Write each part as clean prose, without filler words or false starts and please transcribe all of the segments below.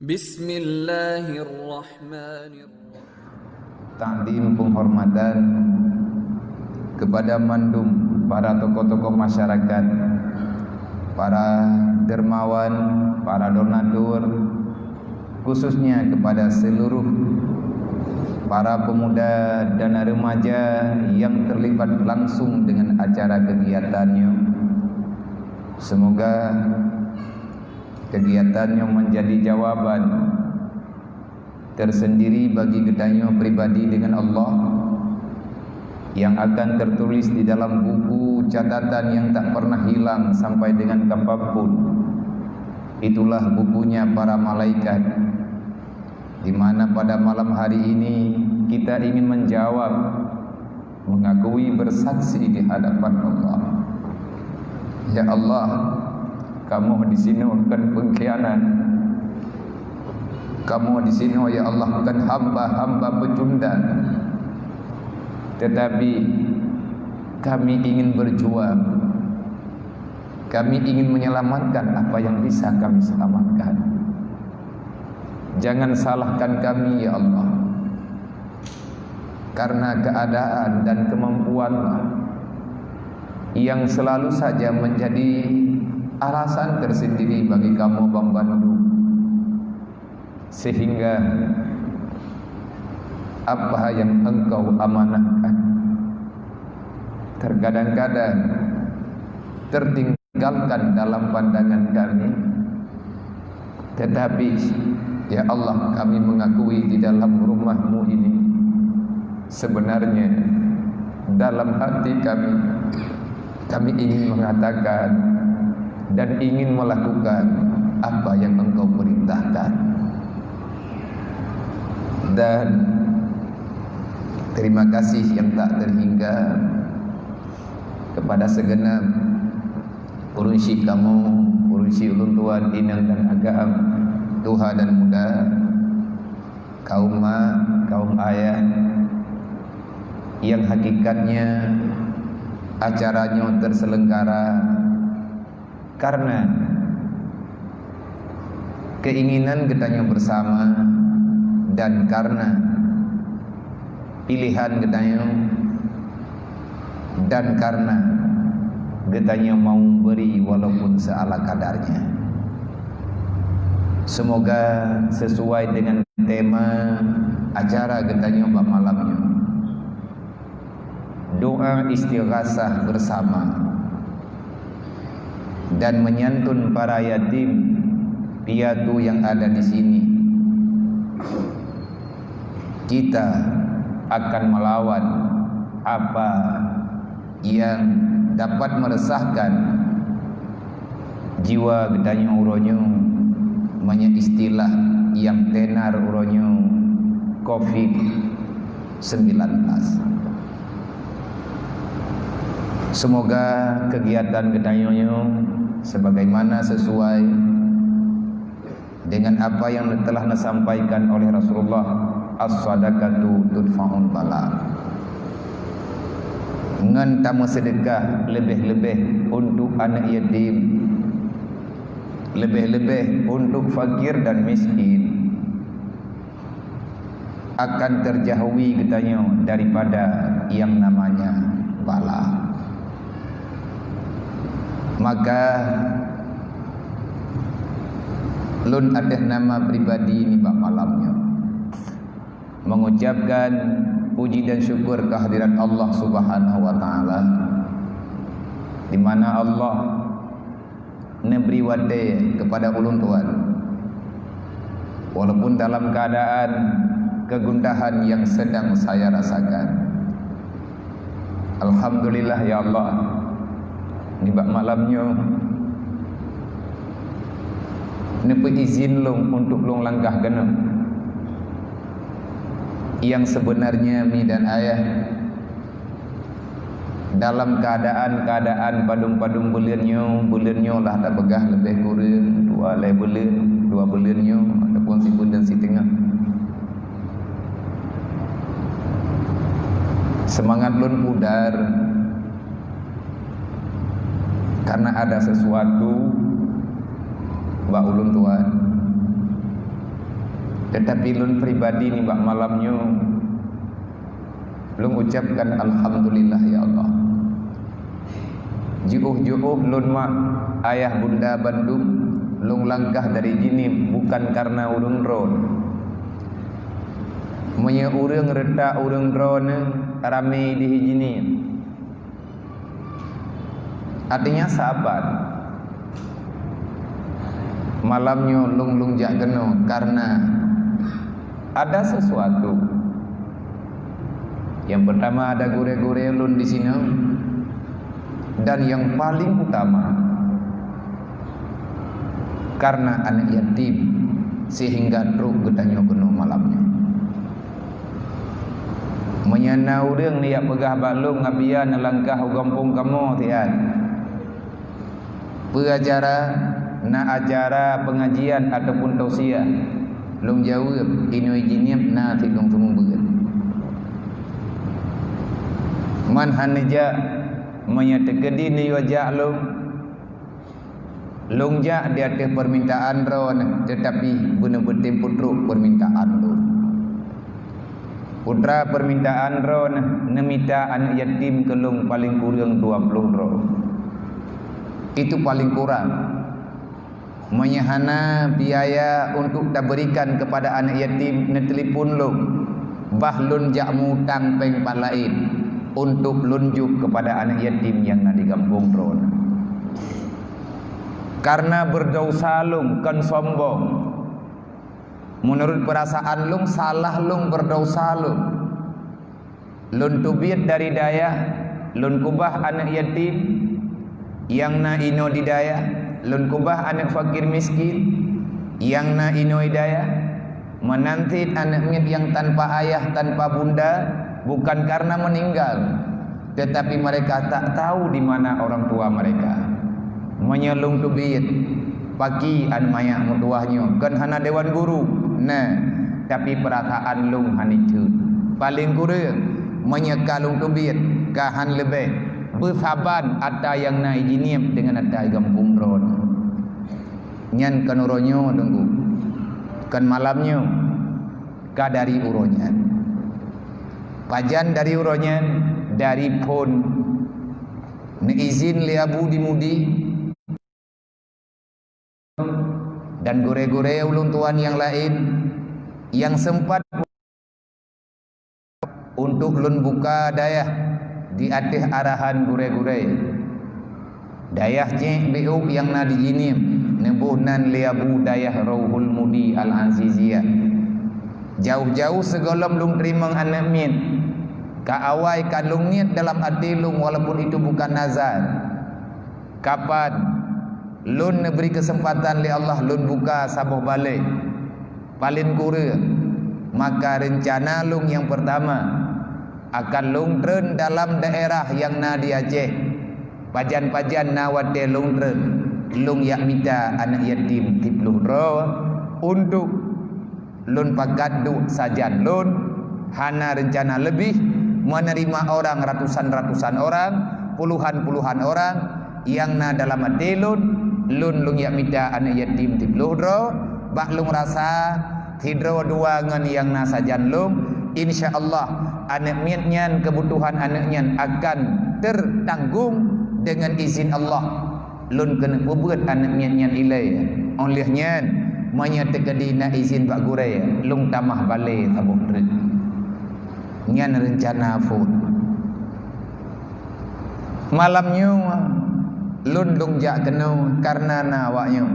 Bismillahirrahmanirrahim. Takdim penghormatan kepada mandum para tokoh-tokoh masyarakat, para dermawan, para donatur, khususnya kepada seluruh para pemuda dan remaja yang terlibat langsung dengan acara kegiatannya. Semoga kegiatannya menjadi jawaban tersendiri bagi gedanyo pribadi dengan Allah, yang akan tertulis di dalam buku catatan yang tak pernah hilang sampai dengan kapanpun. Itulah bukunya para malaikat, di mana pada malam hari ini kita ingin menjawab, mengakui, bersaksi di hadapan Allah. Ya Allah, kamu di sini bukan pengkhianat. Kamu di sini, ya Allah, bukan hamba-hamba pecundang. Tetapi kami ingin berjuang. Kami ingin menyelamatkan apa yang bisa kami selamatkan. Jangan salahkan kami, ya Allah, karena keadaan dan kemampuanlah yang selalu saja menjadi alasan tersendiri bagi kamu membantu, sehingga apa yang engkau amanahkan terkadang-kadang tertinggalkan dalam pandangan kami. Tetapi ya Allah, kami mengakui di dalam rumah-Mu ini sebenarnya dalam hati kami ingin mengatakan dan ingin melakukan apa yang engkau perintahkan. Dan terima kasih yang tak terhingga kepada segenap urunsi kamu, urunsi ulun tuan, inang dan agam, tuha dan muda, kaum ma, kaum ayah, yang hakikatnya acaranya terselenggara karena keinginan getanya bersama dan karena pilihan getanya dan karena getanya mau beri walaupun seala kadarnya. Semoga sesuai dengan tema acara getanya malamnya, doa istighasah bersama dan menyantun para yatim piatu yang ada di sini. Kita akan melawan apa yang dapat meresahkan jiwa gedanya uronyo, banyak istilah yang tenar uronyo COVID-19. Semoga kegiatan gedanya sebagaimana sesuai dengan apa yang telah disampaikan oleh Rasulullah, as-sadaqatu tudfa'un bala. Ngan tamu sedekah lebih-lebih untuk anak yatim, lebih-lebih untuk fakir dan miskin, akan terjauhi katanya daripada yang namanya bala. Maka lun ada nama pribadi ni bak malamnya mengucapkan puji dan syukur kehadirat Allah Subhanahu wa taala, di mana Allah memberi wade kepada ulun tuan walaupun dalam keadaan kegundahan yang sedang saya rasakan. Alhamdulillah ya Allah, ni bak malamnya nepe izin long untuk long langkah kena yang sebenarnya mi dan ayah dalam keadaan padung-padung bulannya lah tak begah lebih kurang 2 bulannya ataupun si bun dan si tengah. Semangat lun pudar karena ada sesuatu Mbak ulun tuan Tetapi lun pribadi ni bak malamnya lun ucapkan alhamdulillah ya Allah. Juuh-juuh lun mak ayah bunda Bandung lun langkah dari jini bukan karena urang ron. Menya urang retak urang ron ramai di hijini. Artinya sahabat. Malamnya lung jak kena karena ada sesuatu. Yang pertama ada gure-gure lun di sini, dan yang paling utama karena anak yatim sehingga truk gedanya kena malamnya. Menyana urang ni yak pegah balung ngabian langkah gampung kamu tian. Pengacara na acara pengajian ataupun tausiah lung jawab inoi jinip na tilung temu beut. Man hanija menyategedi ni wajah lung jak dia ada permintaan ron tetapi benar-benar putruk permintaan lu. Putra permintaan ron nemita anak yatim kelung paling kurang 20 ron. Itu paling kurang. Menyahana biaya untuk diberikan kepada anak yatim ne telefon lung. Bah lun jak mutang peng pat lain untuk lunjuk kepada anak yatim yang ada di kampung ron. Karena berdosa lung kan sombong. Menurut perasaan lung salah lung berdosa lung. Lun tubit dari daya, lun kubah anak yatim yang na ino di daya, lun kubah anak fakir miskin yang na ino daya, menanti anak yang tanpa ayah tanpa bunda bukan karena meninggal, tetapi mereka tak tahu di mana orang tua mereka. Menyelung tubit pagi an mayak mutuahnya kan hana dewan guru. Nah, tapi perasaan lung hanicu paling kurang menyekalung tubit kahan lebih bersaban ada yang naik jinip dengan ada gampung ron. Nyan kan uronyo tunggu kan malamnya kadari uronya pajan dari uronya dari pun ne izin liabu dimudi dan gure-gure ulun tuan yang lain yang sempat untuk lun buka dayah di atas arahan gure-gure dayah cek BU yang na dijinim nebuhnan liabu dayah Rauhul Mudi Al-Aziziyah jauh-jauh segolam lung terima anak min ka awai kan lung niat dalam hati lung walaupun itu bukan nazar. Kapan lun beri kesempatan li Allah lun buka sabuh balik paling kurang maka rencana lung yang pertama akan lung tren dalam daerah yang na di Aceh. Pajan-pajan na wate lung tren lung yak minta anak yatim 30 ro untuk lun pakat duk sajan lun hana rencana lebih menerima orang ratusan orang puluhan orang yang na dalam hati lun yak minta anak yatim 30 ro bak lung rasa hidro dua ngan yang na sajan lung insyaallah anak miatnya kebutuhan anaknya akan tertanggung dengan izin Allah. Lun kena buat anak miatnya ilai olehnya menyatakan nak izin bak gurai lung tamah balik tabuk trik nyan rencana fut malamnya lun jak kena karena nawaknya.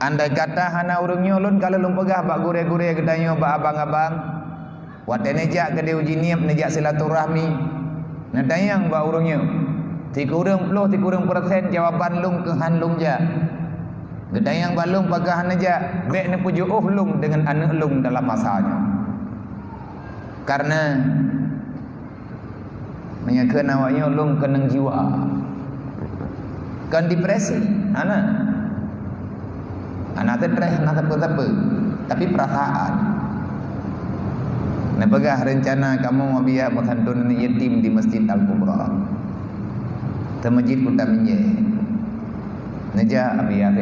Andai kata hana urungnya lun kalau lun pegah bak gure-gure gedanya bak abang-abang wate nejak ke dia uji niat nejak silaturahmi nadayang bak urungnya tikurang persen jawaban lung ke han lung jak gedayang balung pegah nejak bek ne pujuh lung dengan anak lung dalam masanya karena menyakan awaknya lung kenang jiwa kan depresi anak stres nak apa tapi perasaan nak pegah rencana kamu biar menghantun yatim di Masjid Al-Kubra di Masjid Kota Minje neja biar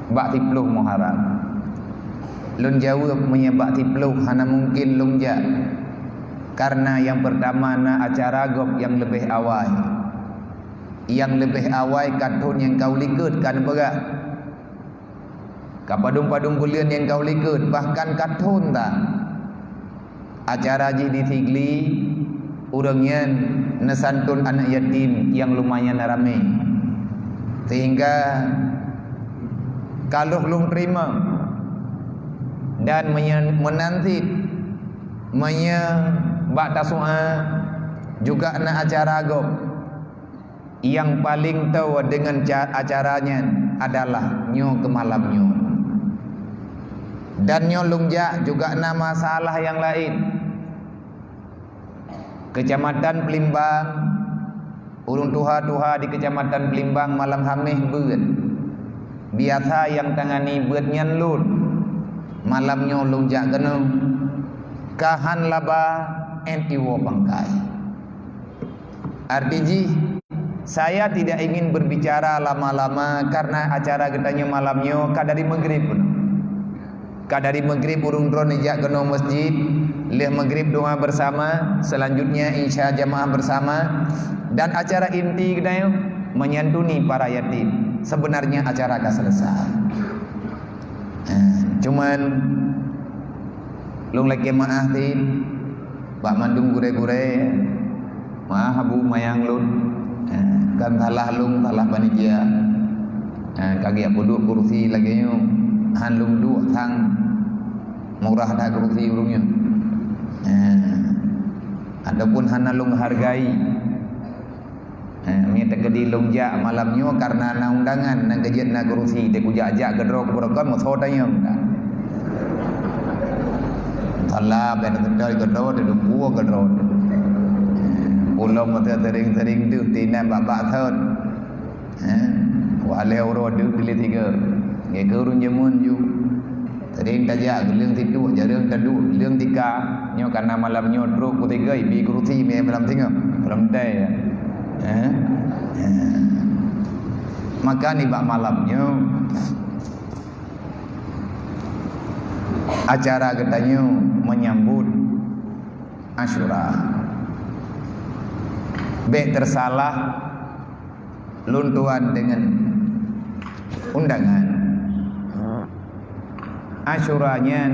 bak 30 Muharram Lun jawab menyebab tipluh hana mungkin lungjak. Karena yang pertama na acara gop yang lebih awal. Yang lebih awal katun yang kau likutkan berat. Kapadung-padung bulian yang kau likut bahkan katun tak. Acara ji di Tigli urangnya nesantun anak yatim yang lumayan ramai. Sehingga kalau belum terima dan menanti menyebak tasua juga nak acara agop yang paling tahu dengan acaranya adalah nyo ke malam nyo dan nyo lungjak juga na masalah yang lain. Kecamatan Pelimbang, urung tuha-tuha di Kecamatan Pelimbang malam hamih beut. Biasa yang tangani beut nyan lun. Malamnya lungjak genung. Kahan laba entiwo bangkai. Artinya saya tidak ingin berbicara lama-lama karena acara getanya malamnya kadari maghrib pun. Kadari maghrib urung drone jak genung masjid. Leh maghrib doa bersama, selanjutnya insya jamaah bersama dan acara inti kedai menyantuni para yatim. Sebenarnya acara akan selesai. Cuman lung lagi maaf ti, Pak Mandung gure-gure, maaf abu mayang lun, kan talah lung talah panitia, kaki aku duduk kursi lagi nyu, han lung duduk tang murah dah kursi urungnya. Ataupun hana lung hargai minta kedi lungjak malamnya karena na undangan na gajian na kerusi te kujak-jak gedro keberokon mo sodanya salah ben tendal gedro de duo gedro ulo mo tering-tering tu tina bak thot wale oro du pilih tiga nge kurun jemun ju tering tajak lương tidu ja lương tadu lương tika nyo karena malamnya teruk kutiga bi kerusi me malam tinga malam dai maka ni bak malamnya acara katanya menyambut Asyura. Bek tersalah luntuan dengan undangan Asyuranya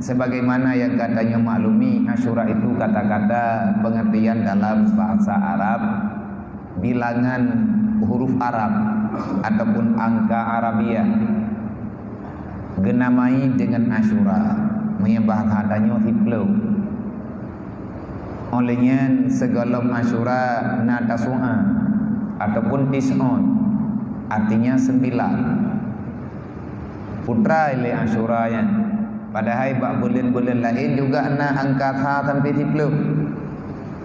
sebagaimana yang katanya maklumi, Asyura itu kata-kata pengertian dalam bahasa Arab bilangan huruf Arab ataupun angka Arabia genamai dengan Asyura menyembah hadanya hiplo olehnya segala Asyura natasua ataupun tis'on artinya 9 putra ile Asyura ya padahal bak bulan-bulan lain juga na angka sampai hiplo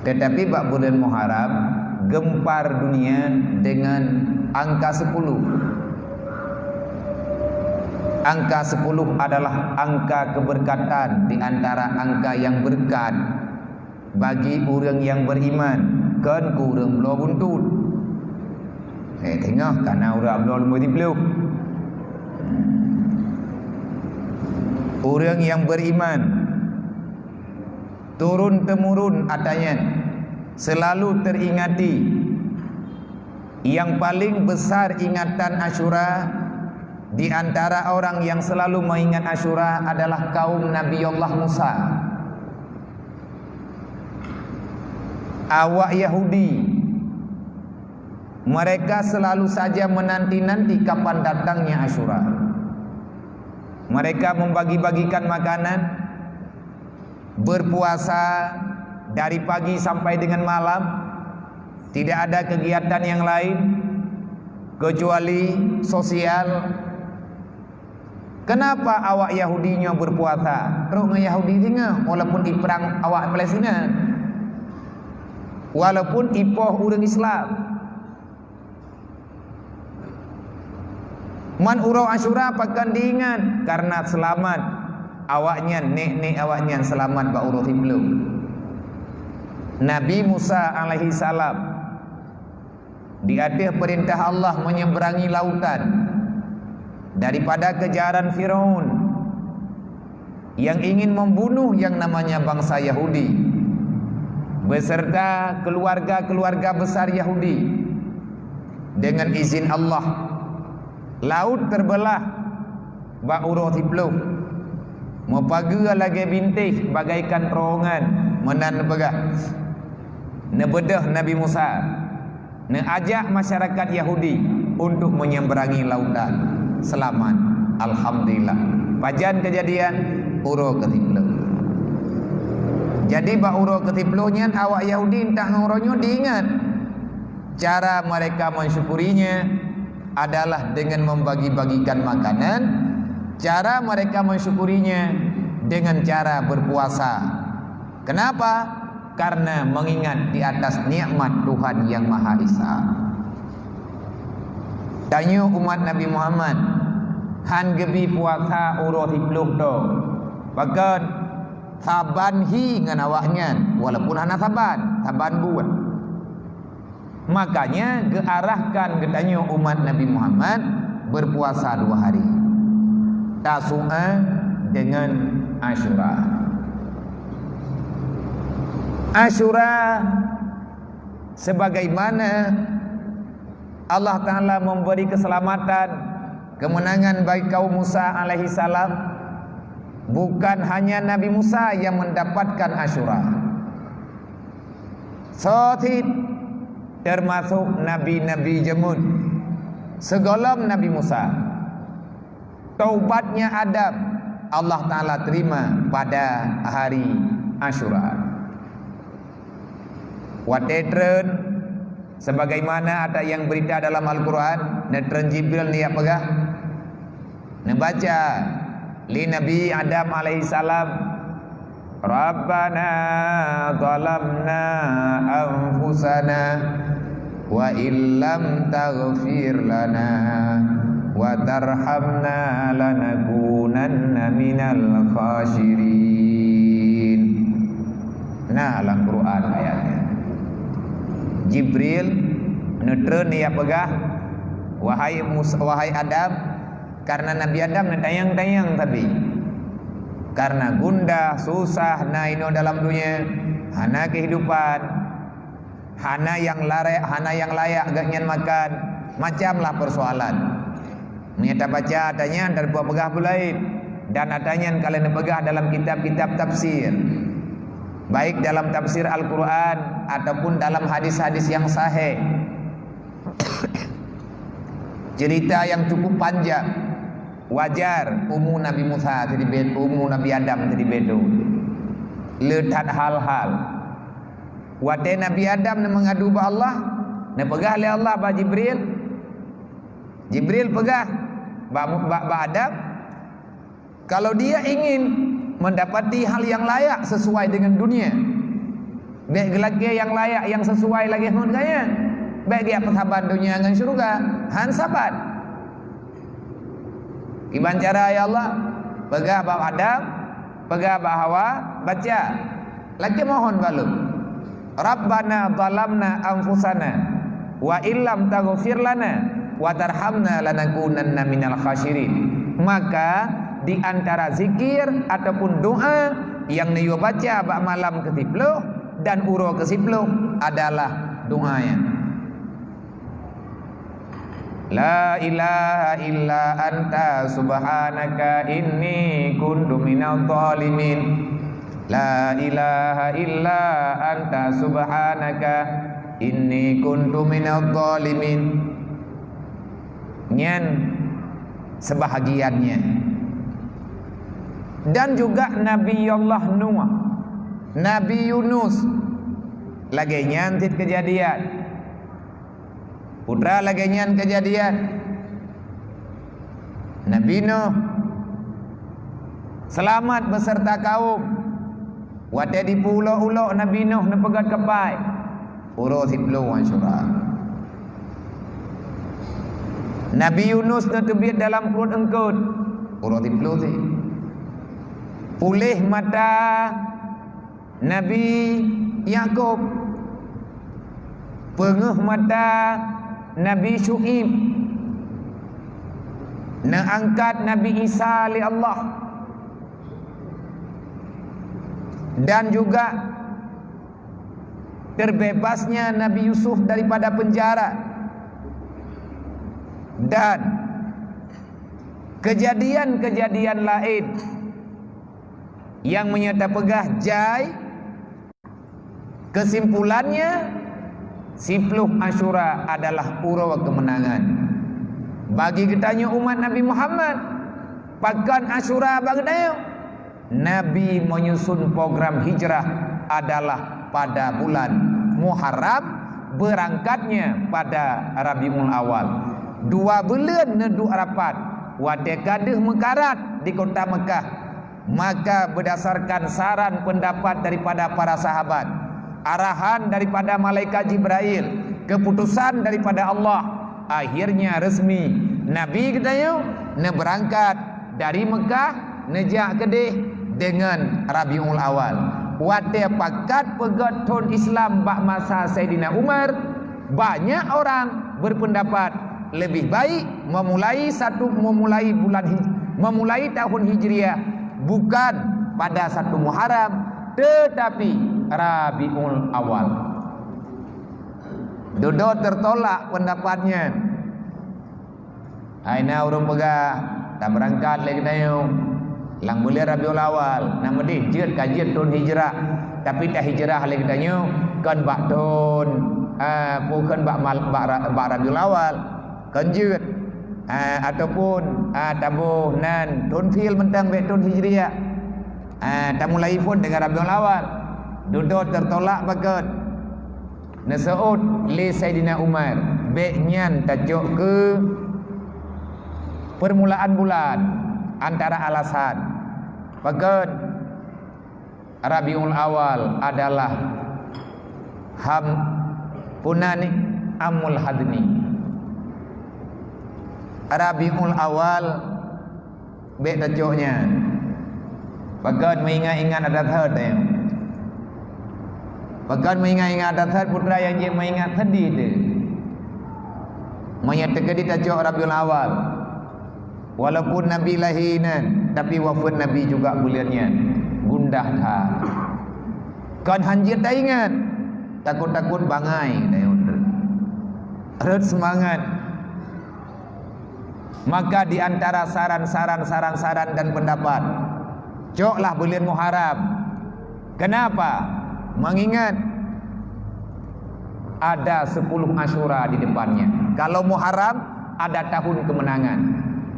tetapi bak bulan Muharram gempar dunia dengan angka 10. Angka 10 adalah angka keberkatan di antara angka yang berkat bagi orang yang beriman. Kan kurang belah buntut. Tengok karena orang belah multiplu. Orang yang beriman turun temurun adanya selalu teringati. Yang paling besar ingatan Asyura di antara orang yang selalu mengingat Asyura adalah kaum Nabi Allah Musa. Awak Yahudi mereka selalu saja menanti-nanti kapan datangnya Asyura. Mereka membagi-bagikan makanan, berpuasa dari pagi sampai dengan malam, tidak ada kegiatan yang lain kecuali sosial. Kenapa awak Yahudinya berpuasa? Terus Yahudi tinggal walaupun di perang awak Palestina, walaupun ipoh orang Islam. Man urau Asyura pakan diingat karena selamat awaknya, nek awaknya selamat ba urau hiblu. Nabi Musa alaihi salam di atas perintah Allah menyeberangi lautan daripada kejaran Firaun yang ingin membunuh yang namanya bangsa Yahudi beserta keluarga-keluarga besar Yahudi. Dengan izin Allah, laut terbelah, ba'uro tipluh, mepaga lagi bintih bagaikan terowongan, menan nebegah, nebedah Nabi Musa, neajak masyarakat Yahudi untuk menyeberangi lautan. Selamat, alhamdulillah. Pajan kejadian uro ketipluh. Jadi ba'uro ketipluhnya awak Yahudi entah nguronyo diingat. Cara mereka mensyukurinya adalah dengan membagi-bagikan makanan. Cara mereka mensyukurinya dengan cara berpuasa. Kenapa? Karena mengingat di atas nikmat Tuhan yang Maha Esa. Tanya umat Nabi Muhammad, han gebi puasa uro tipluh do. Bahkan saban hi ngan awaknya, walaupun hana saban buat. Makanya gearahkan getanya umat Nabi Muhammad berpuasa 2 hari, Tasu'a dengan Asyura. Asyura sebagaimana Allah Ta'ala memberi keselamatan, kemenangan bagi kaum Musa alaihi salam, bukan hanya Nabi Musa yang mendapatkan Asyura, termasuk nabi-nabi jemud segolong Nabi Musa. Taubatnya Adam Allah Ta'ala terima pada hari Asyura. Watetren sebagaimana ada yang berita dalam Al-Quran, netren Jibril ni apakah nebaca li Nabi Adam alaihi salam, Rabbana zalamna anfusana wa illam taghfir lana wa tarhamna lanakunanna minal khasirin. Nah, dalam Quran ayatnya Jibril netren ya pegah, wahai Adam, karena Nabi Adam netayang-tayang tapi karena gundah susah naino dalam dunia, hana kehidupan, hana yang layak gaknyan makan, macamlah persoalan. Nyata baca adanya dan buat pegah pulain, dan adanya kalian pegah dalam kitab-kitab tafsir, baik dalam tafsir Al-Quran ataupun dalam hadis-hadis yang sahih. Cerita yang cukup panjang. Wajar umu Nabi Musa jadi bedo, umu Nabi Adam jadi bedo. Letat hal-hal. Wate Nabi Adam ne mengadu ba Allah, ne pegah le Allah ba Jibril. Jibril pegah ba Adam. Kalau dia ingin mendapati hal yang layak sesuai dengan dunia, baik lagi yang layak yang sesuai lagi dengan gaya, baik dia persahabat dunia dengan surga, han sabat. Gimana cara ya Allah? Pegah bawa Adam, pegah bawa Hawa, baca. Lagi mohon balu. Rabbana zalamna anfusana wa illam taghfir lana wa tarhamna lanakunanna minal khasirin. Maka di antara zikir ataupun doa yang niyo baca bak malam ke-10 dan uro ke-10 adalah doanya La ilaha illa anta subhanaka inni kuntu minadh dhalimin. La ilaha illa anta subhanaka inni kuntu minadh dhalimin. Nyen sebahagiannya. Dan juga Nabi Allah Nuh, Nabi Yunus lagi nyantit kejadian, putra lagi nyan kejadian. Nabi Nuh selamat beserta kaum. Wate di pulau-ulau Nabi Nuh nepegat kepai urus iblu Asyura. Nabi Yunus netebit dalam perut engkut urus iblu sih. Pulih mata Nabi Yakub, pengeh mata Nabi Syuib, neangkat Nabi Isa li Allah, dan juga terbebasnya Nabi Yusuf daripada penjara, dan kejadian-kejadian lain yang menyerta pegah jai. Kesimpulannya, 10 Asyura adalah urawa kemenangan bagi kitanya umat Nabi Muhammad. Pakan Asyura bagdayo, Nabi menyusun program hijrah adalah pada bulan Muharram, berangkatnya pada Rabiul Awal. 2 bulan neduk rapat wade gaduh mekarat di kota Mekah. Maka berdasarkan saran pendapat daripada para sahabat, arahan daripada malaikat Jibril, keputusan daripada Allah, akhirnya resmi Nabi katanya berangkat dari Mekah nejak Kedih dengan Rabiul Awal. Wate pakat pegatun Islam bak masa Sayyidina Umar, banyak orang berpendapat lebih baik memulai tahun Hijriah bukan pada 1 Muharram, tetapi Rabiul Awal. Dodo tertolak pendapatnya. Aina urung pegah tak berangkat lagi tayo. Lang boleh Rabiul Awal, nama dia jeut kajian tahun hijrah, tapi tak hijrah lagi tayo kan bak tahun bukan bak Rabiul Awal kan jeut ataupun tabuh nan tahun fil mentang be tahun hijriah. Tak mulai pun dengan Rabiul Awal. Dodo tertolak bakat. Nasaud li Sayyidina Umar beknyan tajuk ke permulaan bulan antara alasan bakat Rabiul Awal adalah punani amul hadni. Rabiul Awal bek tajuknya bakat mengingat-ingat ada third ya. Bakat mengingat-ingat ada third putra yang dia mengingat tadi tu. Menyatakan di tajuk Rabiul Awal. Walaupun Nabi lahinan, tapi wafat Nabi juga bulannya. Gundah tak. Kan hanjir tak ingat. Takut-takut bangai. Red semangat. Maka di antara saran dan pendapat, coklah bulan Muharram. Kenapa? Mengingat ada 10 Asyura di depannya. Kalau Muharram ada tahun kemenangan.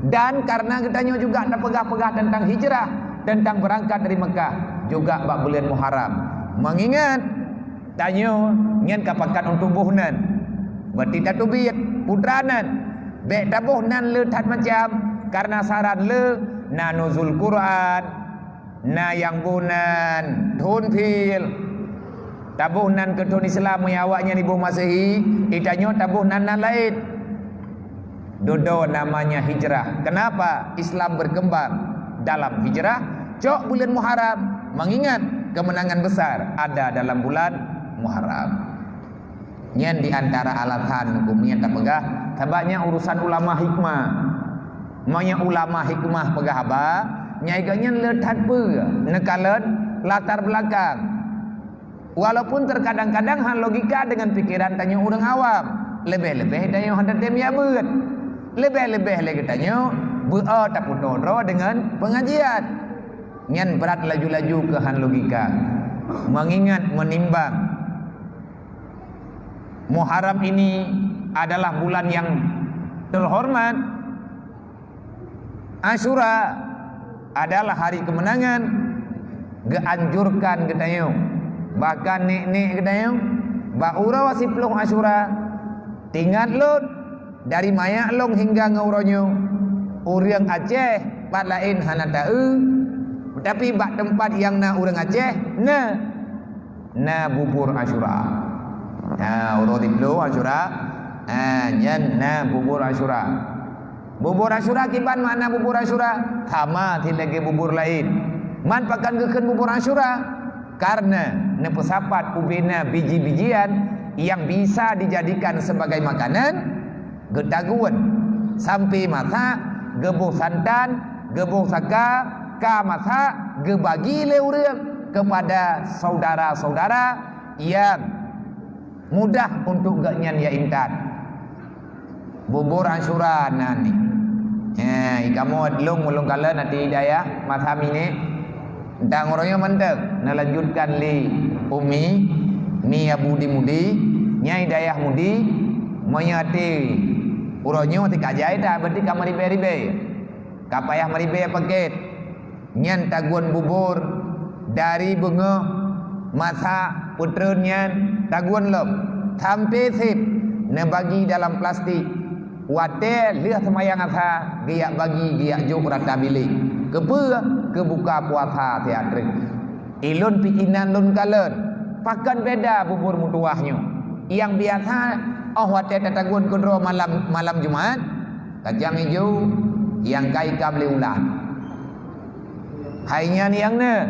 Dan karena katanya juga ada pegah-pegah tentang hijrah, tentang berangkat dari Mekah, juga bak bulan Muharram. Mengingat tanya ngen kapakan untuk buhnan. Berarti tak tubit putranan. Bek tabuh nan le tat macam karena saran le na nuzul Quran, na yang bunan thun fil. Tabuh nan ketun Islam yang awaknya ni buh Masehi, itanyo tabuh nan lain. Dodo namanya hijrah. Kenapa Islam berkembang dalam hijrah? Cok bulan Muharram, mengingat kemenangan besar ada dalam bulan Muharram. Nyen di antara alasan hukumnya tak pegah, tabaknya urusan ulama hikmah. Maunya ulama hikmah pegah apa? Nyaiganya letat pe, nekalan latar belakang. Walaupun terkadang-kadang hal logika dengan pikiran tanya orang awam, lebih-lebih dan yang hendak dem ya beut. Lebih-lebih lagi tanya tak putoro dengan pengajian. Nyan berat laju-laju ke han logika. Mengingat menimbang Muharram ini adalah bulan yang terhormat. Asyura adalah hari kemenangan. Geanjurkan ketanya. Bahkan nek ketanya baura wasiplung Asyura. Tinggal lot dari mayak long hingga ngauronyo. Urang Aceh pat lain hana tahu. Tapi bak tempat yang na urang Aceh na bubur Asyura. Urut iblu Asyura. Nyan na bubur Asyura. Bubur Asyura kiban mana bubur Asyura? Sama lagi bubur lain. Man pakan geken bubur Asyura karena nepesapat ubena biji-bijian yang bisa dijadikan sebagai makanan. Getaguan sampai mata gebuh santan, gebuh saka, ka mata gebagi le urang kepada saudara-saudara yang mudah untuk gaknyan ya intan. Bubur Asyura nanti. Kamu belum kala nanti daya matham ini. Entang orangnya mantap. Nalanjutkan li umi ni abudi mudi nyai dayah mudi menyati uronyo ti kajai dah berarti kamu ribe-ribe kapayah meribe paket nyan taguan bubur dari bunga masa putra nyan taguan lom sampai sip ne bagi dalam plastik wate lihat semayang asa giak bagi giak juk rata bilik kebuka puasa teatre ilun pikinan lun kalen pakan beda bubur mutuahnya yang biasa wate tatagun kudro malam Jumat kacang hijau yang kai kabli ulan hainya yang ne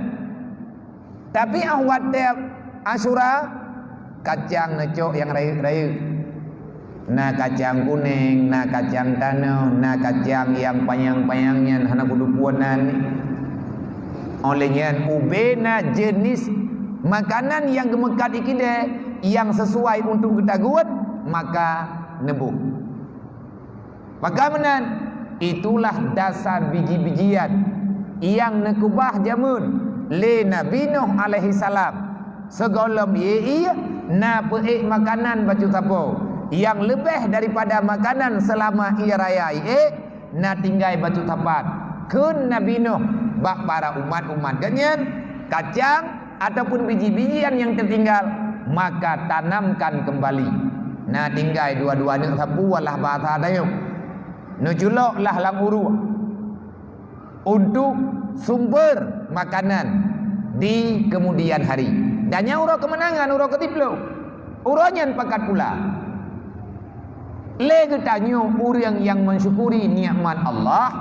tapi wate Asyura kacang necok yang rayu-rayu na kacang kuning na kacang tanah na kacang yang panjang-panjangnya hana kudupuanan olehnya ubena jenis makanan yang gemekat ikide yang sesuai untuk kita buat maka nebuh. Maka menan itulah dasar biji-bijian yang nekubah jamun le Nabi Nuh alaihi salam segolom ye na peik makanan baju tapo yang lebih daripada makanan selama ia raya na tinggai baju tapat kun Nabi Nuh bak para umat-umat ganyan kacang ataupun biji-bijian yang tertinggal maka tanamkan kembali. Nah tinggal dua-duanya sapu walah bahasa dayu. Nujuloklah lam uru untuk sumber makanan di kemudian hari. Dan yang uro kemenangan, uro ketiplo. Uronyan pakat pula. Le getanyo urang yang mensyukuri nikmat Allah,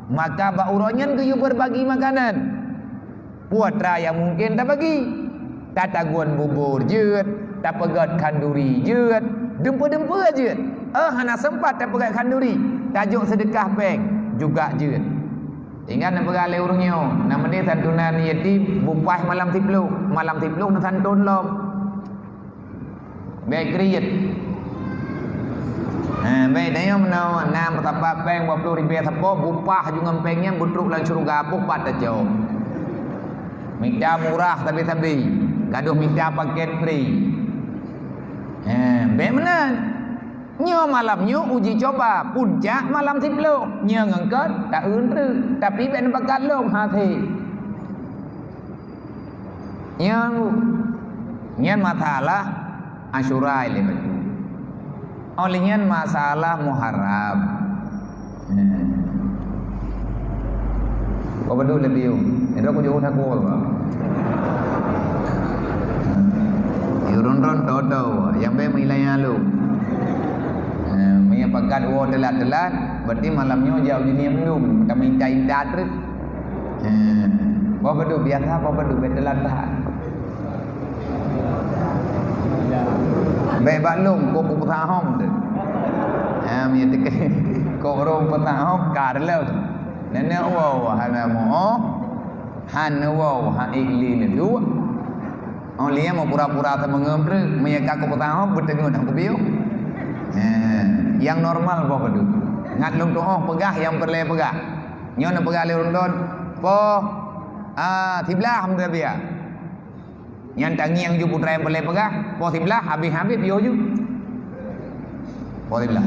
maka ba uronyan geyu berbagi makanan. Puatra yang mungkin tak bagi tak taguan bubur jeut tak pegat kanduri jeut dempa-dempa jeut hana sempat tak pegat kanduri tajuk sedekah peng juga jeut tinggal nak pergalai urungnya nama dia santunan yatim bupah malam tiplu nak santun lom baik kriit baik dia menau nam betapa peng 20 ribu sapo bupah juga pengnya butruk lan surga bupat aja minta murah tapi gaduh minta paket free. Benar. Nyo malam nyo uji coba puncak malam 10. Nyo ngengket tak untu tapi ben bakat lom hati. Nyan masalah Asyura ile betul. Olehnya masalah Muharram. Kau betul lebih. Itu aku jauh tak kuat. Yurun-run toto yang be milanya lu. Mia pakat wo telat-telat berarti malamnya jauh dunia belum kita minta indah terus. Kau betul biasa kau betul telat-telat. Be baklum kau petahom tu. Mia tik kau orang petahom karlo. Nene wow hana mo hana wow ha ikli le dua olia mau pura-pura ta mengembre menyeka ko petang bertengun aku biu yang normal po padu ngat lung to pegah yang perle pegah nyon pegah le rondon po tiblah hamda biya nyan tangi yang ju putra yang perle pegah po tiblah habis-habis yo ju po tiblah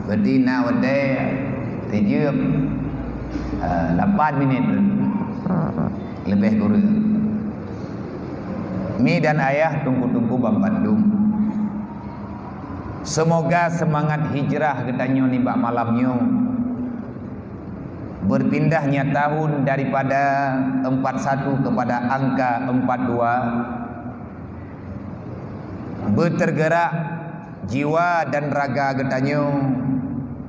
berarti nowade Tejub 8 minit lebih kurang. Mi dan ayah tunggu-tunggu Bang Bandung. Semoga semangat hijrah ketanyo nibak malamnya berpindahnya tahun daripada 41 kepada angka 42 bertergerak jiwa dan raga ketanyo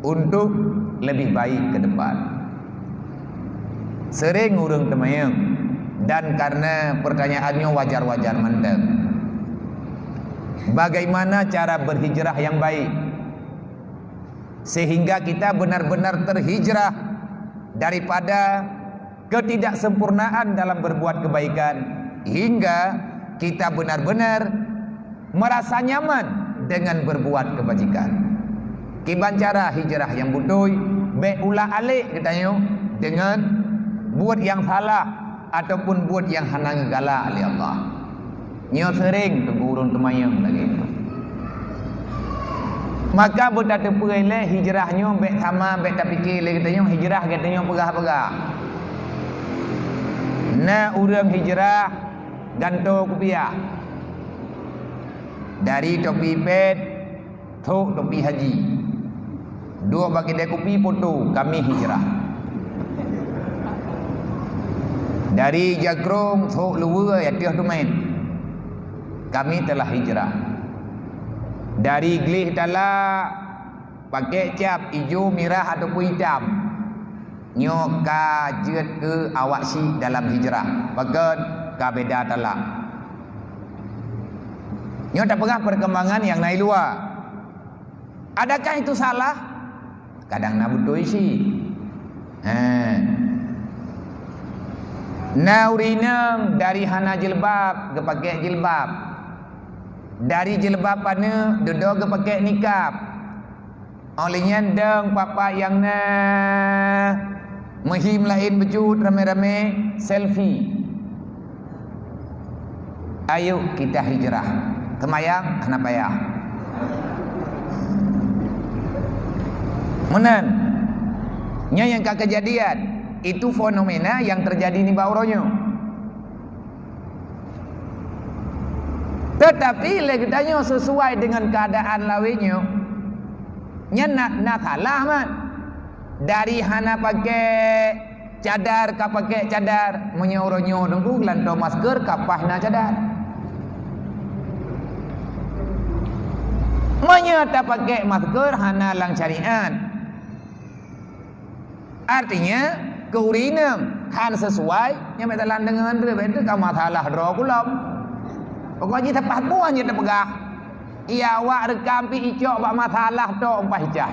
untuk lebih baik ke depan. Sering urang temayang dan karena pertanyaannya wajar-wajar mantap. Bagaimana cara berhijrah yang baik sehingga kita benar-benar terhijrah daripada ketidaksempurnaan dalam berbuat kebaikan, hingga kita benar-benar merasa nyaman dengan berbuat kebajikan. Kiban cara hijrah yang betul, baik ulah alik katanya dengan buat yang salah ataupun buat yang hana ngegala oleh Allah. Nyo sering tegurun temayang lagi. Maka berkata perele hijrahnya baik sama baik tak fikir lagi katanya hijrah katanya pegah-pegah. Na urang hijrah ganto kupiah. Dari topi pet tok topi haji. Dua bagi dia kopi foto kami hijrah. Dari Jagrong tok luar ya tiah tu main. Kami telah hijrah. Dari Glih Tala pakai cap hijau, merah ataupun hitam. Nyoka jet ke awak si dalam hijrah. Pakai kabeda Tala. Nyo tak pernah perkembangan yang naik luar. Adakah itu salah? Kadang nak betul isi. Naurinang dari hana jilbab ke pakai jilbab. Dari jilbab pana duduk ke pakai nikab. Olehnya deng papa yang na mahim lain bejut rame-rame selfie. Ayo kita hijrah. Kemayang hana payah. Menan nya yang kejadian itu fenomena yang terjadi di bauronyo. Tetapi legitanya sesuai dengan keadaan lawinyo. Nya nak kalah man. Dari hana pakai cadar ka pakai cadar menyauronyo nunggu lanto masker kapah na cadar. Menyata pakai masker hana lang syariat. Artinya keurinem han sesuai yang metalan dengan dia itu kau masalah draw kulam. Pokoknya tepat buahnya terpegah. Ia awak rekam pi icok bak masalah tok umpah hijah.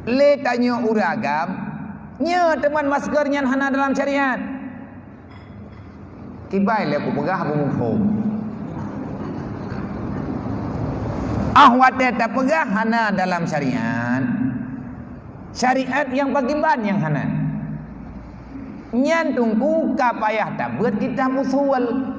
Le tanya uragam, nya teman maskernya hana dalam syariat. Kibai le aku pegah aku mufhum. Ahwat tak pegah hana dalam syariat. Syariat yang bagaimana yang hana. Nyan tunggu ka payah tak buat kita usul.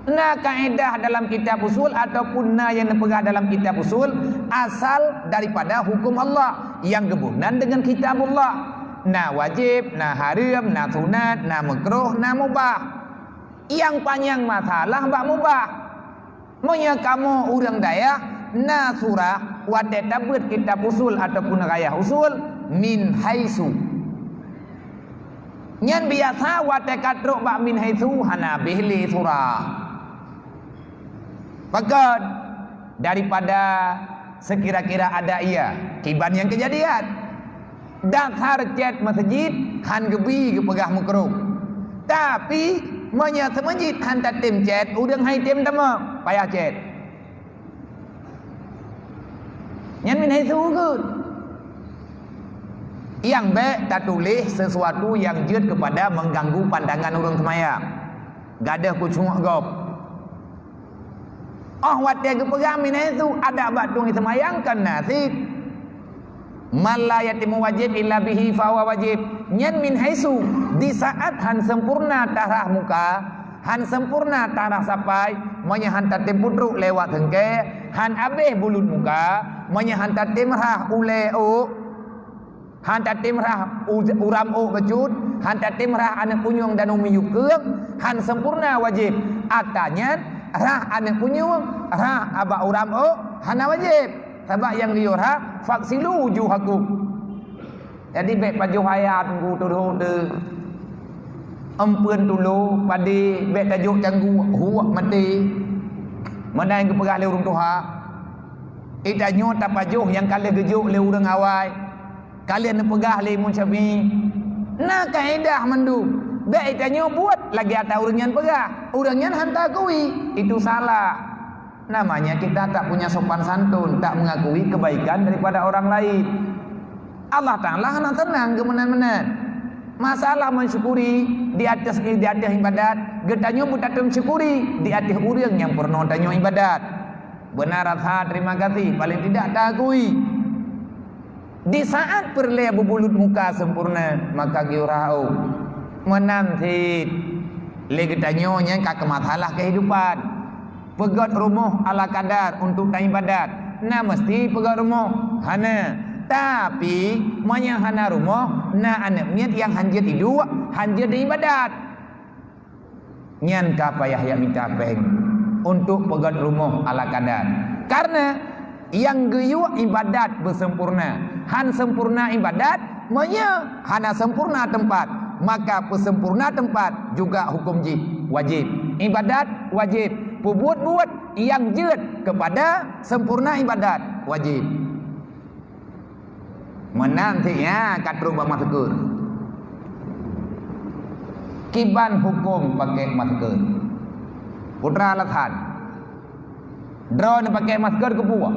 Na kaedah dalam kitab usul ataupun na yang dipegah dalam kitab usul asal daripada hukum Allah yang gebunan dengan kitab Allah. Na wajib, na haram, na sunat, na makruh, na mubah. Yang panjang masalah bak mubah. Monya kamu urang daya na surah wadah tabut kitab usul ataupun rayah usul min haisu. Nyan biasa wadah katruk bak min haisu hana bihli surah. Pakat daripada sekira-kira ada ia kiban yang kejadian. Dakhar cet masjid han gebi ke pegah makruh. Tapi menyata masjid han tak tem cet udang hai tem tama payah cet. Nyan min haisu ke. Yang baik tak tulis sesuatu yang jut kepada mengganggu pandangan orang semayang. Gadah kucung gop. Oh wadah ke pegang min haisu ada batung semayang kan nasib. Malla yatimu wajib illa bihi fa wajib. Nyan min haisu di saat han sempurna tarah muka, han sempurna tarah sapai, monya han tatim putruk lewat hengke, han abeh bulut muka, monya han tatim rah ule o, han tatim rah uram o bejut, han tatim rah anak kunyung dan umi yukeung, han sempurna wajib. Atanya rah anak kunyung, rah aba uram o, hana wajib. Sebab yang liurha faksilu wujuhakum. Jadi baik baju hayat tunggu tuduh de empeun dulu padi baik tajuk canggu huak mati. Mana yang kepegah le urang tuha. Ita nyota pajuh yang kali gejuk le urang awai. Kalian pegah le mun syafi. Nah kaedah mandu. Baik ita buat lagi ada urang yang pegah. Urang yang hantar kui itu salah. Namanya kita tak punya sopan santun, tak mengakui kebaikan daripada orang lain. Allah Ta'ala nak tenang ke mana-mana. Masalah mensyukuri di atas ibadat, getanya buta mensyukuri di atas orang yang pernah tanya ibadat. Benar rasa terima kasih, paling tidak takui. Di saat perle berbulut muka sempurna, maka giurau menanti legetanya kak masalah kehidupan. Pegat rumah ala kadar untuk ibadat. Nah mesti pegat rumah hana. Tapi hana rumah na anak niat yang hanjir hidup, hanjir di ibadat. Nyan ka payah ya minta peng untuk pegat rumah ala kadar. Karena yang geyu ibadat bersempurna, han sempurna ibadat, hana sempurna tempat. Maka pesempurna tempat juga hukum wajib. Ibadat wajib. Buat yang jed kepada sempurna ibadat wajib. Menantinya katru masker. Kiban hukum pakai masker. Putra lathan. Drone pakai masker ke puak.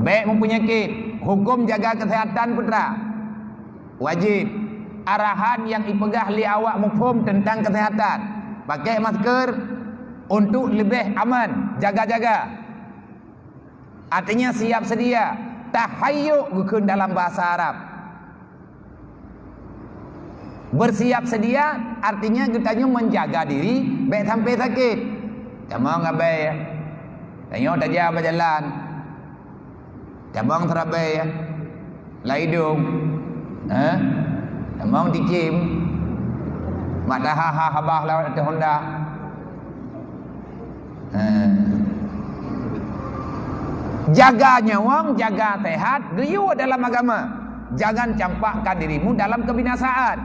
Baik mempunyai kit. Hukum jaga kesehatan putra. Wajib. Arahan yang ipegah li awak mufhum tentang kesehatan. Pakai masker untuk lebih aman. Jaga-jaga. Artinya siap sedia. Tahayyuk gukun dalam bahasa Arab. Bersiap sedia artinya kitanya menjaga diri baik sampai sakit. Tamang ngabai ya. Tanyo tajam berjalan. Tamang terabai ya. La hidung. Tamang dicim. Mata ha habah lawat atas Honda. Jaga nyawang, jaga sehat, geyu dalam agama. Jangan campakkan dirimu dalam kebinasaan.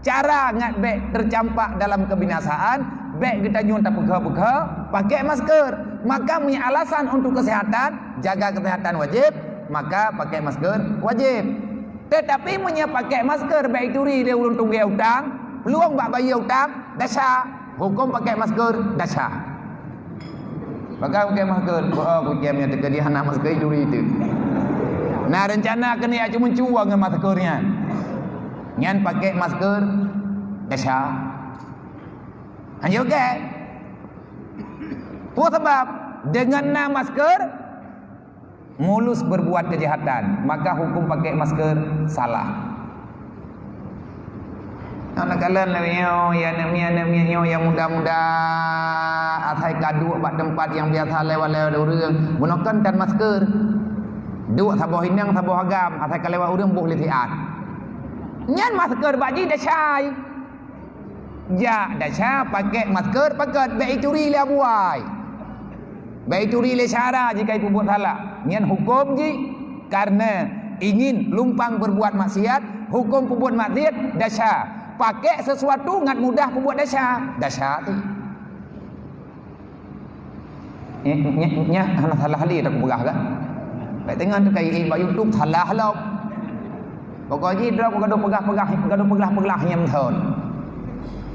Cara ngat baik tercampak dalam kebinasaan, baik kita nyunta pegah-pegah, pakai masker. Maka punya alasan untuk kesehatan, jaga kesehatan wajib, maka pakai masker wajib. Tetapi punya pakai masker baik turi dia urun tunggu utang, peluang bak bayi utang, dasar. Hukum pakai masker, dasar. Maka pakai masker. Pukiamnya teka dia anak masker duri itu. Nah rencana kena cuma cuang dengan maskernya. Nyan pakai masker dasar. Hanya okey. Puas sebab dengan nama masker mulus berbuat kejahatan, maka hukum pakai masker salah. Anak kalian yang muda-muda atai kadu buat tempat yang biasa lewat-lewat orang gunakan dan masker. Duk saboh hinang saboh agam atai kalewat orang buh litian. Nyan masker baji dah syai. Ja dah syai pakai masker pakai baik turi le buai. Baik turi le syara jika ibu buat salah. Nyan hukum ji karena ingin lumpang berbuat maksiat, hukum berbuat maksiat dah syai. Pakai sesuatu ngat mudah pembuat dasar tu. Nya anak salah hali tak berah kan. Baik tengah tu kai buat YouTube salah lah. Pokoknya dia gaduh pegah yang thon.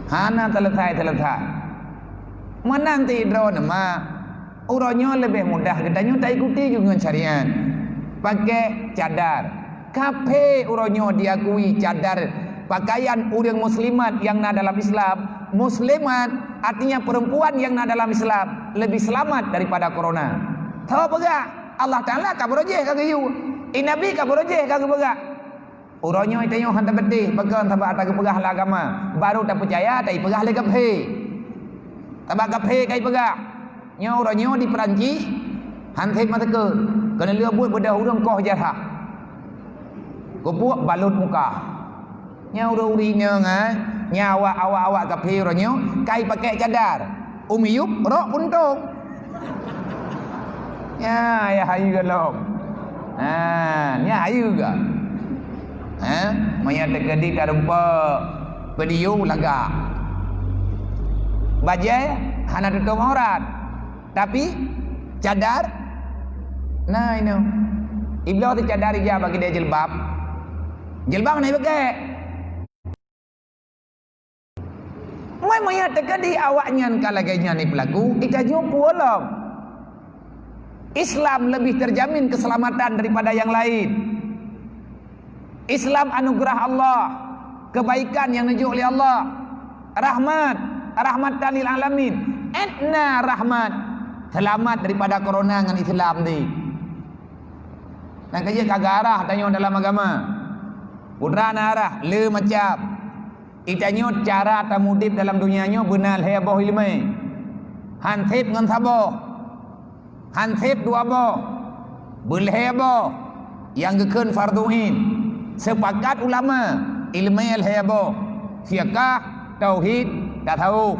Hana selesai. Menanti drone nama urangnya lebih mudah katanya tak ikuti juga syariat. Pakai cadar. Kape urangnya diakui cadar. Pakaian orang muslimat yang nak dalam Islam. Muslimat artinya perempuan yang nak dalam Islam lebih selamat daripada corona. Tahu pegak Allah Ta'ala kabarojeh kagak you. Nabi kabarojeh kagak pegak. Urangnya itu yang hantar betih pegang sampai atas pegah agama. Baru tak percaya tak pegah lagi kape. Tabak kape kai pegak. Nya urangnya di Perancis hantar mata ke. Kena dia buat pada orang koh jarah. Ko buat balut muka. Nya urinya nyawa awak-awak kafe ronyo kai pakai cadar. Umiyup rok puntung. Ya hayu galong. Nya hayu ga. Maya tegadi karumpa pediu laga. Bajai hana tutup aurat. Tapi cadar nah ini. Iblau tu cadar dia bagi dia jilbab. Jilbab ni pakai. Maya tegadi awaknya kalagainya ni pelaku ika jumpa ulang. Islam lebih terjamin keselamatan daripada yang lain. Islam anugerah Allah, kebaikan yang ditunjuk oleh Allah, rahmatan lil alamin, etna rahmat, selamat daripada corona dengan Islam ni. Dan kerja kagak arah tanya dalam agama. Putra na arah le macam itanya cara tamudib dalam dunianya benar heboh ilmu. Hansip dengan saboh. Hansip dua boh. Belheboh yang gekun farduin. Sepakat ulama ilmu heboh. Fiqah, tauhid, tak tahu.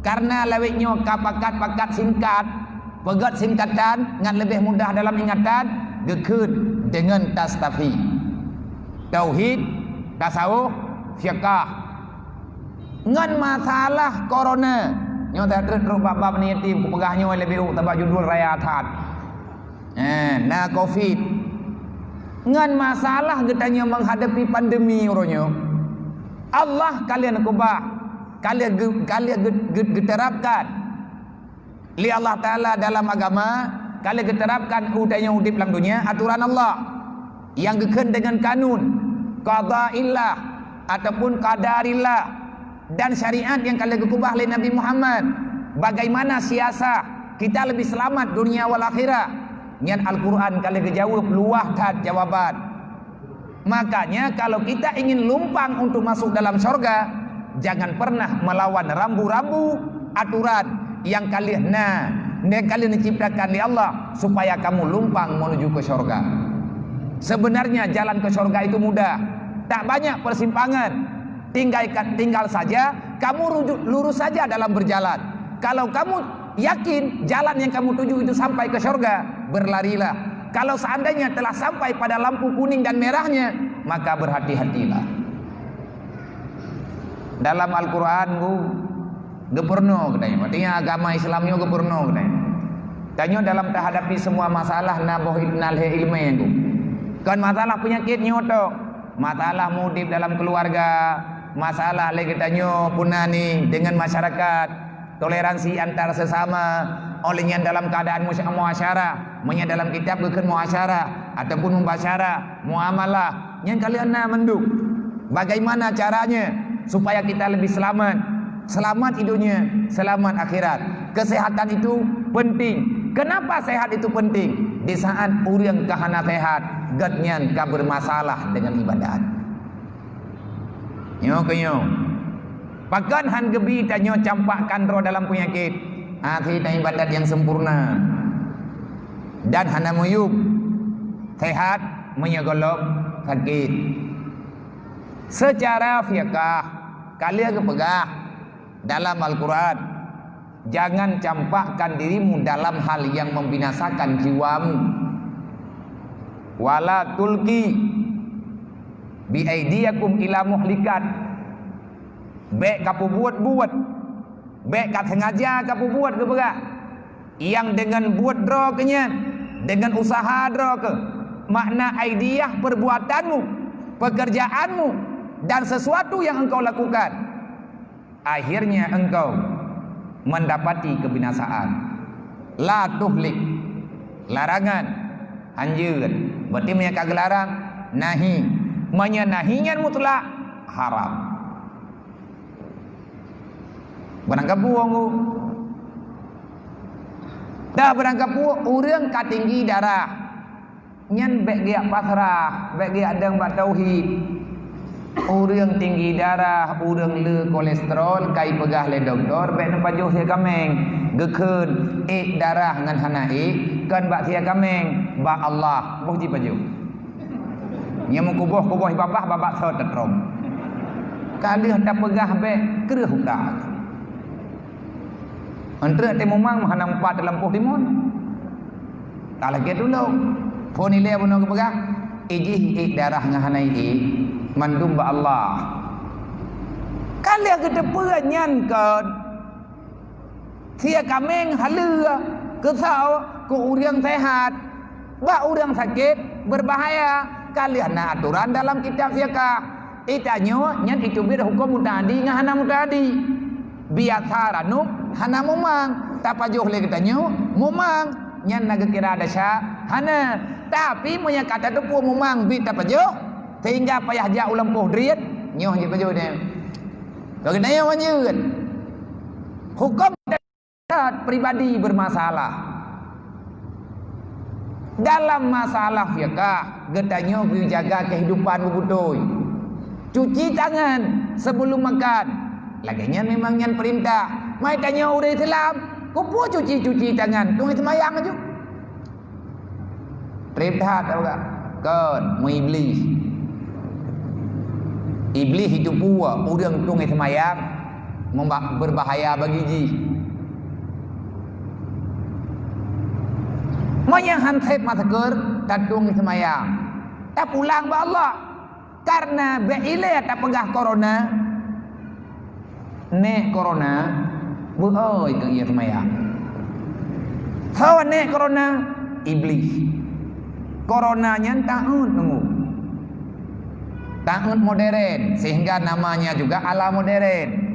Karena lewitnya pakat singkat, pegat singkatan ngan lebih mudah dalam ingatan, gekun dengan tastafi. Tauhid, tasawuf, fiqah. Ngan masalah corona, nyo tak terus bab ni tim ku pegahnya lebih tabak judul raya atat. Nah covid. Ngan masalah getanya menghadapi pandemi uronyo. Allah kalian kubah, kalian geterapkan li Allah Ta'ala dalam agama, kalian geterapkan udahnya udip dalam dunia aturan Allah yang geken dengan kanun qada'illah ataupun qadarillah dan syariat yang kalian kubah oleh Nabi Muhammad. Bagaimana siasah kita lebih selamat dunia wal akhirah. Nyan Al-Quran kalian kejawab luah tad jawaban. Makanya kalau kita ingin lumpang untuk masuk dalam syurga, jangan pernah melawan rambu-rambu aturan yang kalian diciptakan oleh Allah supaya kamu lumpang menuju ke syurga. Sebenarnya jalan ke syurga itu mudah, tak banyak persimpangan. Tinggal saja kamu lurus saja dalam berjalan. Kalau kamu yakin jalan yang kamu tuju itu sampai ke syurga, berlarilah. Kalau seandainya telah sampai pada lampu kuning dan merahnya, maka berhati-hatilah. Dalam Al-Quran gepurno katanya, artinya agama Islamnya gepurno katanya. Tanya dalam terhadapi semua masalah naboh ibnal ilmu yang kan masalah penyakit nyoto, masalah mudib dalam keluarga, masalah lagi tanya punani dengan masyarakat, toleransi antar sesama, olehnya dalam keadaan muasyarah, menya dalam kitab bukan muasyarah ataupun mubasyarah, muamalah, yang kalian menduk. Bagaimana caranya supaya kita lebih selamat? Selamat hidupnya, selamat akhirat. Kesehatan itu penting. Kenapa sehat itu penting? Di saat urang kahana sehat, gatnyan ka bermasalah dengan ibadat. Nyo. Pakan han gebi tanyo campakkan roh dalam penyakit. Hati dan ibadat yang sempurna. Dan hana muyub. Sehat menyegolok sakit. Secara fiqah kalian kepegah dalam Al-Quran, jangan campakkan dirimu dalam hal yang membinasakan jiwamu. Wala tulki bi aidiyakum ila muhlikat. Baik kapu buat, baik kat sengaja kapu buat ke berak. Yang dengan buat draw kenya, dengan usaha draw ke. Makna aidiah perbuatanmu, pekerjaanmu dan sesuatu yang engkau lakukan, akhirnya engkau mendapati kebinasaan. La tuhlik, larangan, anjuran. Berarti menyangka gelarang, nahi. Menyenahinya mutlak haram. Berangkap buang ku. Dah berangkap buang urang katinggi darah. Nyan bek dia pasrah, bek dia adang bak tauhid. Urang tinggi darah, urang le kolesterol, kai pegah le doktor, bek nampak jauh sia kameng. Gekeun darah ngan hana kan bak sia kameng, bak Allah, boh ji baju. Nya mu kuboh babak so tetrom. Kali hendak pegah bek kereh dah. Antara temu mang hana empat dalam poh timon. Tak lagi dulu. Pon ile buno ke pegah. Iji darah ngan hana mandum ba Allah. Kalian kedepan nyan kan sia kameng halua kesau ku urang sehat ba urang sakit berbahaya. Kalian na aturan dalam kitab fiqah itanyo nyan itu bir hukum mutadi ngan hana mutadi biasa ranuk hana mumang tapajuh le kitanyo mumang nyan naga kira ada syak hana tapi monya kata tu pu memang bit apa je sehingga payah ja ulam poh driet nyoh je baju dia bagaimana yang wanyeun hukum pribadi bermasalah dalam masalah fiqah gedanya jaga kehidupan bebutoy cuci tangan sebelum makan laginya memang yang perintah mai tanya orang Islam kupu cuci tangan tunggu semayang aja perintah tahu tak kan mu iblis itu pua orang tunggu semayang berbahaya bagi ji mau yang hansip masakur tak tunggu semayang tak pulang ba Allah karena beile tak pegah corona ne corona bu oi ke ia semayang hawa ne corona iblis coronanya tahun nunggu tahun modern sehingga namanya juga ala modern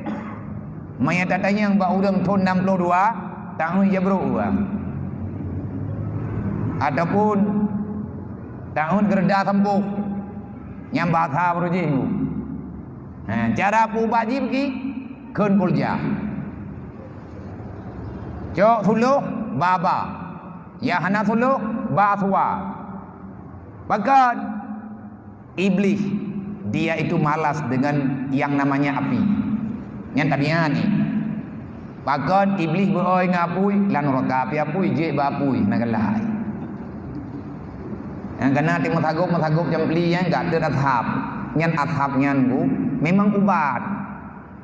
maya tatanya yang ba udang tahun 62 tahun ya bro ataupun tahun gerda sempuh yang bahasa berujimu cara pu baji pergi keun kulja cok suluk baba ya hana suluk baswa bahkan iblis dia itu malas dengan yang namanya api yang tadinya ni bahkan iblis beroi ngapui lan neraka api apui je bapui nagalai yang kena timur tagup jam beli yang enggak ada athap nyan athap nyan bu memang ubat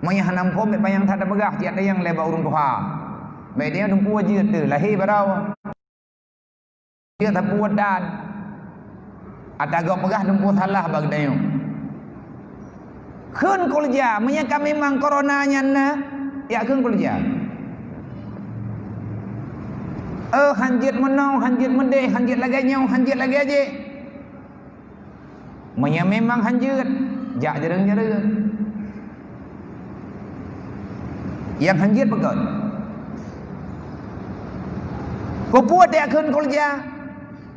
maya hanam pom be payang thada begah tiada yang leba urung tuha be dia dumpu je tu lahir barau dia tak puat dan ataga pegah dumpu salah bagdayo keun kulja menyaka memang corona nyan na ya keun kulja hanjit menau, hanjit mendeh, hanjit lagi nyau, hanjit lagi aja. Menya memang hanjit, jak jereng-jereng. Yang hanjit betul. Kupuat dia kun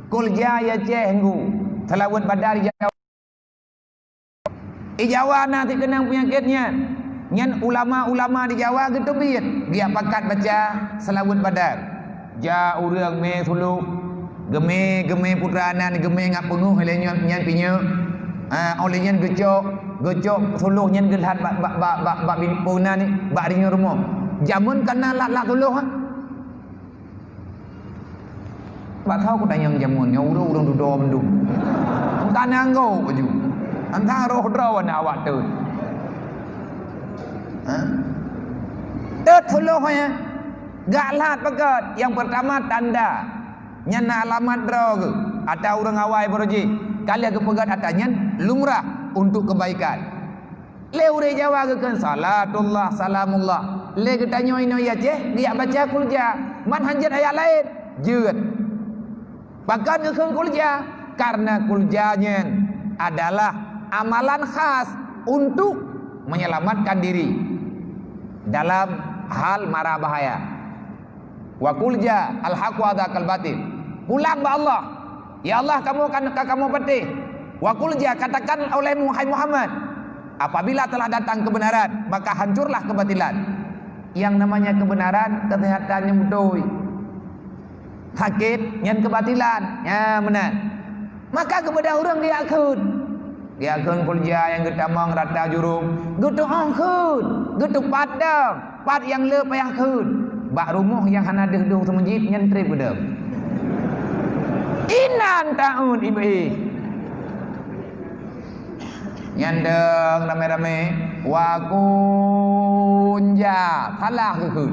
kulja ya cenggu, selawat badar Jawa. Jawa nanti kenang penyakitnya. Nyan ulama-ulama di Jawa gitu biat, dia pakat baca selawat badar. Ja urang me sulu geme putranan geme ngap penguh le nyan pinya oleh nyan gecok suluh nyan gelhat bak bin puna ni bak ring rumah jamun kana lak suluh bak tahu ku tanya jamun nya urang dudo mendum kana ngau baju antara roh drawan awak tu suluh ya gak lahat pekat. Yang pertama tanda nyana alamat draw ke atau orang awai beroji kalian ke pegat atanya lumrah untuk kebaikan le ure Jawa ke kan salatullah salamullah le ke tanyo ino ya je dia baca kulja man hanjat ayat lain jeut bahkan ke kulja karena kuljanya adalah amalan khas untuk menyelamatkan diri dalam hal mara bahaya. Wa kulja al-haqu adakal batil. Pulang ba Allah. Ya Allah kamu betih. Wa kulja katakan oleh Muhammad apabila telah datang kebenaran maka hancurlah kebatilan. Yang namanya kebenaran kesehatannya betul. Sakit yang kebatilan. Ya benar. Maka kepada orang dia akun kulja yang getamang rata jurum. Getu angkun, getu padang, pad yang le payah kun. Bak rumah yang hana deh-deh semujit nyentri bedem. Inan tahun ibi. Nyandeng rame-rame wakunja salah ke.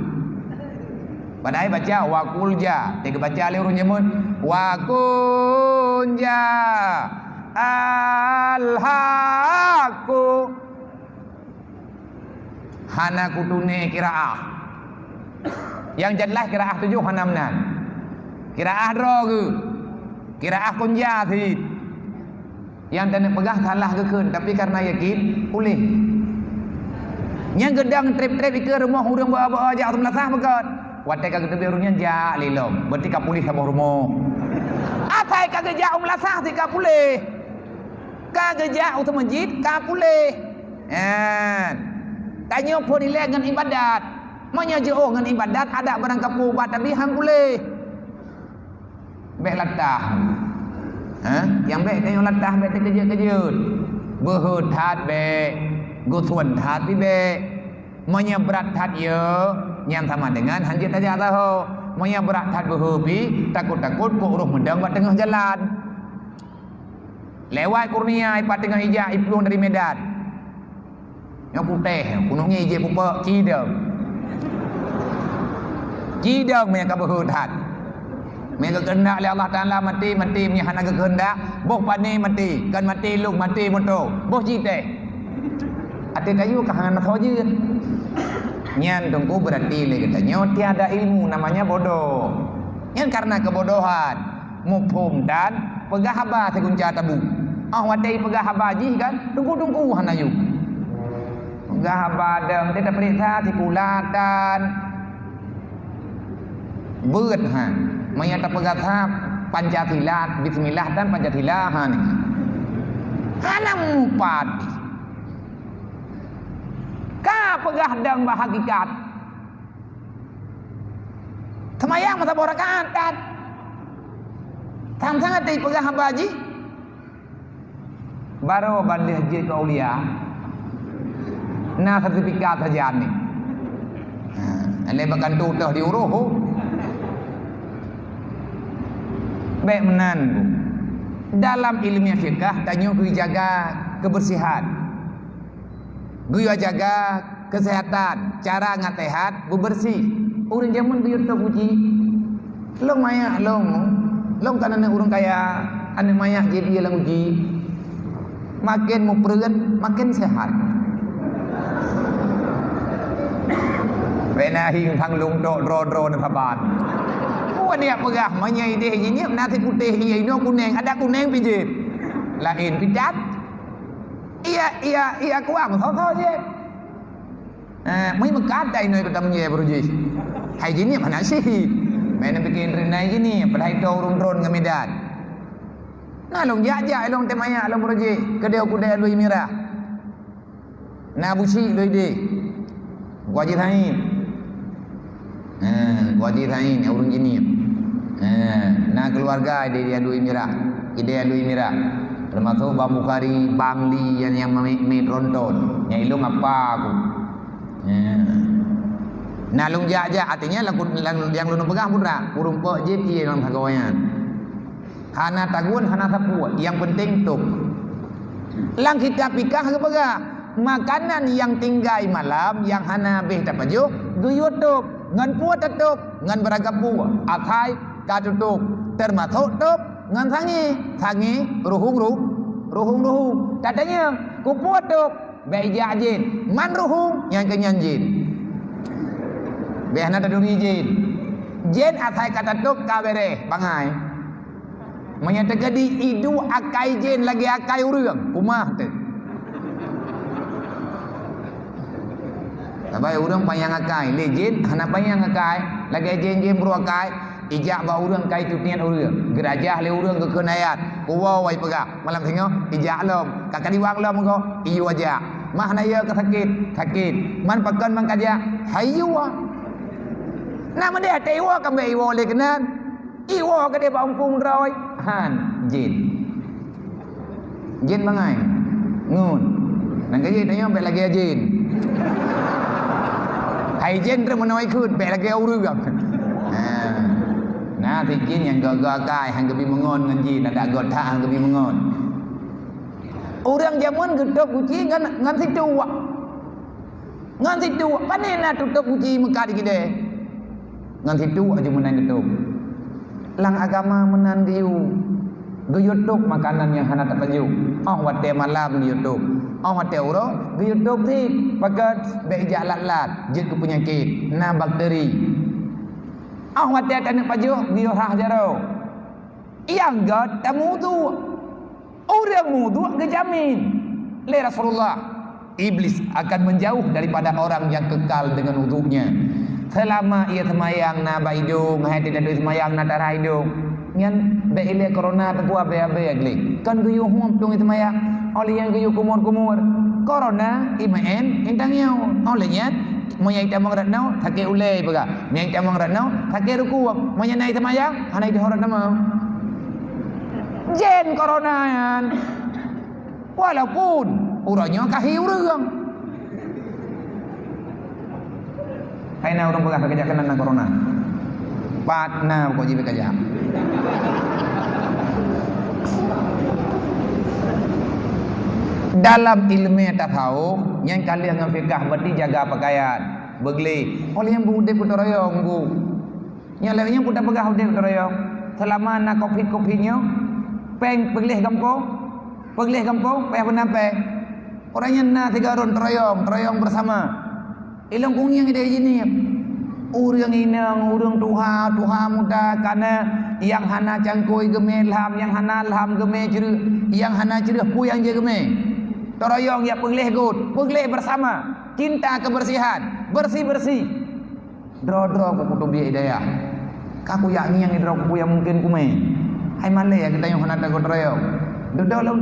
Padahal baca wakulja, tiga baca le urun nyemun wakunja al-haqu hana kutune kiraah. Yang jelas kiraah 7 hanamnan. Kiraah dro ke. Kiraah kunja thit. Yang tanda pegah salah ke keun tapi karena yakin boleh. Yang gedang trip-trip ke rumah urang bawa-bawa ajak tu melasah bekat. Watai kagak tebe urungnya ja lilom. Berarti kapulih sama rumah. Atai kagak ja lasah ti kapulih. Kagak ja utama masjid kapulih. Tanya pun ileh dengan ibadat. Manya jauh dengan ibadat ada barang kapu ubat tapi hang boleh. Bek latah. Yang bek tanya latah bek kerja-kerja. Berhut hat bek. Gutuan hat bek. Manya berat hat ya yang sama dengan hanjit aja tahu. Manya berat hat berhobi takut-takut ku uruh mendang buat tengah jalan. Lewat kurnia ipat tengah ijak ipluang dari Medan. Yang putih, gunungnya ijak pupa Cideng. Cideng manya berhut hat. Manya kehendak oleh Allah Taala mati manya hana kehendak. Boh pani mati, kan mati luk mati moto. Boh jite. Ate kayu kahangan khawajir. Nyan tunggu berarti lagi katanya tiada ilmu namanya bodoh. Nyan karena kebodohan mufhum dan pegah haba segunca tabu. Wadai pegah haba ji kan tunggu hanayu. Pegah haba deng tidak perintah tikulatan beut menyata pegah hab Pancasila bismillah dan Pancasila hana mupati. Ka pegah dang bahagikat. Semayang mata borakaat kan. Tam sangat di pegah habaji. Baru bandih haji ke ulia. Nah sertifikat hajian ni. Lebakan tutah di uruhu. Baik menan. Dalam ilmiah fikah tanya kui jaga kebersihan. Guya jaga kesehatan, cara ngatehat, bebersih. Urang zaman guya tak puji. Long maya, long kan anak urang kaya, anak maya jadi lang uji. Makin mau perut, makin sehat. Benahi thang lung dok dro na thaban. Wan dia pegah manya ide ini nasi putih ini kuning, ada kuning pijit. Lain pidat. Iya kuam thau je. Mấy mà cát đây nơi tâm nhẹ bro ji. Hai jini mana sih? Mana bikin renai jini, padahal itu ron ke Medan. Nah long ja long temanya long bro ji. Kedai kuda lui mira. Na busi lui de. Gua ji thain. Gua ji thain urun jini. Na keluarga dia lui mira. Ide lui mira. Termasuk Bang Bukhari, Bang Li yang metronton. Yang ilung apa aku? Nah lung jaja artinya yang lu pegang putra, kurung pok jeti dalam pegawaian. Hana tagun, hana tapu. Yang penting tuh. Lang kita pikah ke pegang. Makanan yang tinggal malam, yang hana beh tapaju, guyut tuh, ngan puat tuh, ngan beragam puat. Atai katutup, termasuk tuh. Ngan sangi ruhung katanya kupuat dok beja jin man ruhung yang kenyan jin behna taduri jin atai kata dok kabere bangai menyatakan di idu akai jin lagi akai urang kumah teh Tabai urang payang akai lejin hana payang akai lagi jin bro akai ijak ba urang kai tutian urang gerajah le urang ke kenayat kuwa wai pegak malam tengok ijak lom kakak diwang lom ko iyu aja mah naya ke sakit man pakan man kaja hayu nama dia tewa kambe iwo le kenan iwo ke dia baungkung roi jin bangai ngun nang kaji tanya be lagi jin hai jin remenoi khut be lagi urang Nah, jin yang gagai hang kebi mengon ngan jin ada gotha hang kebi mengon. Orang zaman gedok uji ngan situ. Ngan situ, panena tutup uji Mekah gede. Ngan situ aja menang gedok. Lang agama menan diu. Guyutuk makanan yang hana tak paju. Wate malam guyutuk. Wate uro guyutuk ti pakat beja lat-lat jit ku penyakit na bakteri. Wate kan paju bio rah jaro. Yang god tamu tu. Orang mudu kejamin. Le Rasulullah iblis akan menjauh daripada orang yang kekal dengan wudunya. Selama ia semayang na ba hidung, hai tidak ada semayang na darah hidung. Ngan be ile corona tu apa agli. Kan guyu hum tung semayang. Oleh yang guyu kumur-kumur. Corona imaen intang yau. Oleh nya moyai tamang ratnau thake ulai baga. Moyai tamang ratnau thake ruku. Moyai nai semayang, hanai di horat nama. Jen corona yan. Walaupun urangnya kahiu urang. Hai na orang pegah kerja kena corona. Patna kok jibe kerja. Dalam ilmu tasawuf yang kalian dengan fikah berarti jaga pakaian, begli. Oleh yang bude putarayong bu. Yang lainnya putar pegah bude putarayong. Selama nak kopi-kopinya peng peglih kampung, peh penampe. Orangnya na 3 ron terayong bersama. Ilang kung yang ide ini urang inang urang tuha muda kana yang hana cangkoi geme lam yang hana lam geme ceru yang hana ceru pu yang je geme terayong ya pengleh bersama cinta kebersihan bersih dro ku kutu bi hidayah kaku yakni yang idro ku yang mungkin kume hai male ya kita yang hana tago terayong dodol long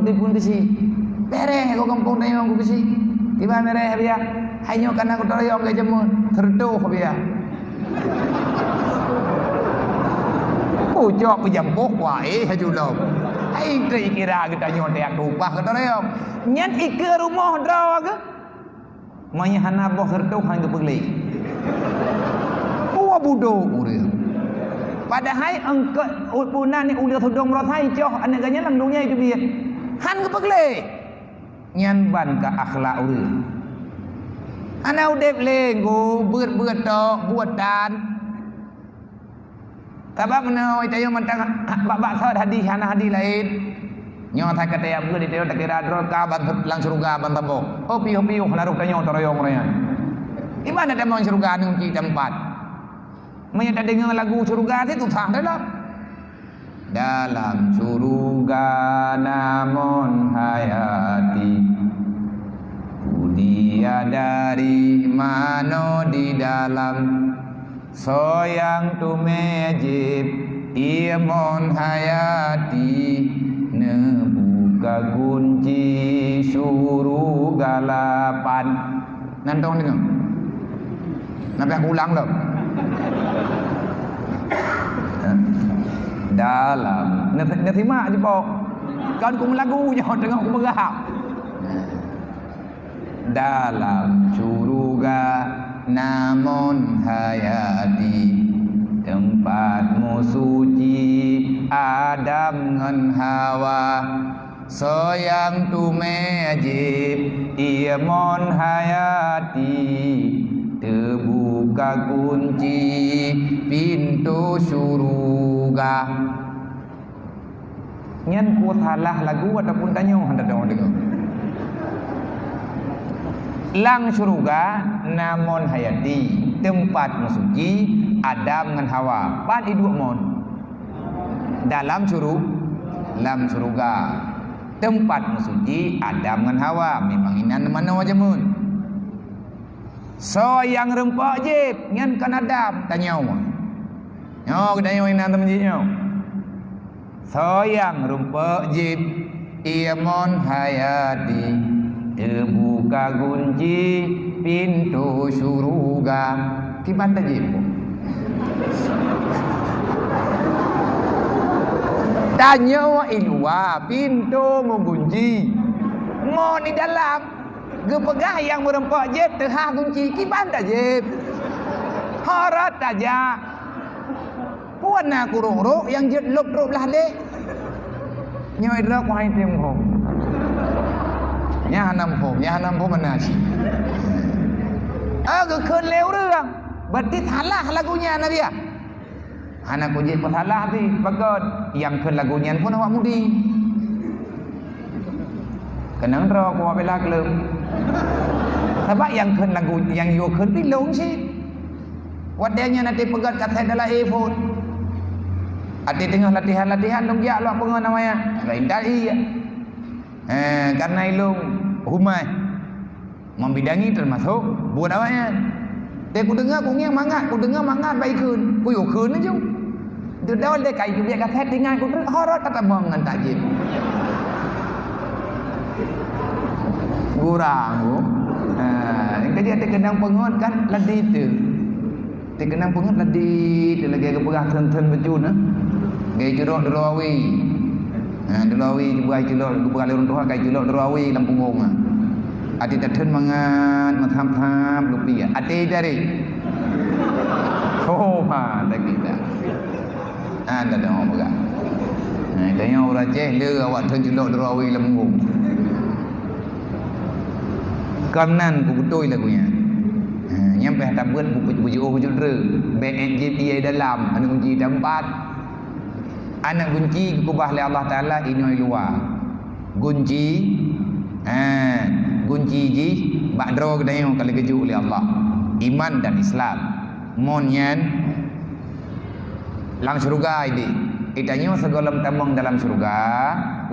telipun bisi bere ko kampung tayong ku bisi tiba mere biya hanya karena aku terayong ke jemu terduh biya. Pucuk pejampuh wae hajulom. Ai kira kita nyon yang rupah ke terayong. Nyen ike rumah draw ke. Manya hana boh terduh hang kepegli. Buah budo urang. Padahal engke punan ni ulir tudung rothai coh anaknya langdungnya itu biar. Han kepegli. Nyen ban ka akhlak urang. Anak udep lenggu buat tok buat dan tabak menau itu yang mentang bak sahad hadis lain nyo thai kata ya buat itu tak kira dro ka ban lang surga ban tambo hopi laruk tanyo toroyong royan iman ada mau surga nungki tempat menyata dengar lagu surga itu sah dalam surga namun hayati dia dari mano di dalam soyang tu mejib iamon hayati nebuka kunci surga 8 nantong dengar nampak aku ulang dah dalam nerima je pok kan ku lagu jangan dengar aku berahap dalam surga namun hayati tempatmu suci Adam ngan Hawa soyang tu mejib iamon hayati terbuka kunci pintu surga nyen ku salah lagu ataupun tanyo hendak dengar lang surga namun hayati tempat musuci Adam dengan Hawa pan iduk mon dalam surga tempat musuci Adam dengan Hawa memang inan mana wajah mun so yang rempok jib ngan kan Adam tanya nyo kita nyo inan temenjinya so yang rempok jib iamon hayati terbuka kunci pintu surga kiban tajib tanya wa ilwa pintu mengunci mau di dalam gepegah yang merempok jeb terhah kunci kiban tajib harat aja puan aku ruk yang jet lop lah dek nyoi drak wahai tim hom nhà Nam Phom Manas. Ke keun leu reung. Berarti salah lagunya na dia. Anak kunci pun salah ti pagod yang keun lagunya pun awak mudi. Kenang ro ko bela kelem. Sebab yang keun lagu yang yo keun pilung sih. Wadanya nanti pegad kata adalah iPhone. Ati tengah latihan dong dia lo pengen namanya. Lain kali ya. Karena ilung humai membidangi termasuk buat awaknya Dia ku dengar ku ngiang mangat, ku dengar mangat baik kun. Ku yo kun aja. Dia dah dia kai ku dia kata dengan ku horot kata mangan tak je. Kurang ku. Jadi ada kenang pengot kan ladi tu. Dia kenang pengot ladi dia lagi ke perah ten-ten bejun ah. Gaya jerok derawi. Derawi buai jerok ku perah lorong tuha kai jerok derawi lampung ngong ah. Ati ten mangat matham-tham lupi ah. Ati dari. Oh ha dah kita. Anda dah mau perah. Tanya orang ceh le awak ten jerok derawi lampung ngong. Kanan ku betul lagunya. Nyampe tak buat bujuk BNJP dalam ada kunci tempat. Anak kunci kubah oleh Allah Taala inoi luar. Kunci kunci ji bakdro kedayo kali keju oleh Allah. Iman dan Islam. Monyan lang syurga ini. Itanyo segala tamang dalam syurga,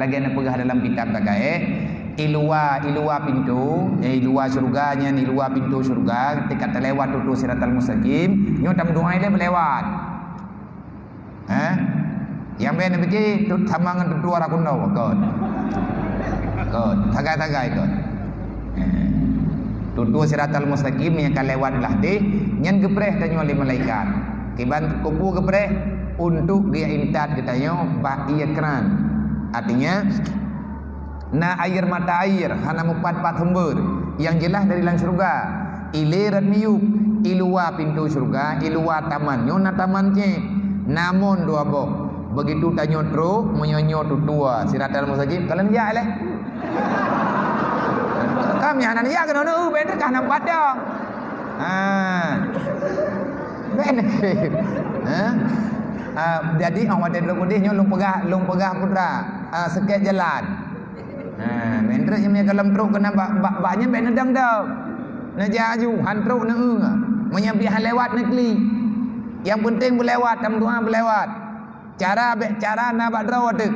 lagi ana pegah dalam kitab takae. Ilua pintu, ilua surganya, ilua pintu surga. Ketika terlewat tutu siratal mustaqim, nyo tam doa ile melewat. Yang ben begi tut tamangan tutu ara kuno kot. Tagai kot. Tutu siratal mustaqim yang akan lewat lah deh, nyen gepreh tanyo oleh malaikat. Kiban kupu gepreh untuk dia intat katanya ba iya keran. Artinya air mata air hana mupat-pat hembur yang jelas dari lang surga ilirat miyup ilua pintu surga ilua taman nyona taman ce namun dua bok begitu tanyo tro menyonyo tutua siratal mustaqim kalian ya leh kami anak ya kan ono bener kan nampak dong bener jadi awak ada dulu dia long pegah putra sekek jalan. Mendra yang kalam truk kena baknya ben nedang dah. Na jaju han truk na menyampi han lewat negeri. Yang penting berlewat tam doa berlewat. Cara na bak draw tu.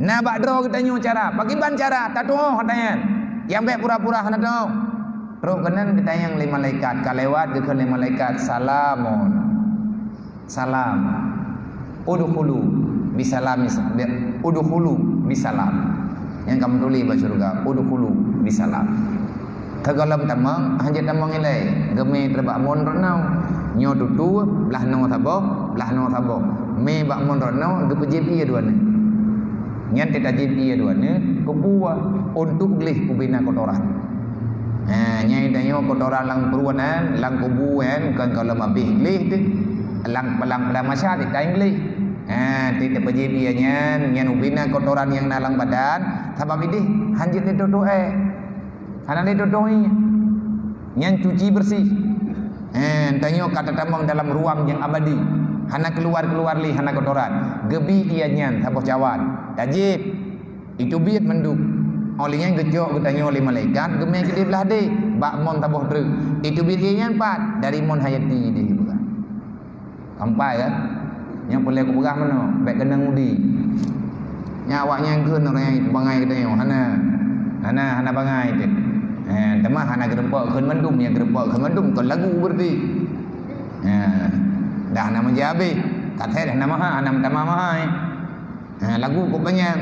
Na bak draw katanya cara. Bagi ban cara tak tahu katanya. Yang bek pura-pura han tahu. Truk kanan katanya yang lima malaikat ka lewat ke lima malaikat salamun. Salam. Udkhulu bisalam udkhulu bisalam. Yang kamu tulis bahasa surga udkhulu bisalam. Tagalam tamang hajat tamang ilai geme terbak mon renau nyo tutu belah no thabo me bak mon renau de PJP dua ni nyan teta JP dua ni kebua untuk gelih kubina kotoran nyai danyo kotoran lang peruanan lang kubu kan kalau mabih gelih tu lang pada masa tidak gelih tidak PJP nyan ubina kotoran yang nalang badan sebab ini hanjit itu doa hana itu doa nyan cuci bersih tanyo kata tamang dalam ruang yang abadi hana keluar li hana kotoran gebi ia nyan saboh cawan tajib itu biat menduk olehnya gejok getanyo oleh malaikat gemeh ke belah de bak mon saboh dru itu biat ia nyan pat dari mon hayati de bukan sampai kan yang boleh aku pegah mana baik kenang udi nyawaknya yang keun orang bangai katanya hana bangai tu temah hana gerempok keun mendum yang gerempok keun mendum kon lagu berarti dah nama menjabe kata dah nama hana tamah mahai lagu kok banyak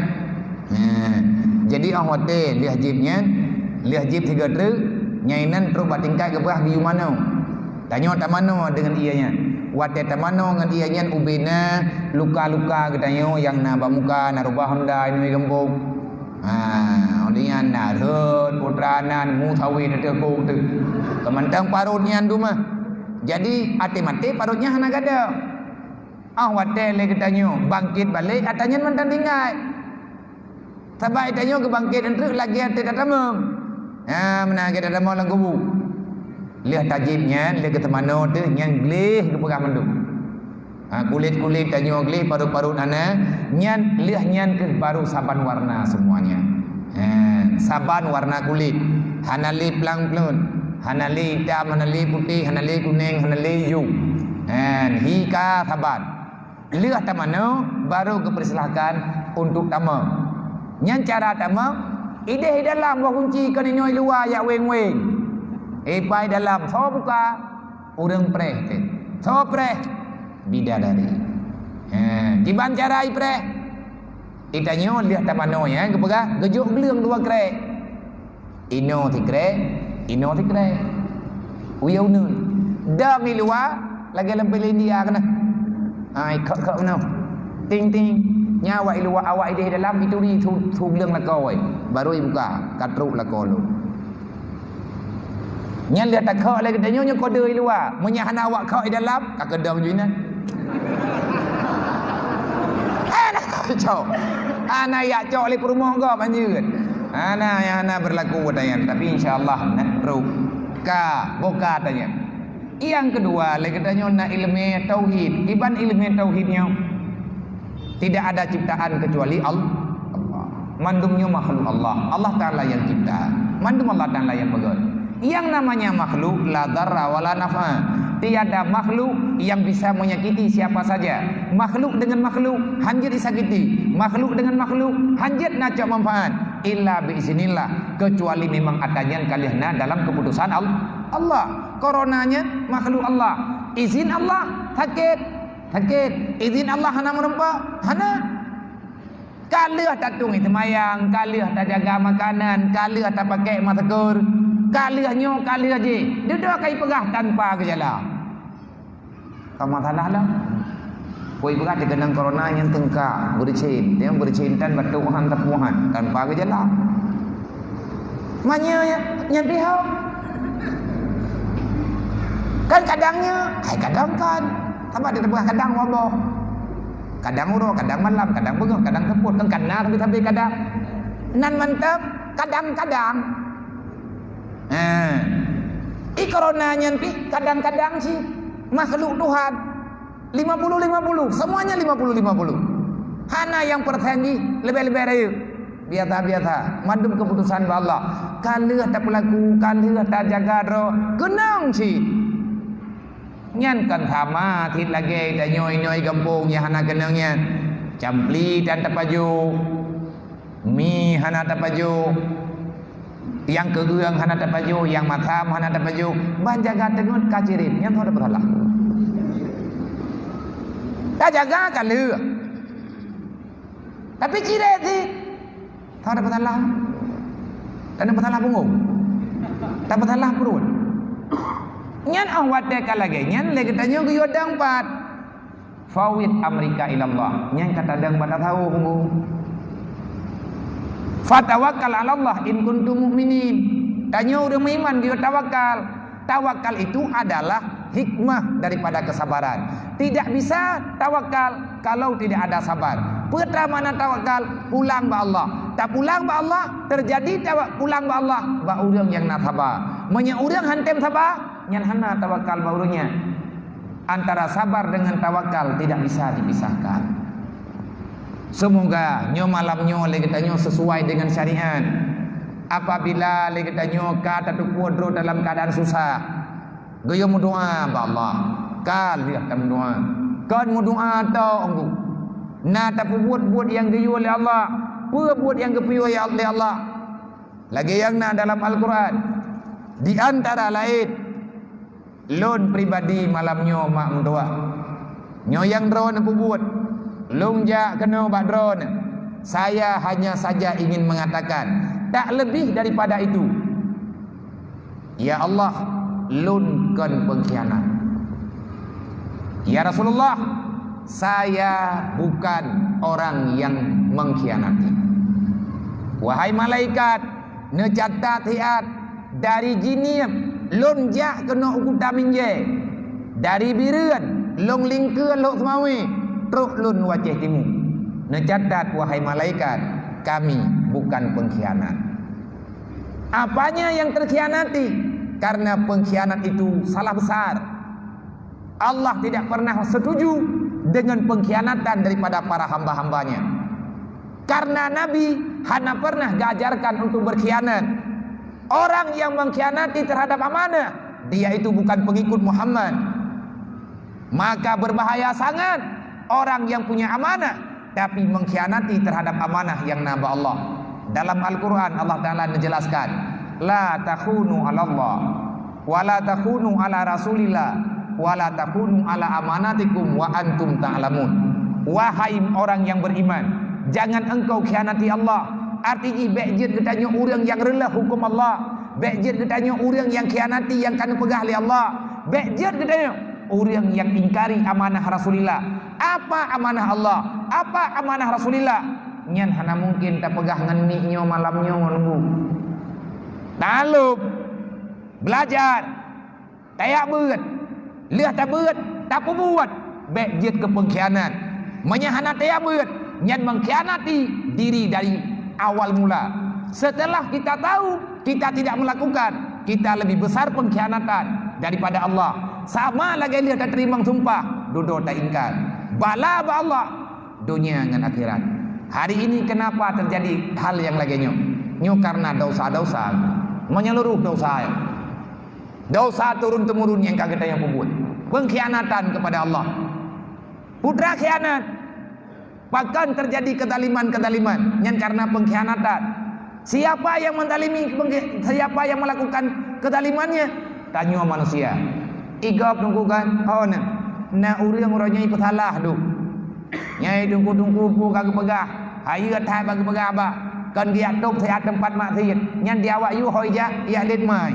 jadi awak teh liah jib 3 truk nyainan truk batingkai ke bawah di mana tanya tamano dengan ianya wate tamano ngan ianya ubina luka-luka katanya yang na muka na rubah Honda ini gembong olehnya na reun putranan mu thawi na tekung tu kemantang parutnya tu mah jadi mati parutnya hana gada wate le katanya bangkit balik atanya mantan tinggal sabai tanya ke bangkit entru lagi ate tatamam mana kita tatamam lang kubu lihat tajibnya lihat ke temano tu nyan glih ke perah menduk kulit tanyo glih paru-paru nana nyan lihat nyan ke baru saban warna semuanya saban warna kulit hanali plang-plun hanali hitam hanali putih hanali kuning hanali hijau hika saban lihat temano baru kepersilakan untuk tamam nyan cara tamam ide dalam buah kunci kan inoi luar ya weng-weng pai dalam so buka urang preh teh. So preh bidadari. Kiban carai preh. Itanyo lihat tamano ya, kepegah gejuk geleung dua krek. Ino ti krek, ino ti krek. Uyau nun. Da mi luar lagi lempel India kena. Ai kek mana? Ting ting. Nyawa luar awak di dalam itu ni tu geleung lakau ai. Baru buka katruk lakau lu. Nya lihat tak kek lagi tanyo nya kode luar. Munya hana awak kek di dalam ka kedong juinan. Cok. Ana ya cok li perumah kau panjun. Ana ya ana berlaku wadayan, tapi insyaallah nak teruk ka boka tanya. Yang kedua lagi tanya na ilmu tauhid. Iban ilmu tauhidnya tidak ada ciptaan kecuali Allah. Mandumnya makhluk Allah. Allah Taala yang cipta. Mandum Allah Taala yang pegang. Yang namanya makhluk la darra wala nafa. Tiada makhluk yang bisa menyakiti siapa saja. Makhluk dengan makhluk hanjat disakiti. Makhluk dengan makhluk hanjat nak manfaat. Illa biiznillah, kecuali memang adanya kalihna dalam keputusan Allah. Coronanya makhluk Allah. Izin Allah sakit. Izin Allah hana merempak, hana. Kalih tak tung itu mayang, kalih tak jaga makanan, kalih tak pakai masker. Kalihnya kalih aja. Dia dah kai pegah tanpa gejala. Kamu salah lah. Koi pegah terkena corona yang tengkak bercin, dia bercin dan bertuhan tepuhan tanpa gejala. Manya yang pihak. Kan kadangnya, kadang kan. Apa dia pegah kadang wabah. Kadang uro, kadang malam, kadang bengok, kadang teput, kan kena tapi kadang. Nan mantap, kadang-kadang. Coronanya pi kadang-kadang sih makhluk Tuhan 50-50, semuanya 50-50. Hana yang pertenggi lebih-lebih rayu. Biasa-biasa, mandum keputusan Allah. Kalih tak pelaku, kalih tak jaga roh, genang sih. Nyan kan sama tit lagi dan nyoi-nyoi kampung yang hana kenangnya. Campli dan tapaju. Mi hana tapaju. Yang kegeung hana tapaju, yang matam hana tapaju. Ban jaga tengut kacirin, yang tahu dapat salah. Tak jaga kalih. Tapi cire sih. Tahu dapat salah. Dan dapat salah punggung. Dapat salah perut. Nyan awat deka lagi. Nyan lagi tanya ke yodang pat. Fawid Amerika ilallah. Nyan kata dang pada tahu punggung. Fatawakkal ala Allah in kuntum mu'minin. Tanya orang beriman dia tawakal. Tawakal itu adalah hikmah daripada kesabaran. Tidak bisa tawakal kalau tidak ada sabar. Pertama mana tawakal pulang ba Allah. Tak pulang ba Allah terjadi pulang ba Allah ba urang yang nak sabar. Menya urang hantem sabar, nyan hana tawakal ba urangnya. Antara sabar dengan tawakal tidak bisa dipisahkan. Semoga nyo malamnyo lagi tanyo sesuai dengan syariat. Apabila lagi tanyo kata tu kuadro dalam keadaan susah, goyo doa ba Allah. Kal dia akan doa. Kan doa tau enggu. Na tak buat yang diyu oleh Allah, buat yang kepiu oleh Allah. Lagi yang na dalam Al-Quran. Di antara lain lon pribadi malamnyo mak doa. Nyo yang drone buat Lungja kena bak drone. Saya hanya saja ingin mengatakan tak lebih daripada itu. Ya Allah, lunkan pengkhianat. Ya Rasulullah, saya bukan orang yang mengkhianati. Wahai malaikat, necatat hiat dari jinniam lunja kena ukuta minje. Dari bireun long lingkeun lok semawi. Truk lun wajah timu. Necatat wahai malaikat, kami bukan pengkhianat. Apanya yang terkhianati? Karena pengkhianat itu salah besar. Allah tidak pernah setuju dengan pengkhianatan daripada para hamba-hambanya. Karena Nabi hanya pernah diajarkan untuk berkhianat. Orang yang mengkhianati terhadap amanah, dia itu bukan pengikut Muhammad. Maka berbahaya sangat orang yang punya amanah tapi mengkhianati terhadap amanah yang naba Allah. Dalam Al-Quran Allah Ta'ala menjelaskan, la takhunu 'ala Allah wala takunu ala rasulillah wala takunu ala amanatikum wa antum ta'lamun. Wahai orang yang beriman, jangan engkau khianati Allah. Artinya bejit katanya orang yang rela hukum Allah, bejit katanya orang yang khianati yang kena pegah oleh Allah, bejit katanya orang yang ingkari amanah Rasulullah. Apa amanah Allah? Apa amanah Rasulullah? Nyan hana mungkin tak pegah ngeniknya malamnya nunggu. Talub belajar tayak beut, lihat tak beut, tak buat bejit ke pengkhianat. Menyahana tayak beut, nyan mengkhianati diri dari awal mula. Setelah kita tahu, kita tidak melakukan, kita lebih besar pengkhianatan daripada Allah. Sama lagi dia tak terima sumpah, duduk tak ingkar. Bala ba Allah dunia dengan akhirat. Hari ini kenapa terjadi hal yang lagi nyu karena dosa-dosa menyeluruh dosa. Dosa turun temurun yang kagak yang membuat pengkhianatan kepada Allah. Putra khianat, bahkan terjadi kedaliman yang karena pengkhianatan. Siapa yang mendalimi, siapa yang melakukan kedalimannya? Tanya manusia. Igap tunggu kan, oh na urang-urangnya ikut salah tu. Nyai tunggu kagak pegah, hayu atai bagi pegah ba. Kan dia tok saya tempat maksiat, nyan dia awak yu hoi ja, ya let mai.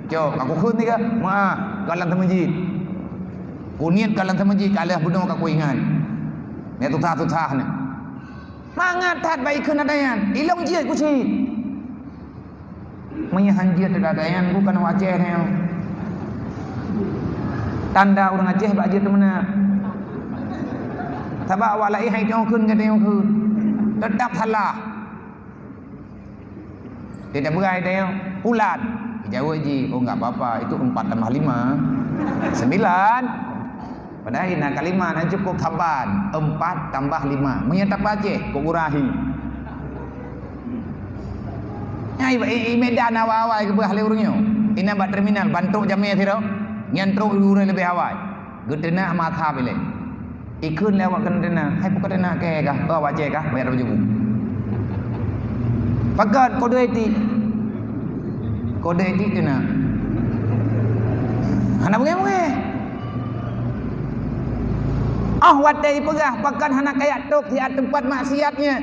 Jom aku khun ni ke? Ma, kalang masjid. Kuniat kalang masjid kalah bunuh aku ingat. Ni tutah ni. Mangat tat baik kena dayan, ilong jiat ku si. Menyahan jiat dayan bukan wajah ni. Tanda orang Aceh bak jiat tu mana? Sebab walai hai tong kun ke tong kun. Tetap salah. Tidak berai tong pulat. Jawab ji, oh enggak apa-apa, itu 4 tambah 5 9. Padahal ina kalimat yang cukup tambahan 4 tambah 5. Menyetap Aceh kok urahi. Ai medan awal-awal ke belah urangnya. Ina bat terminal bantuk jamnya siro. Nyantruk urang lebih awal. Gedena matha bile. Ikun lewat kendena, hai pokok dena ke kah? Oh Aceh kah? Bayar berjubu. Pakat kode etik. Kode etik tu nak. Hana bunga-bunga. Watai pegah pakan hana kayak tok di tempat maksiatnya.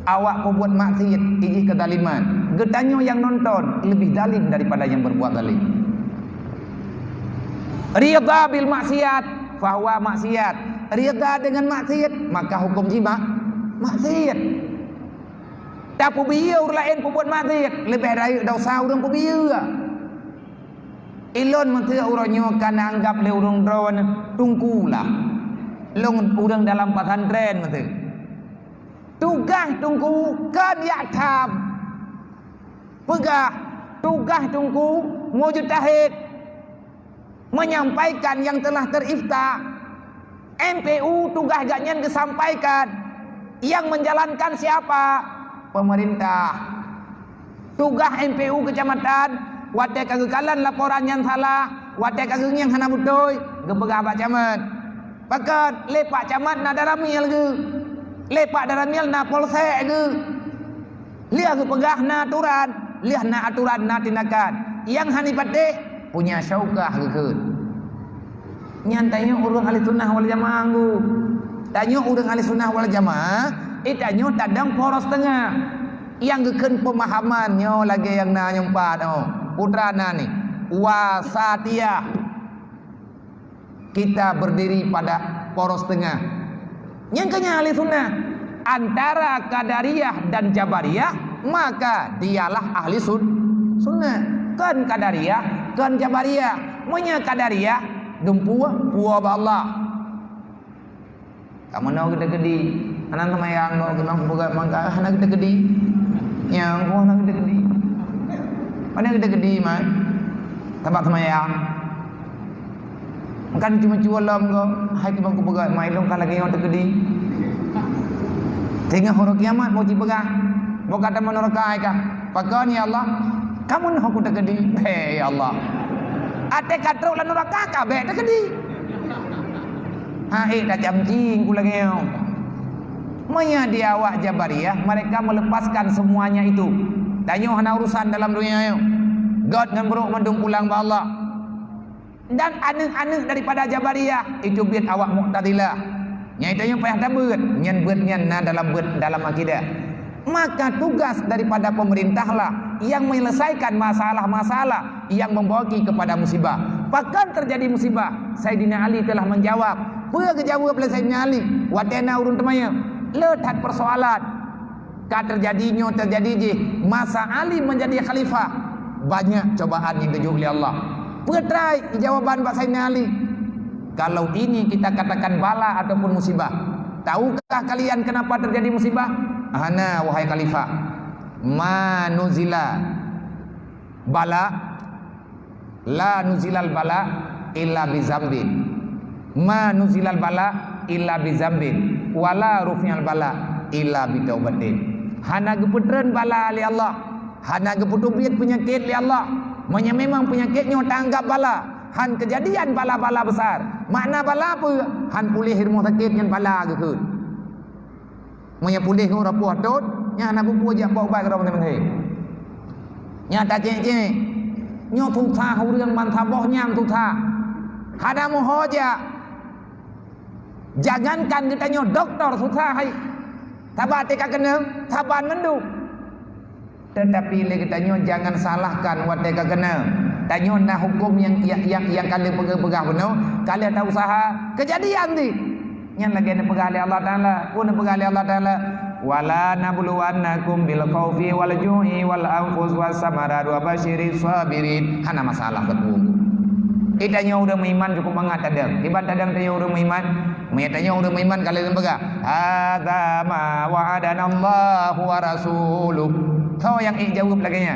Awak membuat maksiat iji kedaliman. Getanyo yang nonton lebih dalim daripada yang berbuat dalim. Rida bil maksiat fahuwa maksiat. Rida dengan maksiat maka hukum jima maksiat. Tapi biar lain pun buat maksiat lebih dari dosa orang pun biar. Ilon menteri orangnya kan anggap le orang drawan tungkulah. Long orang dalam pesantren menteri. Tugas tungku kan ya tham. Pegah tugas tungku mujtahid menyampaikan yang telah terifta. MPU tugas gaknya disampaikan. Yang menjalankan siapa? Pemerintah. Tugas MPU kecamatan watai kagagalan laporan yang salah, watai kageng yang hana betul, gebegah Pak Camat. Pakat lepak camat na daramil ke. Lepak daramil na polsek ke. Lihat ke pegah na aturan, lihat na aturan na tindakan. Yang hani patih punya syaukah ke. Nyantanya urang ahli sunnah wal jamaah ku. Tanya urang ahli sunnah wal jamaah, itanya tadang poros tengah. Yang geken pemahamannya lagi yang na nyempat putra na ni wasatiyah. Kita berdiri pada poros tengah. Yang kenya ahli sunnah antara Qadariyah dan Jabariyah, maka dialah ahli sunnah. Kan Qadariyah, kan Jabariyah. Munya Qadariyah gempua puah Allah. Kamu nak gede-gede anak semayang kau kenang buka mangka anak gede-gede. Yang kau anak gede-gede. Mana gede-gede mah? Tempat semayang. Kan cuma jual lam kau. Hai tu bangku buka mai long kan lagi yang gede. Tengah hari kiamat mau dibegah. Mau kata meneraka kah? Pakan ya Allah. Kamu nak aku gede. Hei ya Allah. Ate katruk lan neraka kabeh gede. Ha dah jam jing ku lagi. Maya dia awak Jabariyah, mereka melepaskan semuanya itu. Danyo hana urusan dalam dunia yo. God ngan buruk mendung pulang ba Allah. Dan aneuk-aneuk daripada Jabariyah itu biat awak Mu'tazilah. Nya itu payah tabut, nyen beut nyen dalam akidah. Maka tugas daripada pemerintahlah yang menyelesaikan masalah-masalah yang membawa kepada musibah. Bahkan terjadi musibah, Sayyidina Ali telah menjawab. Apa kejawab oleh Sayyidina Ali? Watena urun temaya. Letak persoalan. Terjadi je masa Ali menjadi khalifah. Banyak cobaan yang diuji oleh Allah. Petrai jawaban Pak Sayyidina Ali. Kalau ini kita katakan bala ataupun musibah. Tahukah kalian kenapa terjadi musibah? Hana wahai khalifah, ma nuzila bala la nuzilal bala illa bizambin, ma nuzilal bala illa bizambin, wala rufi'al bala illa bitaubatin. Hana geputreun bala li Allah, hana geputubiat penyakit li Allah. Monya memang penyakitnya tanggap bala, han kejadian bala-bala besar. Makna bala apa? Han pulih rumah sakit ngan bala gekeun. Monya pulih ke orang puas tot, nya nak buat je bawa ubat ke orang teman-teman. Nya tak cek-cek. Nyo susah urang man taboh nyam susah. Hada moho aja. Jangankan kita nyo doktor susah hai. Tabat tek kena, taban mendu. Tetapi le kita nyo jangan salahkan wat tek kena. Tanyo nah hukum yang kalian pegang-pegang benar, kalian tak usaha kejadian ni. Yang lagi nak pegang oleh Allah Taala, pun nak pegang oleh Allah Taala. Wala nabluwannakum bil khaufi wal ju'i wal anfus was samarat wa basyiris sabirin. Hana masalah betul. Itanya udah beriman cukup banget tadang. Tiba tadang tanya udah beriman, tanya udah beriman kalian pegang. Hadza ma wa'adana Allahu wa rasuluh. Kau yang jawab laginya.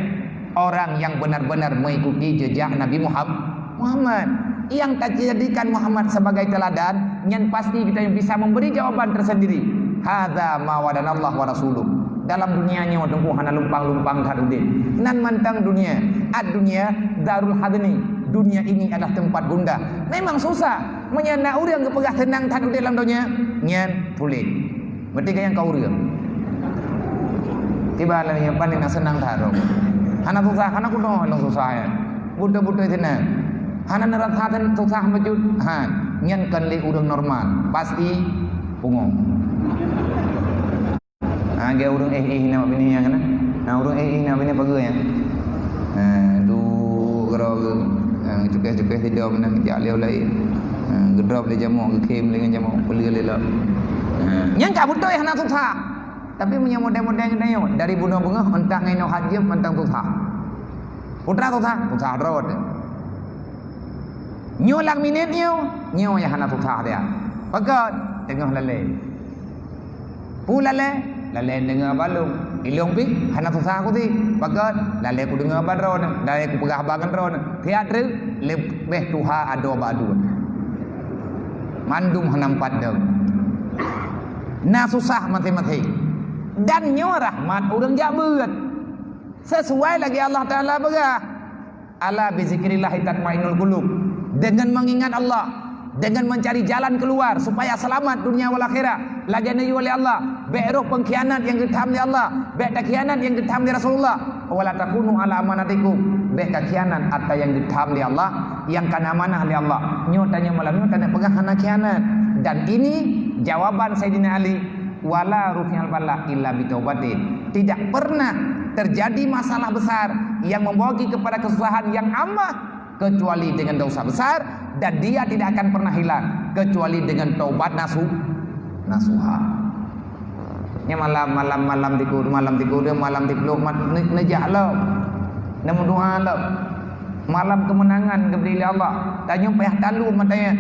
Orang yang benar-benar mengikuti jejak Nabi Muhammad. Yang tak jadikan Muhammad sebagai teladan, yang pasti kita yang bisa memberi jawaban tersendiri. Hadza ma wa'adana Allah wa rasuluh. Dalam dunianya tunggu hana lumpang-lumpang kadudin. Nan mantang dunia, ad-dunya darul hadni. Dunia ini adalah tempat gundah. Memang susah. Menyana urang kepegah tenang kadudin dalam dunia, nyan tulik. Berarti yang kau urang. Tiba lah yang paling senang taruh. Hana susah, hana kuno long susah ya. Budak-budak tenang. Hana neratan susah majud. Nyan kan le urang normal. Pasti pungong. Dia urang nama bini yang kana. Urang nama bini pagai ya. Tu gerog cukai-cukai hidup nak jaleu lai. Gedrop le jamu, kem le jamu, pelil le lah. Nyan ka budak hana susah. Tapi punya model-model kita dari bunga-bunga mentang ngaino haji mentang susah. Putra susah road. Nyolang minit nyo ya hana susah dia. Pakat tengah lale. Pulale dengar balung. Ilong pi hana susah aku ti. Pakat lale ku dengar badron, lale ku pegah bagan ron. Teatre lebih tuha ado badu. Mandum hanampat deng. Na susah mati-mati. Dan nyo rahmat urang jabut. Sesuai lagi Allah Taala berah. Ala bi zikrillah tatmainul qulub. Dengan mengingat Allah, dengan mencari jalan keluar supaya selamat dunia wal akhirat. Lagi nayu oleh Allah, be'roh pengkhianat yang ditam oleh Allah, be' khianat yang ditam oleh Rasulullah. Wala takunu ala amanatikum. Be' khianat atau yang ditam oleh Allah, yang kan amanah oleh Allah. Nyo tanya malam nyo tanya pegang hana khianat. Dan ini jawaban Sayyidina Ali. Wala rufi'al bala illa bitaubatin. Tidak pernah terjadi masalah besar yang membawa kepada kesusahan yang amah kecuali dengan dosa besar, dan dia tidak akan pernah hilang kecuali dengan taubat nasuha. Ini malam tikur nejahlah, namun doalah. Malam kemenangan kepada Allah. Tanya payah talu matanya.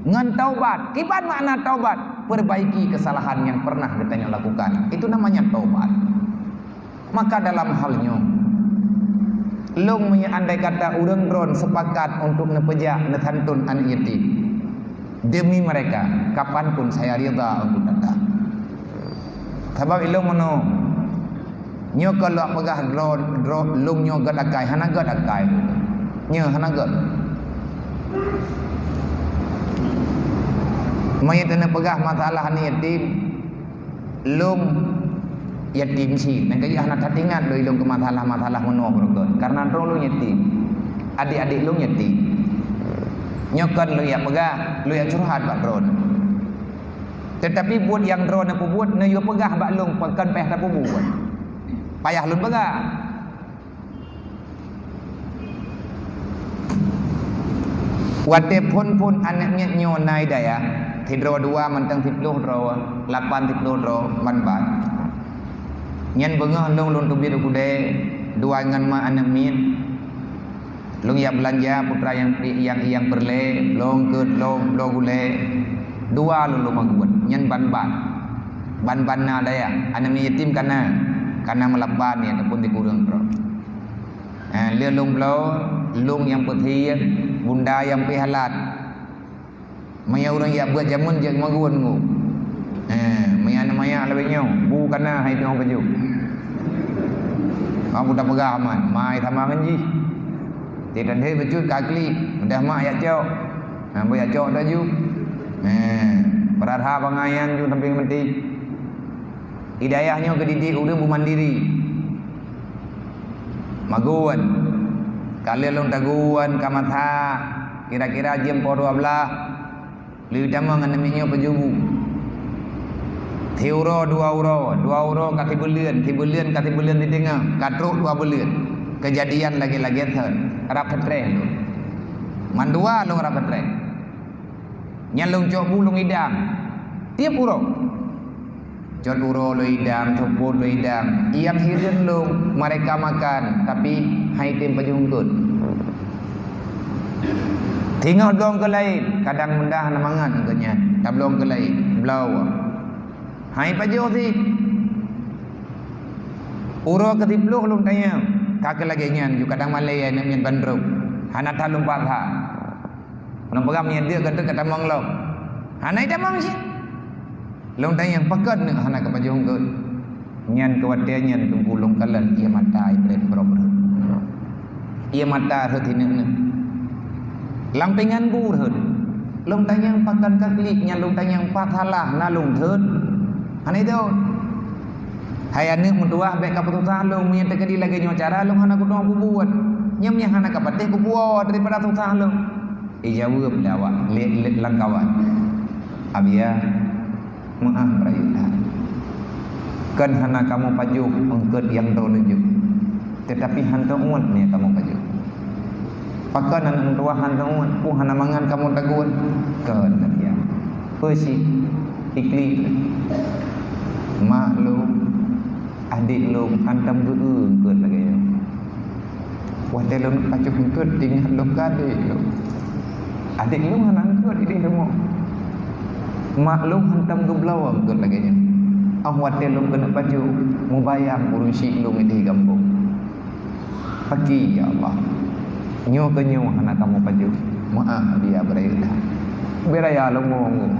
Ngan taubat. Kibat makna taubat? Perbaiki kesalahan yang pernah kita lakukan. Itu namanya taubat. Maka dalam halnya long andai kata urang dron sepakat untuk nepejak netantun anak yatim. Demi mereka, kapanpun saya rida untuk datang. Sebab ilmu mano nyo kalau pegah dron long nyo gad akai hana gad akai. Nyo hana gad. Mayat na pegah masalah anak yatim long yatim sih nang kaya anak tatingat lo ilung ke masalah-masalah menua berikut karena lo yatim adik-adik lo yatim nyokan lo ya pegah lo ya curhat bak drone tetapi buat yang drone aku buat na yo pegah bak long pakan payah aku buat payah lo pegah wate pun anaknya nyonai daya tidro dua mentang 10 ro 80 ro man bat nyen bengah long tu biru kude dua ngan ma anak min long ya belanja putra yang perle long ke long gule dua lo maguan nyen ban na daya anak mi yatim karena melaban ya ataupun dikurang ro lia long yang pethian bunda yang pihalat maya orang yang buat jamun je maguan ngo maya lebih nyau bukan na hai piong baju kamu dah pegah aman mai thamang nji tidak ada becut kagli dah mak ya cok ya cok dah ju peradha bangayan ju samping menti hidayahnya ke didik urang mandiri maguan kalian long taguan kamatha kira-kira jam 12 li damang anaminya pejubu Tiuro 2 euro kati bulian di tengah katruk 2 bulian kejadian lagi-lagi ter rap petre lu mandua lu rap petre nyalung cok bulung idam tiap uro cok uro lu idam copot lu idam iam hirin lu mereka makan tapi hai tim pejungkut tinggal dong ke lain kadang mendah namangan katanya tablong ke lain blau hai pajo si uro ketipluh lum tanya kak lagi nyan ju kadang malaya nak nyan bandruk hana talum patha nang pegam nyan dia kata monglok hana ida mong si lum tanya pakat nak hana ke pajungkut nyan kewate nyan tungkulung kalan ia mata ibret proper ia mata hetineun lampingan burhun lung tanyang pakan kakliknya lung tanyang pathalah na lung thut anai tau hai ane mentua baik kaputusan lung punya tekadi lagi nyo cara lung hana kudong buat nyamnya hana kapateh ku buat daripada susah lung ijawab lawak let langkawan abia maaf rayuta kan hana kamu pajuk engkeut yang terunjuk tetapi hantu umat ni kamu pajuk pakan anak tua hantu umat hana mangan kamu tagun kan ya pesi ikli mak lu adik lu hantam geung keut lagi wah lu pajuk keut tinggal lu kade adik lu hana keut ini semua mak lu hantam geblaw keut lagi awat lu kena pajuk mubayang urusi lu di kampung pagi ya Allah nyo ke nyo hana kamu pajuk maaf dia berayudah beraya lu ngomong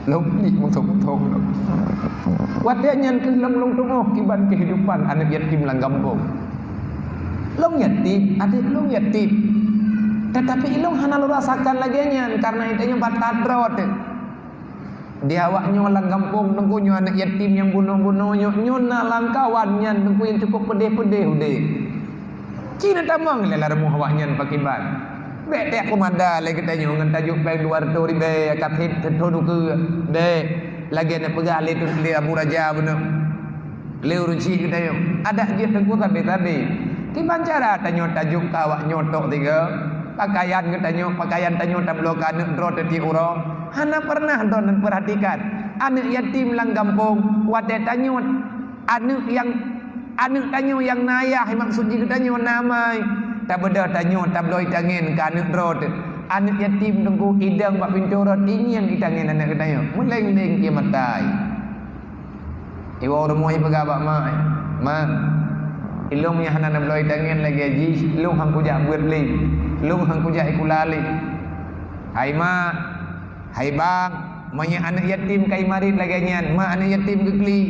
lu ni mutok-mutok lu wadnya nyan ke long tungok kiban kehidupan anak yatim lang kampung long yatim adik long yatim tetapi ilung hana lu rasakan lagi nyan karena itanya batadrot dia awaknya lang kampung nunggu nyo anak yatim yang bunuh-bunuh nyo na lang kawan nyan nunggu yang cukup pedih-pedih udah Cina tamang le laramu hawaknya pakiban bete aku mada lagi tanya ngan tajuk peng luar tu ribe kathit tetonu ke de lagi nak pegah le tu le Abu Raja benar le urunci kita yo ada dia tengku tabe-tabe tiban cara tanya tajuk kawak nyotok tiga pakaian kita tanya pakaian tanya tablokan dro teti uro hana pernah don perhatikan anak yatim lang kampung wate tanya anak tanya yang nayah maksud kita tanya namai tak beda tanya tabloi tangen ke anak drot anak yatim tunggu idang bak pintu rot ini yang ditangen anak kita tanya meleng-leng dia matai iwa rumah ipa gabak ma ilung yang hana tabloi tangen lagi aji ilung hang kujak buat li ilung hang kujak ikulali hai ma hai bang manya anak yatim kai marit lagi nyan ma anak yatim gekli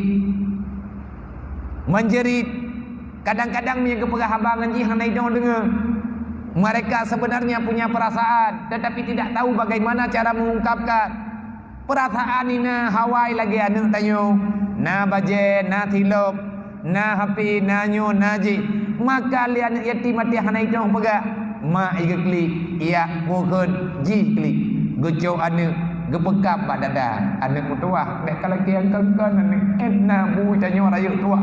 menjerit kadang-kadang punya kepegahabangan jihan naidong dengar mereka sebenarnya punya perasaan tetapi tidak tahu bagaimana cara mengungkapkan perasaan ini hawai lagi anak tanyo na baje na tilop na hapi na nyo naji maka li anak yatim mati hana itu pega mak iga klik ya mukun ji klik gocok anu gebekap bak dada anu mutuah nek kalau kian kan anu edna bu tanyo rayu tua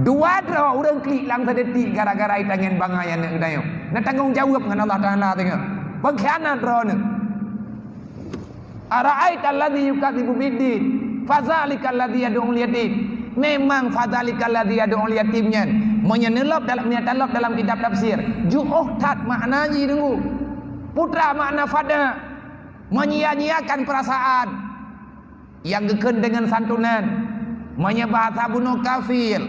dua dro urang klik lang tadeti gara-gara itangen bangai anu dayo na tanggung jawab dengan Allah Taala tengok pengkhianat dro nu ara'aita alladhi yukadzibu biddin fadzalikal ladzi yad'ul yatim. Memang fadzalikal ladzi yad'ul yatimnya menyenelop dalam dalam kitab tafsir ju'uhtat maknanya dengu putra makna fada menyia-nyiakan perasaan yang geken dengan santunan menyebahasa bunuh kafir.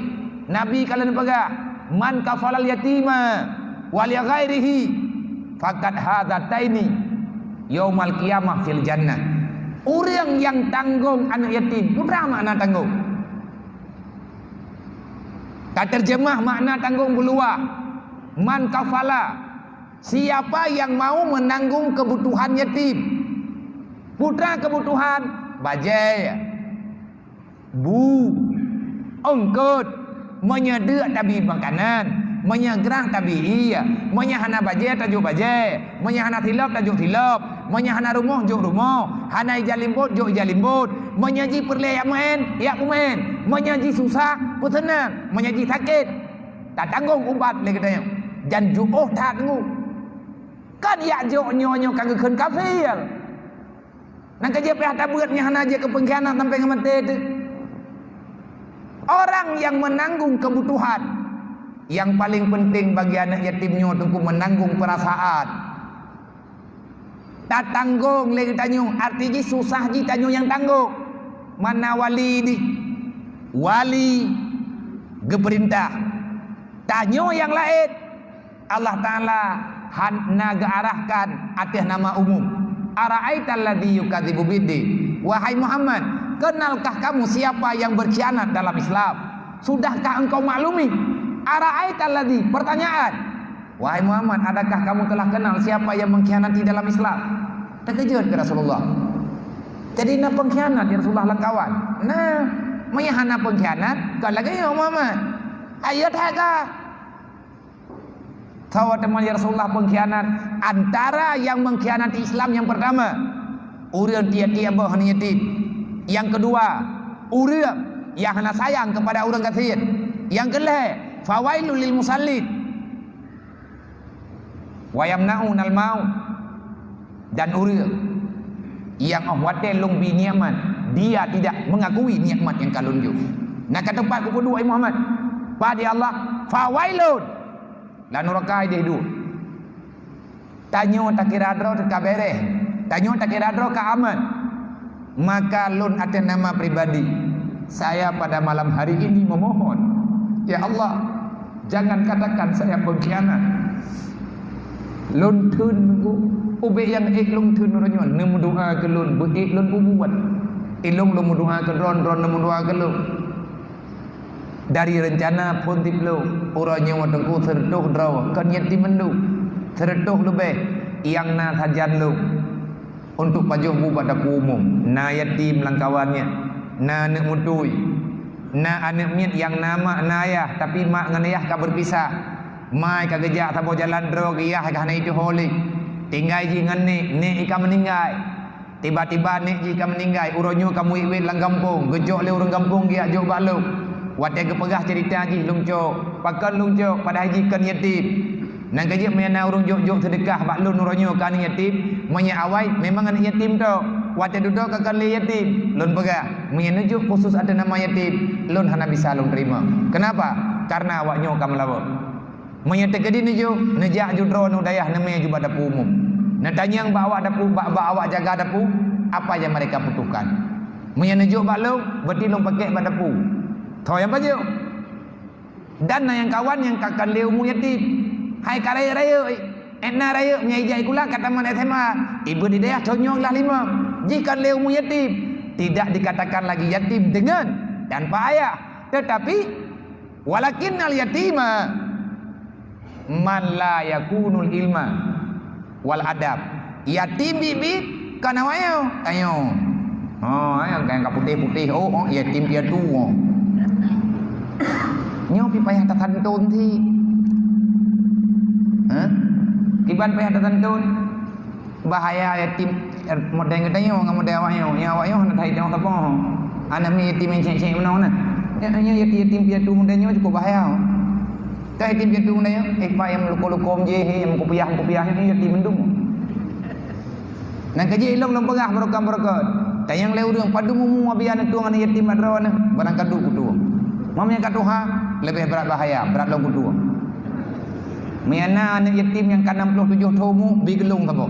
Nabi kalian pegah man kafalal yatima wal ghairihi faqad hadataini yaumal qiyamah fil jannah. Orang yang tanggung anak yatim putra makna tanggung. Tak terjemah makna tanggung beluah. Man kafala, siapa yang mau menanggung kebutuhan yatim. Putra kebutuhan bajai, bu, ongkot, menyedak tabi makanan, menyegerang tabi iya, menyahana bajai tajuk bajai, menyahana tilap tajuk tilap, menyahana rumah juk rumah, hanai jalimbut juk jalimbut, menyaji perle yang main, ya kumen, menyaji susah, pun senang, menyaji sakit, tak tanggung ubat lagi katanya, dan juoh tak tanggung, kan ya juk nyonya kagak ken kafir, nak kerja pihak buatnya hana aja ke pengkhianat sampai ngemete itu, orang yang menanggung kebutuhan, yang paling penting bagi anak yatimnya untuk menanggung perasaan. Tak tanggung lagi tanyo artinya susah ji tanyo yang tanggung mana wali di wali geperintah tanyo yang lain Allah Ta'ala naga arahkan atas nama umum ara'aital ladzi yukadzibu biddi wahai Muhammad kenalkah kamu siapa yang berkhianat dalam Islam sudahkah engkau maklumi ara'aital ladzi pertanyaan wahai Muhammad, adakah kamu telah kenal siapa yang mengkhianati dalam Islam? Terkejut ke Rasulullah. Jadi nak pengkhianat ya Rasulullah kawan. Nah, menyahana pengkhianat, kau lagi ya Muhammad. Ayat haga. Tahu teman ya Rasulullah pengkhianat antara yang mengkhianati Islam yang pertama, urang dia bah yatim. Yang kedua, urang yang hana sayang kepada orang kafir. Yang kedua, fawailul lil musallin. Wayamnaun al-maut dan urang yang ahwate lung bi nikmat dia tidak mengakui nikmat yang kalun ju. Nak kata tempat ku kedua Muhammad pada Allah fawailun lan nurakai dia du. Tanyo tak kira dro ka bereh, tanyo tak kira dro ka aman. Maka lun atas nama pribadi saya pada malam hari ini memohon ya Allah jangan katakan saya pengkhianat. Lun thun ku ube yang lung thun ronyo nemu doa ke lun be lun buat ilung lu doa ke ron nemu doa ke lu dari rencana pun tiplu uranya wadengku sertuh draw kan yatim mendu sertuh lu be yang na sajan lu untuk pajuh bu pada umum na yatim langkawannya na anak mutui na anak miat yang nama nayah tapi mak ngan ayah ka berpisah mai ka gejak tabo jalan drog iya ka hana itu holy tinggai ji ngan ni ika meninggai tiba-tiba ni ji ka meninggai uronyo kamu iwit lang kampung gejok le urang kampung dia jok balu wate ke pegah cerita ji lungco pakan lungco pada haji kan yatim nang gejak mena urang jok sedekah balu uronyo kan yatim menya awai memang anak yatim to wate duduk ka kan yatim lun pegah menya nujuk khusus ada nama yatim lun hana bisa lun terima kenapa karena awaknyo ka melawak menyatakan ini jo nejak judro nu dayah namanya juga dapu umum. Nak tanya yang bawa dapu awak jaga dapu apa yang mereka butuhkan. Menyejuk balu berarti long pakai dapu. Tahu yang baju. Dan yang kawan yang kakak leu mu yatim. Hai karaya raya enna raya menyai kula kata man SMA. Ibu di dayah conyong lah 5. Jika leu mu yatim tidak dikatakan lagi yatim dengan tanpa ayah tetapi walakinnal yatima man la yakunul ilma wal adab yatim bibi kana wayo tayo yang putih-putih yatim dia tu nyo pi payah tatantun thi kiban payah tatantun bahaya yatim model kita nyo ngam model awak nyo nak thai tengok apa ana mi yatim cek menau na nya yatim piatu model nyo cukup bahaya tak yatim piatu model nyo pak yang luko-luko je yang kopiah ni yatim mendung nang kaji ilong long pegah berokam tak yang leu deung padu mumu abian tuang ana yatim adron barang kadu kudu mamnya katuha lebih berat bahaya berat long kudu miana anak yatim yang ke-67 tahun bigelung kamu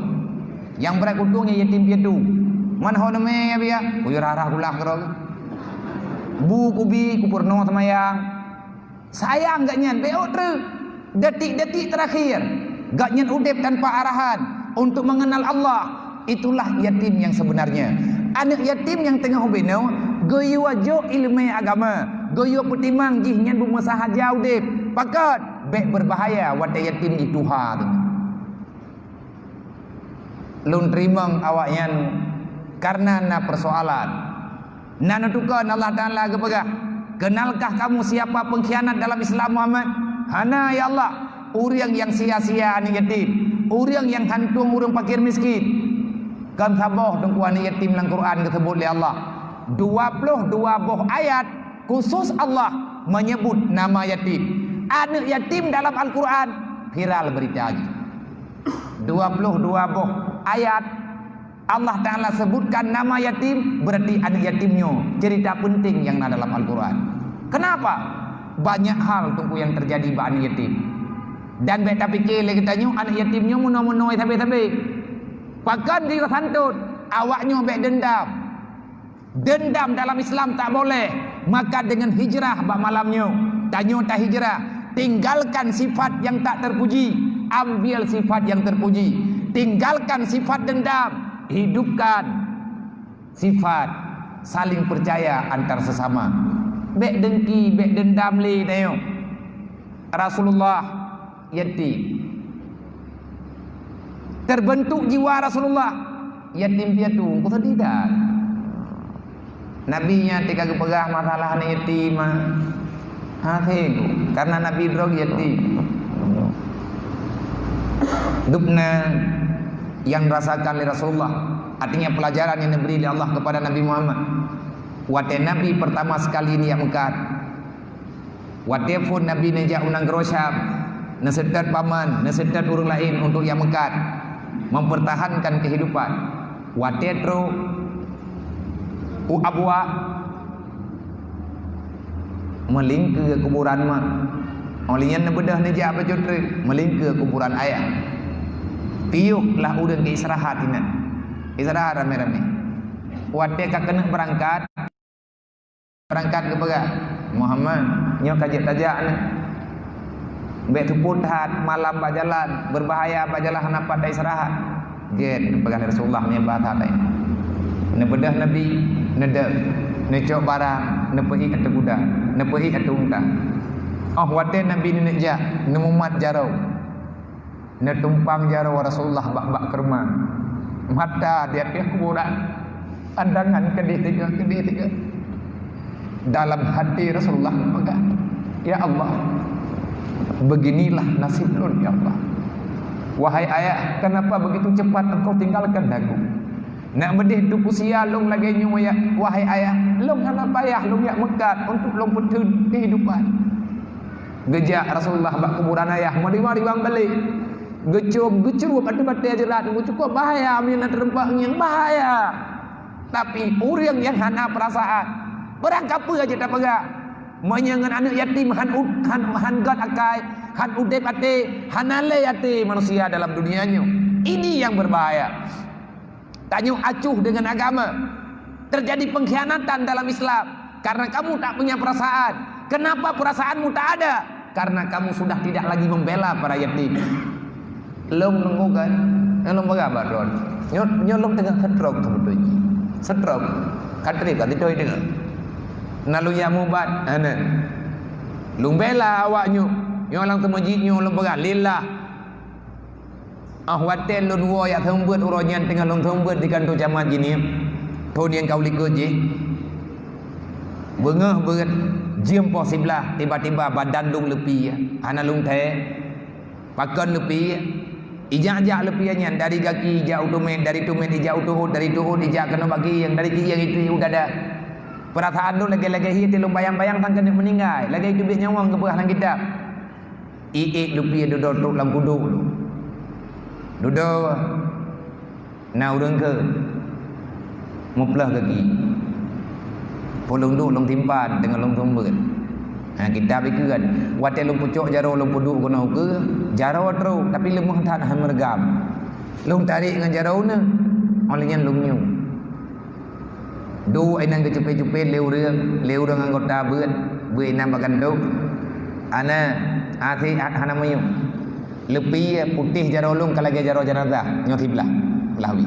yang berat kudungnya yatim piatu man hono me abia uyo rarah kulah kerong bu kubi kupurno semayang sayang gak nyan beot detik-detik terakhir gak nyan udep tanpa arahan untuk mengenal Allah. Itulah yatim yang sebenarnya. Anak yatim yang tengah ubeno goyo ajo ilmu agama, goyo petimang gih nyan bu masahaja udep. Pakat bek berbahaya wate yatim itu ha tu. Lun trimang awak nyan karena na persoalan. Na nutukan Allah Taala gepegah. Kenalkah kamu siapa pengkhianat dalam Islam Muhammad? Hana ya Allah, urang yang sia-sia anak yatim, urang yang hantung urang fakir miskin. Kan saboh tengku anak yatim dalam Quran disebut oleh Allah 22 buah ayat khusus Allah menyebut nama yatim. Anak yatim dalam Al-Quran viral berita aja 22 buah ayat Allah Ta'ala sebutkan nama yatim, berarti anak yatimnya cerita penting yang ada dalam Al-Quran. Kenapa? Banyak hal tunggu yang terjadi pada anak yatim. Dan beta fikir lagi tanya anak yatimnya muno-muno sampai-sampai pakan dia santun, awaknya bek dendam. Dendam dalam Islam tak boleh. Maka dengan hijrah bak malamnya. Tanya tak hijrah, tinggalkan sifat yang tak terpuji, ambil sifat yang terpuji. Tinggalkan sifat dendam, hidupkan sifat saling percaya antar sesama. Bek dengki, bek dendam li tanya. Rasulullah yatim. Terbentuk jiwa Rasulullah yatim piatu kau tidak. Nabinya tika kepegah masalah ni yatim karena Nabi drog yatim. Dubna yang dirasakan oleh Rasulullah, artinya pelajaran yang diberi oleh Allah kepada Nabi Muhammad. Wate Nabi pertama sekali ni yang Mekah. Wate pun Nabi nejak unang gerosyam, nasedat paman, nasedat urang lain untuk yang Mekah mempertahankan kehidupan. Watetro abwa meling ke kuburan mak. Olian bedah neja apa jotre meling ke kuburan ayah. Piuklah udah ke istirahat ini. Istirahat rame-rame. Wate ka kena berangkat ke pega Muhammad nyo kajak-kajak ni. Bek tuputhat malam bajalan berbahaya bajalah napat dai istirahat. Gen pegang Rasulullah nya bahasa dai. Nebedah Nabi nedek necok barang nepei atu kuda, nepei atu unta. Oh wate Nabi ni nejak nemumat jarau. Netumpang jarau Rasulullah bak-bak kerma. Mata dia kuburan. Pandangan kedih tiga. Dalam hati Rasulullah pegang. Ya Allah, beginilah nasib lun ya Allah. Wahai ayah, kenapa begitu cepat engkau tinggalkan dagu? Nak medih tu usia long lagi nyu ya. Wahai ayah, long hana payah long yak mekat untuk long petun kehidupan. Gejak Rasulullah bak kuburan ayah, mari-mari bang balik. Gecur batu-batu jerat, cukup bahaya amina terempak yang bahaya. Tapi orang yang hana perasaan, berangkap aja tak pegak. Menyengan anak yatim han gat akai, han udep ate, hanale ate manusia dalam dunianya. Ini yang berbahaya. Tanya acuh dengan agama. Terjadi pengkhianatan dalam Islam karena kamu tak punya perasaan. Kenapa perasaanmu tak ada? Karena kamu sudah tidak lagi membela para yatim. Long nunggu kan? Long berapa don? Nyolong tengah stroke sebetulnya. Stroke. Katri kat itu dengar. Nalu ya mubat ana lung bela awaknyo yo lang tu masjid nyo lung berat lillah watel lun wo ya thong beut uronyan tengah lung thong beut di kantor jamaah gini thon yang kau likut je bengah berat Jiem po sebelah tiba-tiba badan lung lepi ana lung teh pakan lepi ijak-jak lepiannya dari kaki ijak utumen dari tumen ijak utuhut dari tuhut ijak kena bagi yang dari kiri yang itu udah ada perasaan tu lagi-lagi hiti lung bayang-bayang tang kena meninggal lagi itu biar nyawang ke perang kita lepi duduk tuk lam kuduk duduk nah urang ke muplah kaki polong duk long timpan dengan long tumbet. Kita pikirkan wate long pucuk jaro long puduk kono ke jaro terus tapi lemah tak han mergam. Long tarik dengan jaro ne olehnya long nyu. Du ai nang ke cepe-cepe leu reung anggota beut enam bagan tu. Ana ati hana mayu. Lepi putih jaro long kalage jaro jenazah nyo tiblah lawi.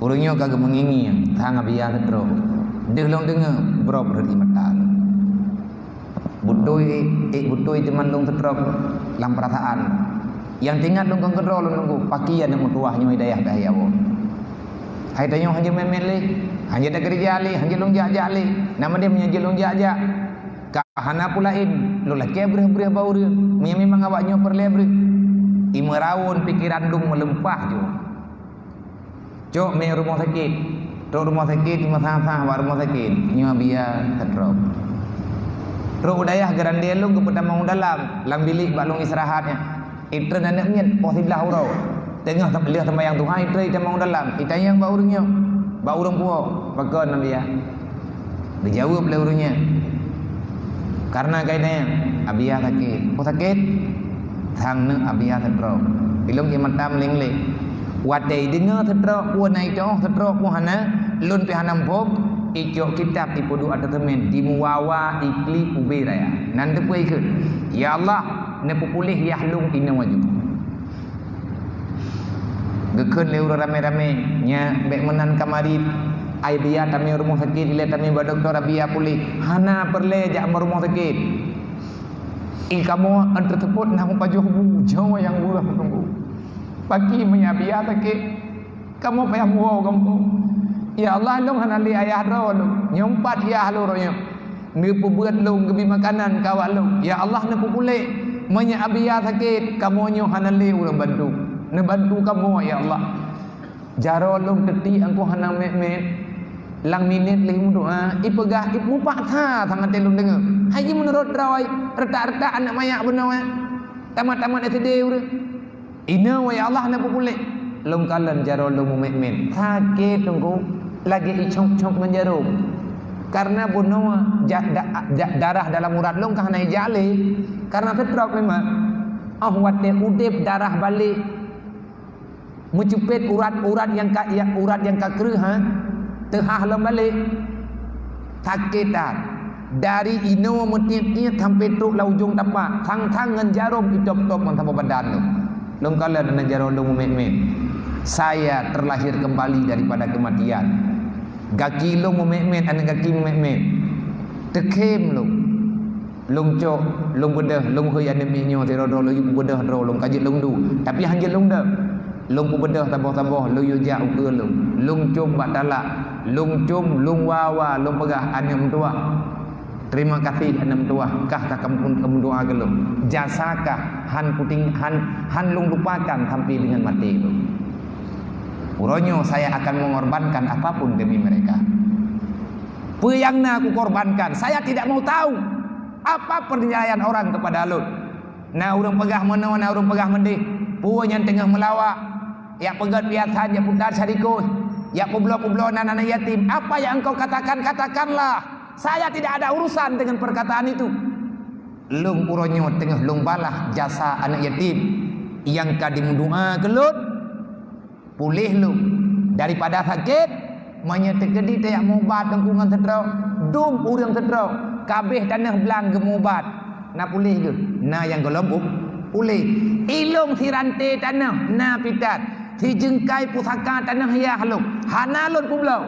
Urangnya kagak mengingi hang abia terus. Dia long dengar berop dari mata butoi teman long tertrok lam perasaan yang tinggal long kontrol long pakaian yang mutuahnya hidayah daya wo hai tanyo hanya memen le hanya tak kerja le hanya long jak-jak le nama dia menyaji long jak-jak ka hana pulain lo laki breh-breh bau dia memang awaknya perlebre imerawon pikiran long melempah jo cok me rumah sakit Rok rumah sakit di masa-masa wa rumah sakit nyo biar tertrok. Rok udayah geran dia lu kepada mau dalam bilik bak long istirahatnya. Itu anak nyet posiblah urau. Tengah tak lihat sembahyang Tuhan itu kita mau dalam. Kita yang bak urangnya. Bak urang puo pakon biar. Dijawab le urangnya. Karena kainnya abia sakit. Po sakit thang ne abia tertrok. Bilong ye matam leng-leng. Wadai dengar tertrok puan naik jauh tertrok puan hana lun pi hanam pok ikok kitab ipodu atatemen dimuwawa ikli ubiraya nan de puai ke ya Allah ne populih yahlung ina waju gekeun leu rame-rame nya bek menan kamari ai biya tami rumah sakit ile tami ba doktor biya pulih hana perle jak rumah sakit kamu antar teput nang pajuh jawa yang buah tunggu pagi menyabia sakit kamu payah muau kamu ya Allah long hanali ayah ro nyompat ya haluronya nipu buat long gebi makanan kawak long ya Allah nipu pulek menyabia sakit kamu nyo hanali urang bantu ne bantu kamu ya Allah jaro long teti angku hanang met lang minit lim doa ipegah ipu paksa sangat telung dengar haji menurut rawai retak-retak anak mayak benar tamat-tamat SD urang ina wa ya Allah nipu pulek long kalan jaro long met sakit tunggu lagi icok-cok menjarum karena bunuh darah dalam urat long kahana jale karena tetrok memang wate udip darah balik mucupet urat yang kakreh tehah lem balik sakitan dari ino metiap-tiap sampai truk laujung tapak thang ngan jarum icok-cok mentang badan long kalan dan jarum long met saya terlahir kembali daripada kematian. Gaki long memet anak gaki memet tekem long cok long bedah long hoy ane minyo terodo lo yu bedah ro long kajit long du tapi hanje long dah long pu bedah tambah-tambah lo yu ja uke long cum batala long cum long wawa long pegah ane mentua terima kasih ane mentua kah kampung doa ke lo jasakah han puting han long lupakan sampai dengan mati lo uronyo saya akan mengorbankan apapun demi mereka. Peyangna aku korbankan. Saya tidak mau tahu apa penilaian orang kepada lu. Nah urang pegah mana na urang pegah mendih. Puanya tengah melawak. Ya pegat biasa ya putar sariko. Ya publo-publo anak yatim. Apa yang engkau katakanlah. Saya tidak ada urusan dengan perkataan itu. Lung uronyo tengah lung balah jasa anak yatim yang kadimu doa gelut. Pulih lu daripada sakit menyetegedi tak mubat tengkungan terdraw dum urang terdraw kabeh tanah belang gemubat na pulih ke na yang gelembuk pulih ilung sirante tanah na pitat si jengkai pusaka tanah ya haluk hanalun kublau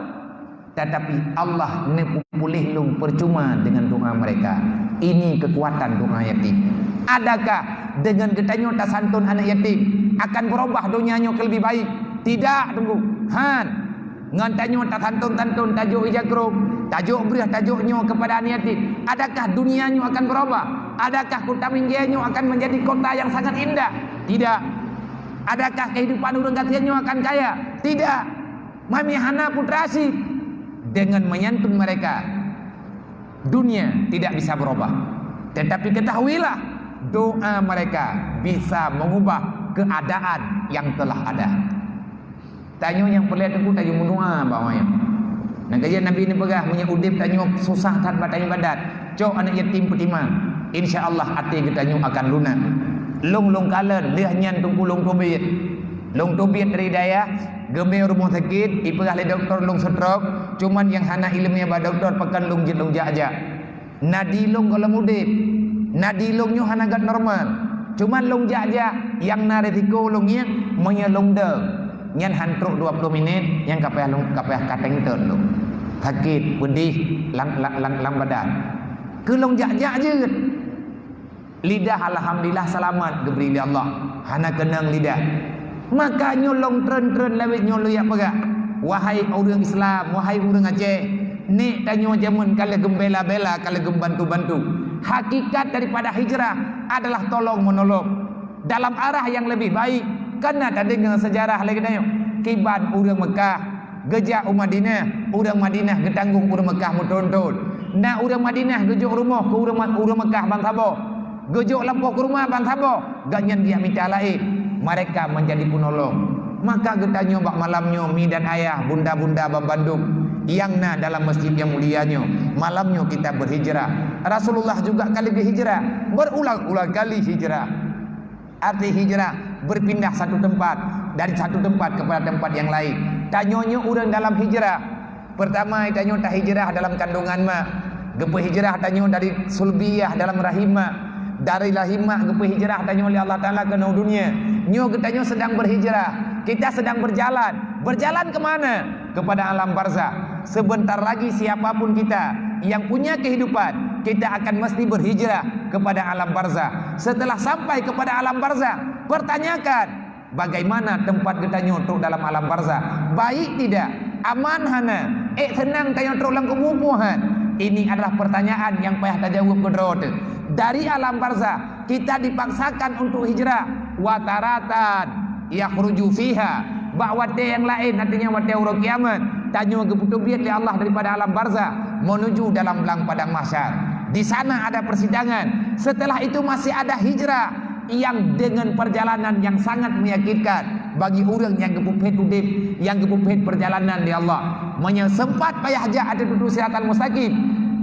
tetapi Allah ne pulih lu percuma dengan doa mereka ini kekuatan doa yatim adakah dengan getanyo tasantun anak yatim akan berubah dunianya ke lebih baik tidak tunggu han ngan tanyo tak tantun tajuk ijakrum, tajuk beriah tajuknya kepada niati. Adakah dunianya akan berubah? Adakah kota Minggirnya akan menjadi kota yang sangat indah? Tidak. Adakah kehidupan orang katiannya akan kaya? Tidak. Mami hana putrasi dengan menyantun mereka. Dunia tidak bisa berubah. Tetapi ketahuilah, doa mereka bisa mengubah keadaan yang telah ada. Tanyo yang perlihat aku tayo mendoa bawahnya. Nah kajian Nabi ini pegah punya udip tanyo susah tak batang ibadat. Cok anak yatim pertima. InsyaAllah hati kita nyu akan lunak. Long kalen dia nyan tunggu long tobit. Long tobit dari daya gembe rumah sakit ipegah le doktor long stroke. Cuman yang hana ilmunya ba doktor pekan long jit long jaja. Nadi long kalau mudip. Nadi long nyu hana gat normal. Cuman long jaja yang na resiko longnya menyelong de. Nyan hantruk 20 minit yang kapayah kateng terlung sakit pedih lang badan ke long jak-jak je lidah alhamdulillah selamat diberi oleh Allah hana kenang lidah maka nyolong tren lewat nyolo ya pegak wahai orang Islam wahai orang Aceh ni tanyo jamun kala gembela-bela kala gembantu-bantu hakikat daripada hijrah adalah tolong menolong dalam arah yang lebih baik. Karena tadi dengan sejarah lagi tanya kiban orang Mekah gejak Madinah orang Madinah getanggung orang Mekah muntun-tuntun nah orang Madinah gejok rumah ke orang Mekah bang Sabo gejok lampau ke rumah bang Sabo ganyan dia minta lain mereka menjadi penolong maka getanya bak malamnya mi dan ayah bunda-bunda bang Bandung yang na dalam masjid yang mulianya malamnya kita berhijrah Rasulullah juga kali berhijrah berulang-ulang kali hijrah arti hijrah berpindah satu tempat dari satu tempat kepada tempat yang lain. Tanyonyo orang dalam hijrah. Pertama tanyo tak hijrah dalam kandungan mak. Gepe hijrah tanyo dari sulbiyah dalam rahimah. Dari rahimah gepe hijrah tanyo oleh Allah Taala ke dunia. Nyo tanyo sedang berhijrah. Kita sedang berjalan. Berjalan ke mana? Kepada alam barzah. Sebentar lagi siapapun kita yang punya kehidupan, kita akan mesti berhijrah kepada alam barzah. Setelah sampai kepada alam barzah, pertanyakan bagaimana tempat kita nyotok dalam alam barzah. Baik tidak? Aman hana? Senang tanya nyotok dalam kemumpuhan. Ini adalah pertanyaan yang payah tajawab kedrot. Dari alam barzah kita dipaksakan untuk hijrah. Wataratan yakhruju fiha. Wate yang lain artinya wate urang kiamat. Tanya keputubiat oleh Allah daripada alam barzah menuju dalam belang padang mahsyar. Di sana ada persidangan. Setelah itu masih ada hijrah yang dengan perjalanan yang sangat meyakinkan bagi orang yang kepupet udip, yang kepupet perjalanan di Allah. Sempat payah aja ada duduk siratan mustaqim.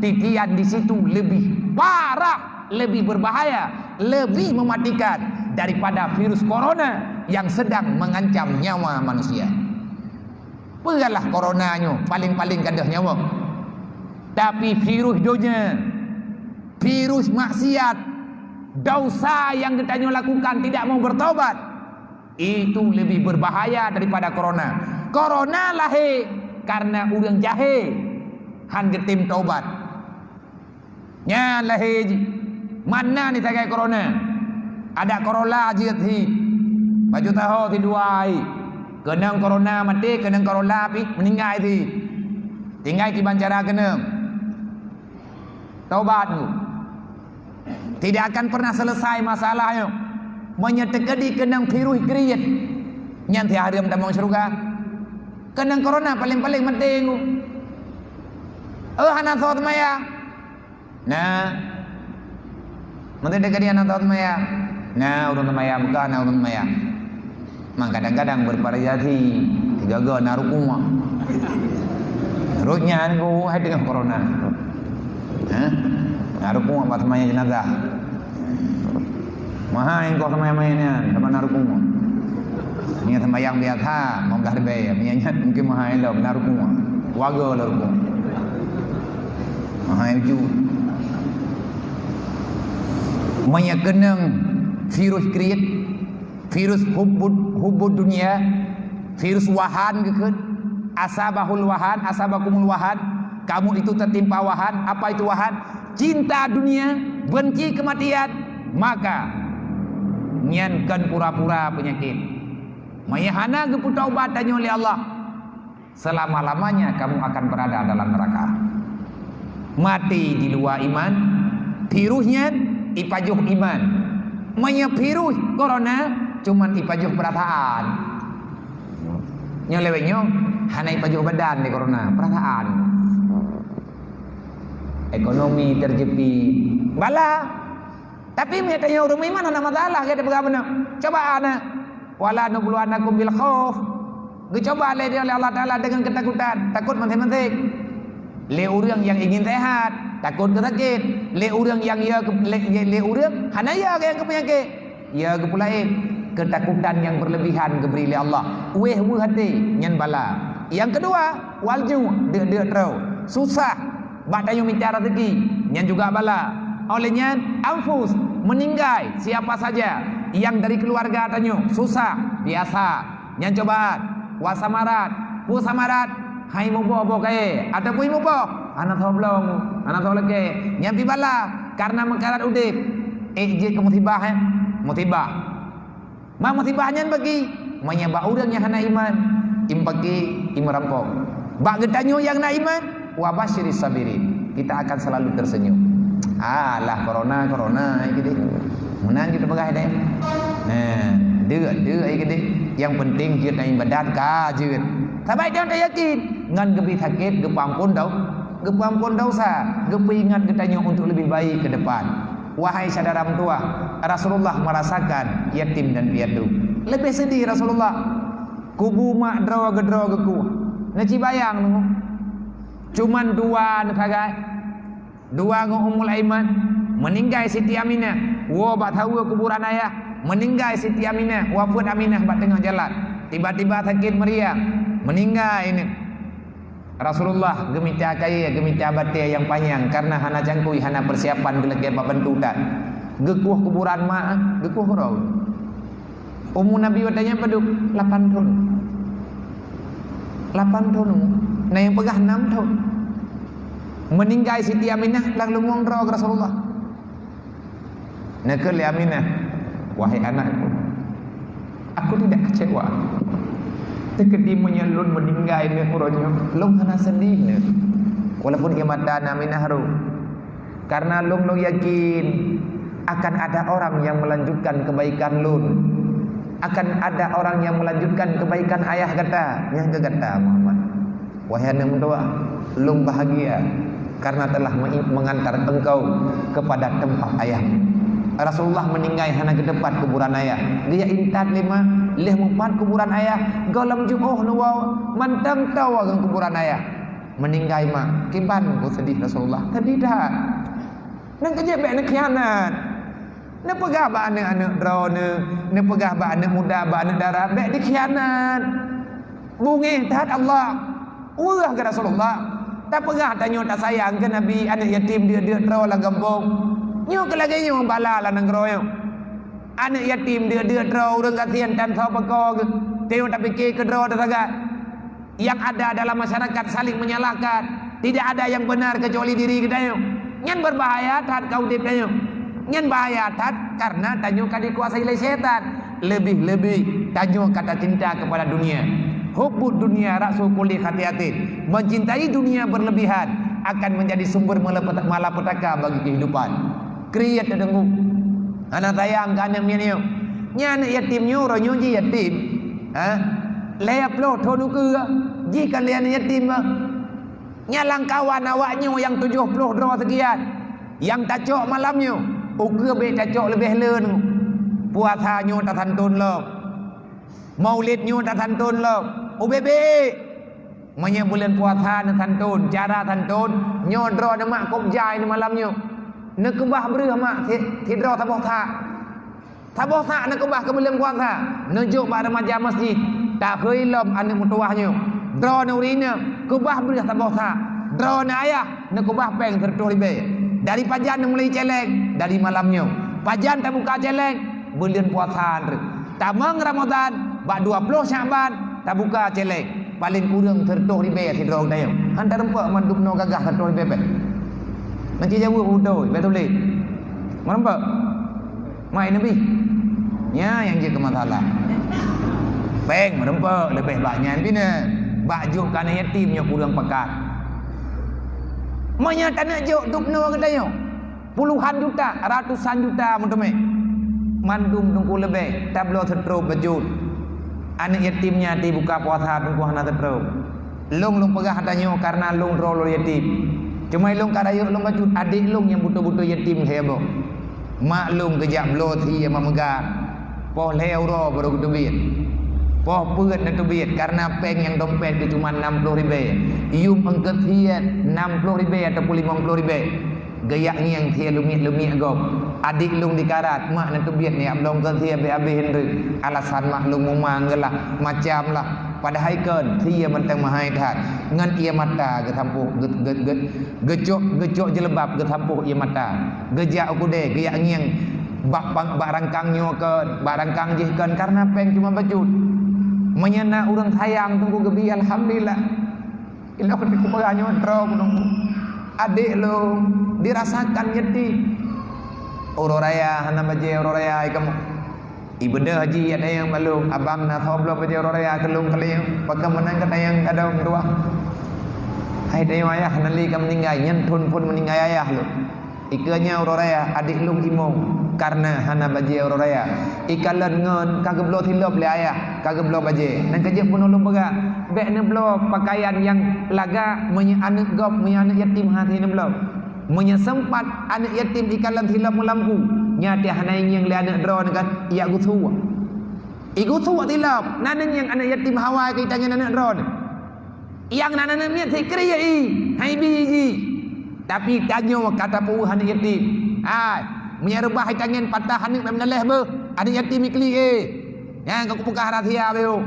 Titian di situ lebih parah, lebih berbahaya, lebih mematikan daripada virus corona yang sedang mengancam nyawa manusia. Pegalah coronanya paling-paling kadah nyawa. Tapi virus dunia, virus maksiat, dosa yang kita lakukan tidak mau bertobat, itu lebih berbahaya daripada corona. Corona lahir karena orang jahe han getim taubat. Nya lahir mana ni tagai corona? Ada corona aja thi. Baju tahu thi duai. Kenang corona mati, kenang corona pi meninggal thi. Tinggal kiban cara kenang. Taubat tu. Tidak akan pernah selesai masalahnya. Menyetekedi kenang virus kriat. Nyanti hari yang mau syurga. Kenang corona paling-paling penting tu. Hana thot maya. Nah. Menteri dekat dia nonton maya. Nah, urun maya bukan urun maya. Mang kadang-kadang bervariasi. Tiga go naruh rumah. Rutnya aku hai dengan corona. Naruh rumah pas maya jenazah. Mahal engkau sama mainnya, sama naruh rumah. Ini sama yang biasa, mau dah dibayar. Minyak mungkin mahal lah, naruh rumah. Waga lah rumah. Mahal juga. Menyekenang virus kriat, virus hubud dunia, virus wahan kekut, asabahul wahan, asabakumul wahan, kamu itu tertimpa wahan. Apa itu wahan? Cinta dunia, benci kematian. Maka nyankan pura-pura penyakit. Mayahana gepu taubat tanya oleh Allah. selama-lamanya kamu akan berada dalam neraka. Mati di luar iman, virusnya ipajuh iman. Manya virus corona cuman ipajuh perasaan. Nyolewenya hanya ipajuh badan di corona, perasaan. Ekonomi terjepit, bala. Tapi mereka yang rumah iman ada masalah, kita bagaimana? Coba ana, wala nubluwanakum bil khauf. Dicoba oleh Allah Taala dengan ketakutan, takut mentik-mentik. Le orang yang ingin sehat, takut sakit. Le orang yang le orang hana ya yang ke penyakit. Ya ke pulain ketakutan yang berlebihan diberi oleh Allah. Weh hati nyan bala. Yang kedua, walju dia terau. Susah, batayo minta rezeki, nyan juga bala. Olehnya anfus meninggal siapa saja yang dari keluarga tanya susah biasa nyan cobaan wasamarat pusamarat hai mubo kae ada pun mubo anak thoblong anak tholeke nyan pibala karena mengkarat udip je ke musibah musibah ma musibahnya bagi menyebab urang yang hana iman impaki imrampok bak getanyo yang na iman wa basyiris sabirin kita akan selalu tersenyum. Alah corona gitu. Menang kita pegang deh. Nah, dia gitu. Yang penting kita ibadat ka jeut. Sabai jangan yakin ngan gebi sakit gepampun dosa, gepi ingat ketanya untuk lebih baik ke depan. Wahai saudara tua, Rasulullah merasakan yatim dan piatu. Lebih sedih Rasulullah. Kubu mak draw geku. Naci bayang cuman dua negara. Dua Ummul Aiman meninggal Siti Aminah, wa bat tahu kuburan ayah, meninggal Siti Aminah, wafat Aminah bat tengah jalan. Tiba-tiba sakit meriang, meninggal ini. Rasulullah gemita kaya, gemita batia yang panjang karena hana jangkui, hana persiapan gelek bab bentutan. Gekuh kuburan mak, gekuh raw. Ummu Nabi watanya paduk 8 tahun. 8 tahun. Nah yang pegah 6 tahun. Meninggal Siti Aminah lalu ngomong Rasulullah. Nakal Aminah, wahai anakku, aku tidak kecewa. Tekedimunya lun meninggal ini uronya, lung hana sedih ne. Walaupun kematian Aminah ru, karena lung yakin akan ada orang yang melanjutkan kebaikan lun, akan ada orang yang melanjutkan kebaikan ayah kata, yang kata Muhammad. Wahai anak tua, lung bahagia karena telah mengantar engkau kepada tempat ayahmu. Rasulullah meninggal hana ke depan kuburan ayah. Dia intat leh mempat kuburan ayah. Golam ju'uh nuwaw mantang tawa dengan kuburan ayah. Meninggal mak. Kiban ku sedih Rasulullah. Tadi dah. Nang kejebek nak khianat. Nak pegah ba anak-anak drone, nak pegah ba anak muda, ba anak darah, bek dikhianat. Bungi taat Allah. Urah ke Rasulullah. Tak pegah tanya tak sayang ke Nabi anak yatim dia terau lah kampung. Nyo ke lagi nyo bala lah nang royo. Anak yatim dia terau orang kasihan tan sau peko ke. Tengok tak fikir ke draw tersagak. Yang ada dalam masyarakat saling menyalahkan. Tidak ada yang benar kecuali diri kita yo. Nyan berbahaya tat kau dip tayo. Nyan bahaya tat karena tanyo ka dikuasai oleh setan. Lebih-lebih tanyo kata cinta kepada dunia. Hubbud dunia rasul kulli khatiatin. Mencintai dunia berlebihan akan menjadi sumber malapetaka bagi kehidupan. Kriyat dengu. Anak tayang kan yang ni. Nya anak yatim nyo ro nyo ji yatim. Leap lo thonu ke. Ji kalian yatim. Nya langkawan awaknya yang 70 dolar sekian. Yang tacok malamnya. Uke be tacok lebih leun. Puasa nyo tak santun lo. Maulid nyo tak santun lo. UBB Manya bulan puasa nak santun, cara santun, nyodro nama kop jai ni malamnya. Nak kebah berah mak tidro taboh tak. Taboh tak nak kebah ke bulan puasa. Nujuk pada majlis masjid. Tak khilom anak mutuahnya. Dro na urina, kebah berah taboh tak. Dro na ayah, nak kebah peng tertulis be. Dari pajan mulai celeng dari malamnya. Pajan tak buka celeng bulan puasa. Tamang Ramadan, bak 20 Syaban tak buka celeng. Paling kurang tertuh ribe tidro dayo. Hantar rempak mandup no gagah tertuh ribe. Nanti jauh udoi betul le. Merempak. Mai Nabi. Ya yang je ke masalah. Peng merempak lebih banyak bina. Bak juk kana yatimnya kurang pekat. Manya tak nak juk duk no katanya. Puluhan juta, ratusan juta mutome. Mandum tungku lebih, tak belum tertrup bejut. Anak yatimnya dibuka puasa tungku hana tertrup. Long pegah katanya karena long rolo yatim. Cuma long karayu long bejut adik long yang butuh-butuh yatim hebo. Mak long kejap lo thi yang memegang. Poh leo baru kedubit. Poh peut nak kedubit karena peng yang dompet itu cuma 60 ribu. Ium engket hiat 60 ribu ataupun 50 ribu. Gaya yang thia lumit gop. Adik lung dikarat mak nak kedubit ni ablong ke thia habis henry. Alasan mak lung memanglah macam lah. Padahal kan thia mentang mahai that. Ngan ia mata ke tampuh gecok jelebab ke tampuh ia mata. Gejak kude gaya yang bak rangkangnya ke bak rangkang jihkan karena peng cuma bejut. Menyena orang sayang tunggu gebi alhamdulillah. Ila aku kupaganyo tro nunggu. Adik lo dirasakan yatim. Oro raya hana baje oro raya kamu. Ibeda haji ada yang malu abang na thoblo baje oro raya kelung kalian pakai menang kata yang ada dua. Hai dayo ayah nali kam meninggal nyentun pun meninggal ayah lo. Ikanya oro raya adik lu imong karena hana baje oro raya. Ikalan ngon kagak blo tilop le ayah kagak blo baje. Nang kerja pun ulun bega. Bek ne blo pakaian yang laga menye anak gop menye anak yatim hati ne blo. Menye sempat anak yatim ikalan tilop melampu. Nyati hana yang le anak drone kan ya gutu. Igutu tilop nanen yang anak yatim hawa kita nya anak drone. Yang nanen miat sikri i hai biji. Tapi tanya kata pu anak yatim. Menyerubah tangan patah anak dalam leleh be. Anak yatim ikli yang kau buka rahsia beo.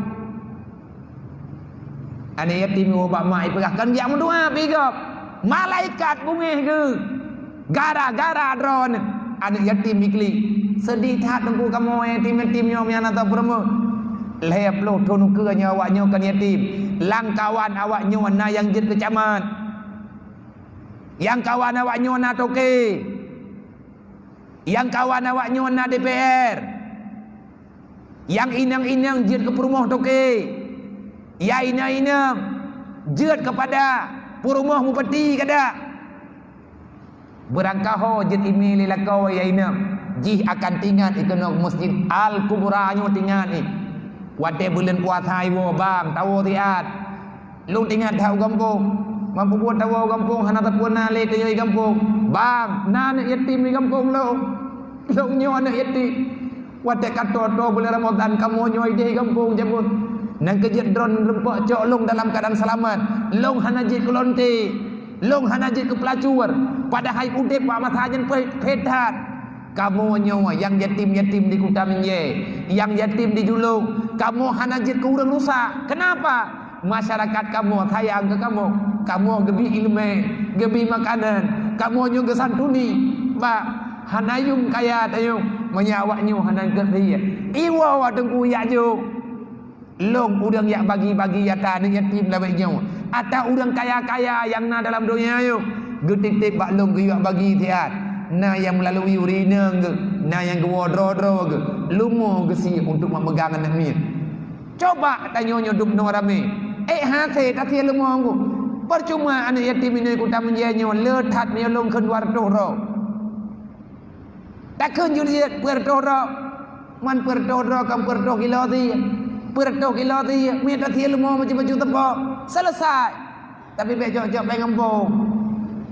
Anak yatim ubah mai perahkan dia mendoa bigop. Malaikat bumi ke. Gara-gara drone anak yatim ikli. Sedih tak tunggu kamu yatim nyom yang atau promo. Lep lo tonu ke nyawaknya kan yatim. Langkawan awaknya na yang jid kecaman. Yang kawan awak nyona toke. Yang kawan awak nyona DPR. Yang inang-inang jid ke perumah toke. Ya inang-inang jid kepada perumah mupati kada. Berangkaho jid email lakau ya inang. Jih akan tinggal ikenok masjid Al-Kubra nyo tinggal ni. Wate bulan puasa iwo bang tahu tiat. Lu tinggal tahu kampung. Mampu buat tahu kampung hana tapun na le ke kampung. Bang, na anak yatim di kampung lo. Lo nyo anak yatim. Wate kato bulan Ramadan kamu nyo di kampung jabut. Nang kejit drone rempok cok long dalam keadaan selamat. Long hana jit kelonte. Long hana jit ke pelacur. Padahal udep wa masajen pedat. Kamu nyo yang yatim-yatim di Kota Minje, yang yatim di Julung, kamu hana jit ke urang rusak. Kenapa? Masyarakat kamu sayang ke kamu. Kamu gebi ilmu, gebi makanan, kamu juga santuni. Ba hanayum kaya tayo, menyawaknyo hanan kerja. Iwa wa tengku ya jo. Long udang yak bagi-bagi yata ni yatim la baiknyo. Ata udang kaya-kaya yang na dalam dunia yo. Getik-tik bak long ge bagi tiat. Na yang melalui urina ge, na yang ge wodro-dro ge. Lumo ge si untuk memegang anak mi. Coba tanya duk no rame. Hate tak tia lumo ngku. Percuma anak yatim ini Kota Minje letat ni long keun warto ro. Tak keun juliet perto ro. Man perto ro kam perto kilo ti. Perto kilo ti mi tak tia lumo macam tepo. Selesai. Tapi becok-cok pe kampung.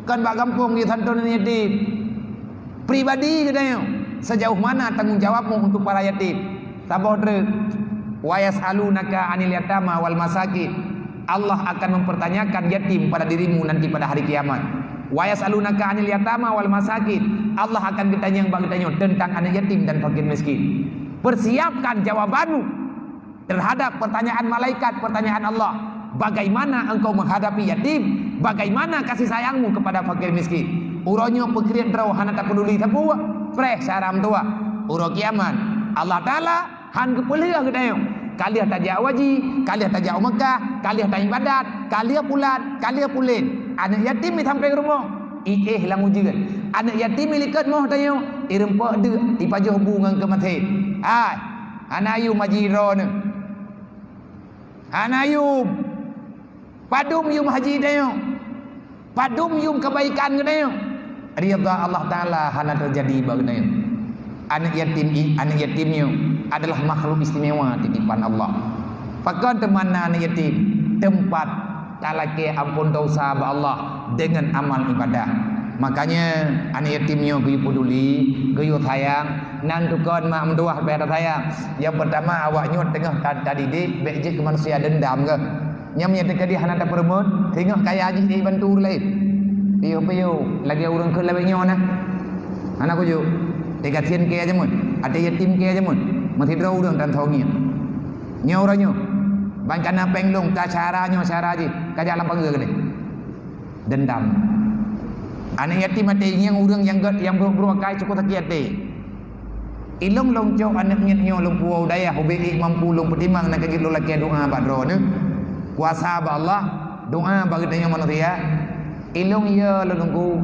Kan bak kampung di santun yatim. Pribadi katanya. Sejauh mana tanggung jawabmu untuk para yatim? Tabah drek. Wa yas'alunaka 'anil yatama wal masakin. Allah akan mempertanyakan yatim pada dirimu nanti pada hari kiamat. Wa yas'alunaka 'anil yatama wal masakin. Allah akan bertanya tentang anak yatim dan fakir miskin. Persiapkan jawabanmu terhadap pertanyaan malaikat, pertanyaan Allah. Bagaimana engkau menghadapi yatim? Bagaimana kasih sayangmu kepada fakir miskin? Uronyo pekriat draw hana tak peduli tapu. Freh saram tua. Uro kiamat. Allah Taala han kepelia kedayo. Kalian tajak waji, kalian tajak Mekah, kalian tajak ibadat, kalian pulat, kalian pulin. Anak yatim ni sampai rumah. Hilang ujian. Anak yatim milikat moh tayo. Irempak de dipajuh bungang ke mati. Anayu majiro ne. Anayu Padum yum haji dayo. Padum yum kebaikan dayo. Ridha Allah Taala hana terjadi bagdayo. Anak yatimnya adalah makhluk istimewa titipan Allah. Pakan temana anak yatim tempat talake ampun dosa ba Allah dengan amal ibadah. Makanya anak yatimnya gue peduli, gue sayang, nantukan mak mendoah pada sayang. Yang pertama awak nyut tengah tadi di bejek ke manusia dendam ke. Nyamnya tengah di hana tak peremut, tengah kaya aja di bantu lain. Piu lagi orang ke lebihnya mana? Anak aku juga. Tega thiên kia chứ mình, ada yatim kia chứ mình, mà thì đâu đường trần thầu nhiều, nhiều rồi nhiều, ban kana penglung ta cara nyo cara gì, kaja lam panggil gede, dendam, anak yatim mati yang urang yang berwakai cukup takiat deh, ilung long cok anak nyo long puau daya, hobi mampu long pertimang nak kagit lo laki doa badro ni, kuasa Allah, doa bagi dia manusia, ilung ya lo nunggu,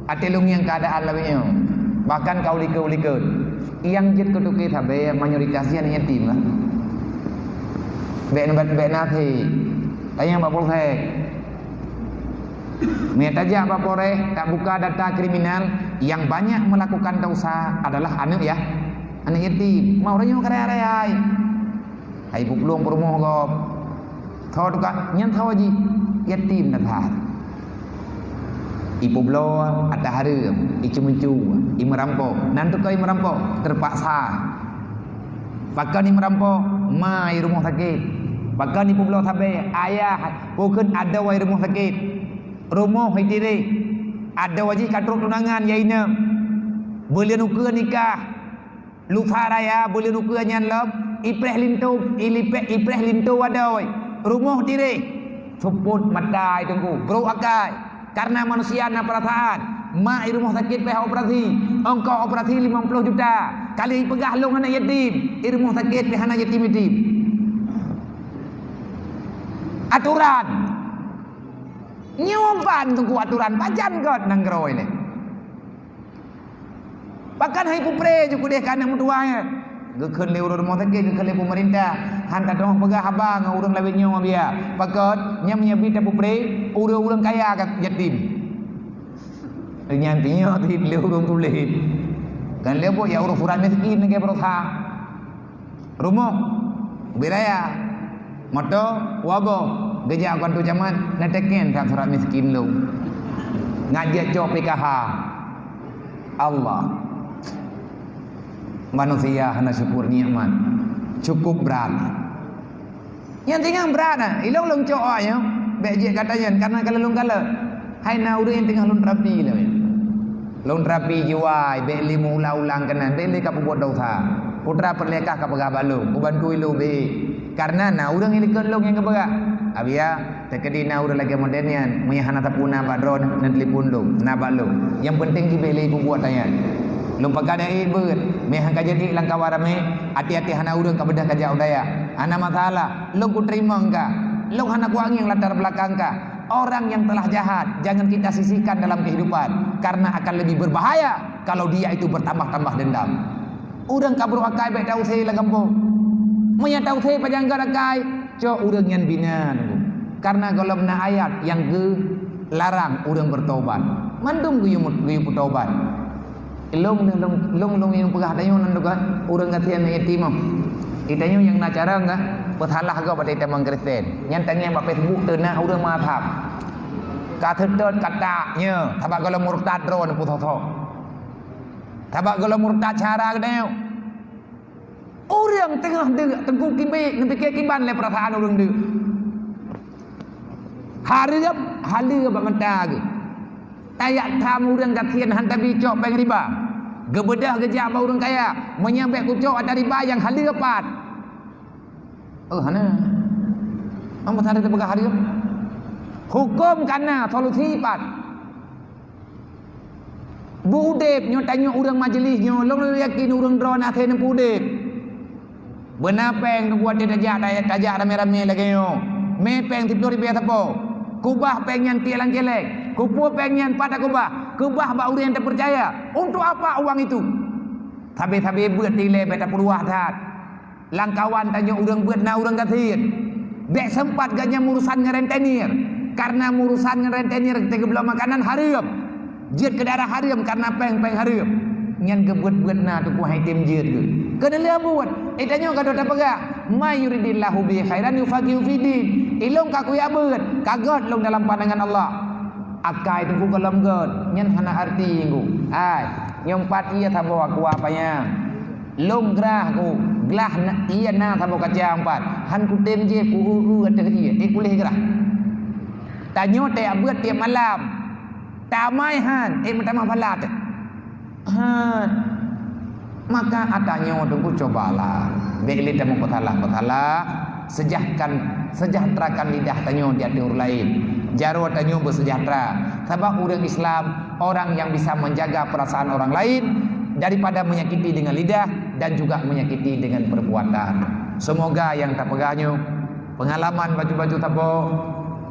atelung yang keadaan lebihnya. Bahkan kau lika yang jet ketuki thabe mayoritasnya ni yatim lah. Bek nathi, tanya bapol saya. Metajak bapore tak buka data kriminal yang banyak melakukan dosa adalah anak yatim. Mau ranyo kare-kare. Hai puplung perumoh kau. Thau tuka nyan thau aji yatim dah. Ibu belo ada hari, icu mencu, merampok. Nanti kau merampok terpaksa. Bahkan merampok, mai rumah sakit. Bahkan ibu belo tabe ayah, bukan ada wai rumah sakit. Rumah hitiri, ada wajib katruk tunangan yaina. Boleh nuker nikah, lupa raya boleh nuker nyan lom. Ipreh lintu ada wai. Rumah hitiri, suput mata itungku, bro akai. Karena manusia nak perasaan, mak rumah sakit pihak operasi, engkau operasi 50 juta, kali pegah long anak yatim, rumah sakit pihak anak yatim. Aturan, nyumpan tunggu aturan, pajan kot nanggroy le. Bahkan hai pupre juga deh karena mutuanya, gekhen le rumah sakit, gekhen le pemerintah, hantar dong pegah abang, urang lewat nyawa dia. Bahkan nyamnya bita pupre. Urang kaya kat yatim. Nyantinya ti le urang tulis. Kan le bo ya urang furan miskin ke berotha. Rumah biraya. Moto wago geja kan tu zaman nateken tak furan miskin lu. Ngajak cok PKH. Allah. Manusia hana syukur nikmat. Cukup berat. Yang tinggal berat ah. Ilong long cok ya. Bejek katanya karena kalau lung kala hai na urang yang tengah lung terapi lah ya. Lung terapi jiwai be limu ulang kanan be le ka buat dosa. Putra perlekah ka pegah balu kubantu ilu be. Karena na urang ilikon lung yang keberak. Abia tekedi na urang lagi modernian menyahana tapuna badron nan telefon lu na balu. Yang penting ki be le buat tanya. Lung pagada beut me hang kajadi lang kawarame hati-hati hana urang ka bedah kaja udaya. Ana masalah lung ku terima engka. Lu anak wangi yang latar belakang kah? Orang yang telah jahat jangan kita sisihkan dalam kehidupan karena akan lebih berbahaya kalau dia itu bertambah-tambah dendam. Urang kabur akai baik tahu saya lagampo. Monya tahu saya pajanggar akai, cok urang yang bina. Karena kalau na ayat yang ke larang urang bertobat. Mandum guyu bertobat. Long yang pegah dayon nandukan urang gatian yatim. Itanya yang nak cara enggak berhalah ke pada teman Kristen. Nyantanya bab Facebook tu nak urang maafap. Kathedot katanya, tabak kalau murtad ron putoto. Tabak kalau murtad cara kedeu. Urang tengah tengku kimbe nanti ke kiban le perasaan urang deuk. Hari ke bab mata ke. Tayak tham urang gatian hantar bicok peng riba. Gebedah gejak ba urang kaya, menyambek kucok ada riba yang hari kepat. Hana. Ambo tadi tepegah hari. Hukum kana solusi pat. Budep nyo tanya urang majlis nyo, long yakin urang drona then budep. Benar peng nu buat dia tajak rame-rame lagi nyo. Me peng 10 ribu tapo. Kubah peng yang tialang kelek. Kupu peng yang pada kubah. Kubah ba urang yang terpercaya. Untuk apa uang itu? Tabe-tabe buat nilai beta puluh tat. Langkawan tanya urang buat na urang gatin. Bek sempat ganya urusan ngerentenir. Karena urusan ngerentenir kita belum makanan haram. Jid ke darah haram karena peng haram. Nyan gebut-but na tu ku hai tim jid ke. Kena lembut. Tanya kado tak pegah. Ma yuridillahu bi khairan yufaqihu fidin. Ilung ka ku ya beut. Kagot long dalam pandangan Allah. Akai tu ku kelam god. Nyan hana arti ku. Ai, nyom pat ia thabo aku apanya. Long grah ku. Glah ia na thabo kaca empat. Han ku tim je ku ada ia. Kulih gerah. Tanya te abeut tiap malam. Tamai han, mentama balat. Han. Maka atanya tunggu cobalah. Beli temu petala sejahterakan lidah tanyo di hati orang lain. Jaro tanyo bersejahtera. Sebab orang Islam orang yang bisa menjaga perasaan orang lain daripada menyakiti dengan lidah dan juga menyakiti dengan perbuatan. Semoga yang tak pegahnya pengalaman baju-baju tabo,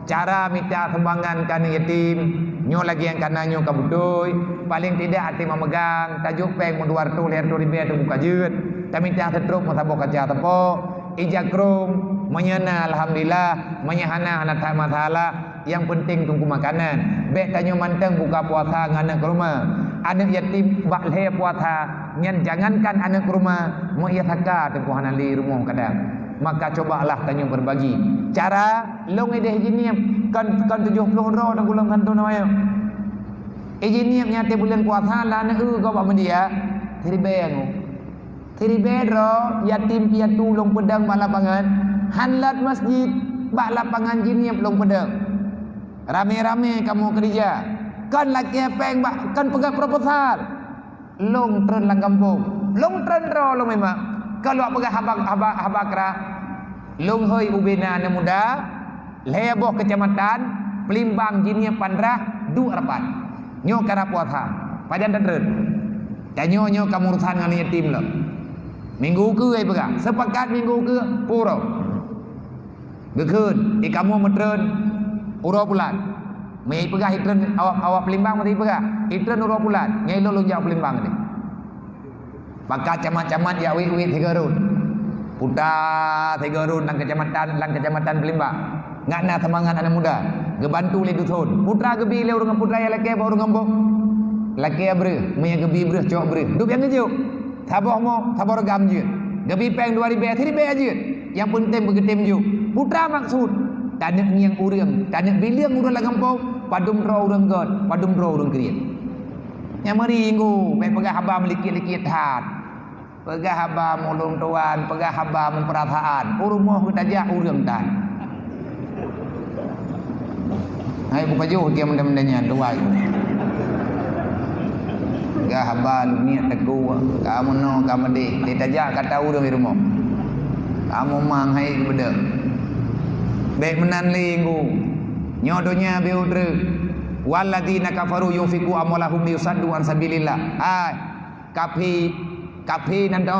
cara minta sumbangan kan yatim, nyo lagi yang kananyo kabudoi, paling tidak hati memegang tajuk peng menduar tu lihat tu ribe tu buka jeut, tapi minta setruk masabo kaca tapo, ijakrum menyana alhamdulillah, menyahana anak masalah, yang penting tunggu makanan. Bek tanyo manteng buka puasa ngana ke rumah. Anak yatim bak le puasa, nyan jangankan anak ke rumah, mau ia saka tunggu hanali rumah kadang. Maka cobalah tanyo berbagi. Cara long ide hijiniam kan 70 ro dak ulang kanto namanya. Hijiniam nyate bulan puasa la na kau bak mendia. Tiri bedro yatim piatu long pedang bak lapangan. Hanlat masjid bak lapangan jiniam long pedang. Rame-rame kamu kerja. Kan laki peng bak kan pegang proposal. Long tren lang kampung. Long tren ro long memang. Kalau pegang habakra long hoi ubena na muda leboh kecamatan Pelimbang jinia pandrah 2 rapat nyo kara puasa padan dan ren dan nyo kamu urusan dengan yatim lo minggu ke ai pegang sepakat minggu ke puro gekeun kamu metreun puro bulan mai pegang hitreun awak Pelimbang mati pegang hitreun puro bulan nyai lo jauh Pelimbang ni pakat camat-camat ya wi 3 run putar 3 run lang kecamatan Pelimbang ngana semangat anak muda gebantu le dusun putra gebi le urang putra ya laki ba urang ngambok laki bre me gebi bre cok bre dup yang ngejuk taboh mo tabor gam je gebi peng 2000 3 aja yang penting begetem ju putra maksud tanya yang urang tanya biliang urang lang ngambok padum ro urang god padum ro urang kriet yang mari nggu me pegah haba melikit-likit hat pegah haba mulung tuan pegah haba memperasaan urumoh kita aja urang dan hai ku paju dia menda-mendanya doa itu gah haba dunia teku kamu no kamu di tajak kata urang di rumah kamu mang hai beda baik menan linggu nyodonya beudre walladzina kafaru yunfiqu amwalahum liyusaddu an sabilillah ai kapi nanti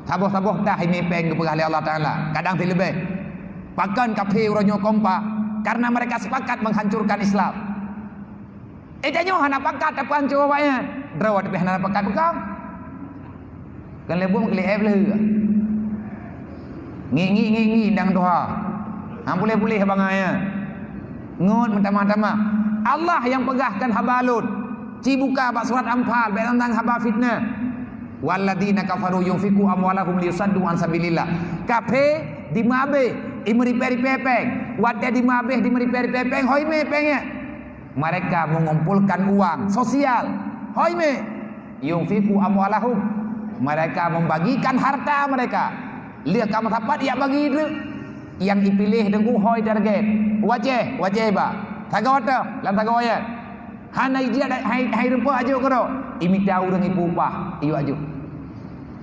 saboh dah ini peng kepada Allah Taala kadang lebih pakan kapi uranyo kompak karena mereka sepakat menghancurkan Islam. Janyo hana pakat apa hancur awaknya. Draw tapi hana pakat bekam. Kan lebum keli le. Ngi ndang doa. Boleh abangaya. Ngut mentama-tama. Allah yang pegahkan habalun. Cibuka bak surat Anfal tentang haba fitnah. Walladzina kafaru yunfiqu amwalahum liyusaddu an sabilillah. Kafe di mabe imeri peri pepeng wadah di mabeh di meri peri pepeng hoi me pengnya mereka mengumpulkan uang sosial hoi me yunfiqu amwalahum mereka membagikan harta mereka lihat kamu dapat ya bagi itu yang dipilih dengan hoi target wajah ba tagawata lam tagawaya hana dia hai rupa aja karo imita urang ipu upah iu aju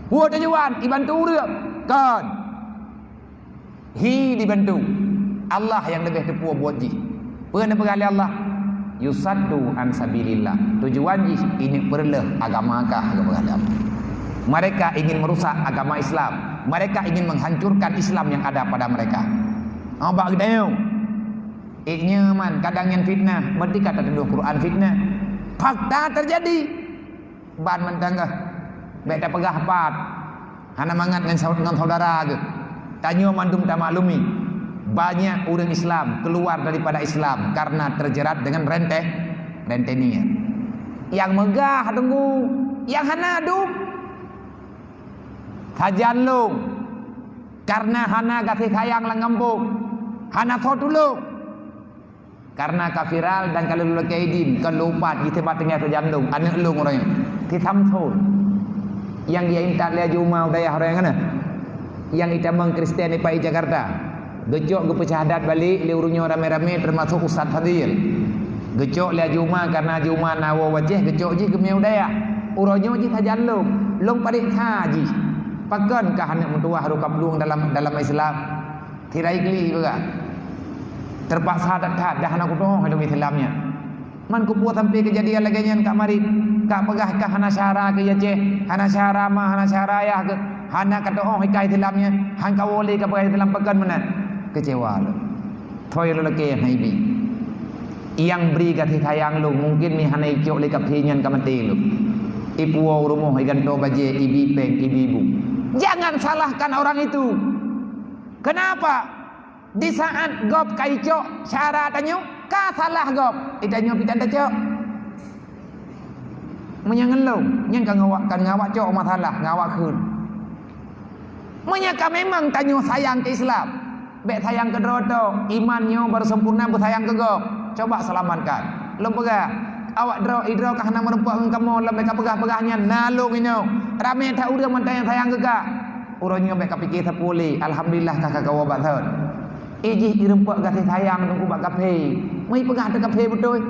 buat tujuan dibantu urang kan dibantu Allah yang lebih tepuh buat ji pernah pengali Allah yusaddu an sabilillah tujuan ji ini perlah agama kah kepada Allah mereka ingin merusak agama Islam mereka ingin menghancurkan Islam yang ada pada mereka bak gedeu iknya man kadang yang fitnah berarti kata teduh Quran fitnah fakta terjadi ban mentanggah beda pegah pat hana mangat dengan saudara ke tanya mandum tak maklumi banyak orang Islam keluar daripada Islam karena terjerat dengan rentenir. Yang megah tunggu, yang hana dum hajan long karena hana kasih sayang langambung, hana thot dulu karena kafiral dan kalau lu kaidin kelupat di tempat tengah hajan long anak long orangที่ทำโทษyang dia intak lia Juma daya orang mana yang itamang Kristen di Pai Jakarta gecok ke pecahadat balik liurunya rame-rame termasuk Ustaz Fadil gecok lia Juma karena Juma nawa wajah gecok je ke meu daya uronyo je hajan long parik haji pakan kah anak mentua harukap luang dalam Islam tirai geli juga terpaksa dah anak kudoh dalam Islamnya man ku buat sampai kejadian lagi yang kak mari kak pegah kah hana syara ke ya je hana syara mah hana syara ya ke hana kata oh hikai Islamnya hang kawoli ke pegah Islam pakan mana kecewa lo toy lo lagi haibi yang beri kasih sayang lo mungkin ni hana icok le kapinyan kamati lo ibu rumah ikan to baje ibi peng ibu jangan salahkan orang itu kenapa di saat gop kaicok syara tanyo ka salah gop itanyo pitan tacok menyangelong yang kan ngawak cok masalah ngawak kun menyaka memang tanyo sayang ke Islam bek sayang ke droto imannya baru sempurna bersayang ke gop coba selamatkan lo pegah awak idro kah nak merempuan kamu lem bek pegah-pegahnya nalung ino rame tak udah mentang sayang ke gak uronyo bek pikir sepuli alhamdulillah kakak kawa bathon iji irempuak kasih sayang nunggu bak kape mai pegah te kape betul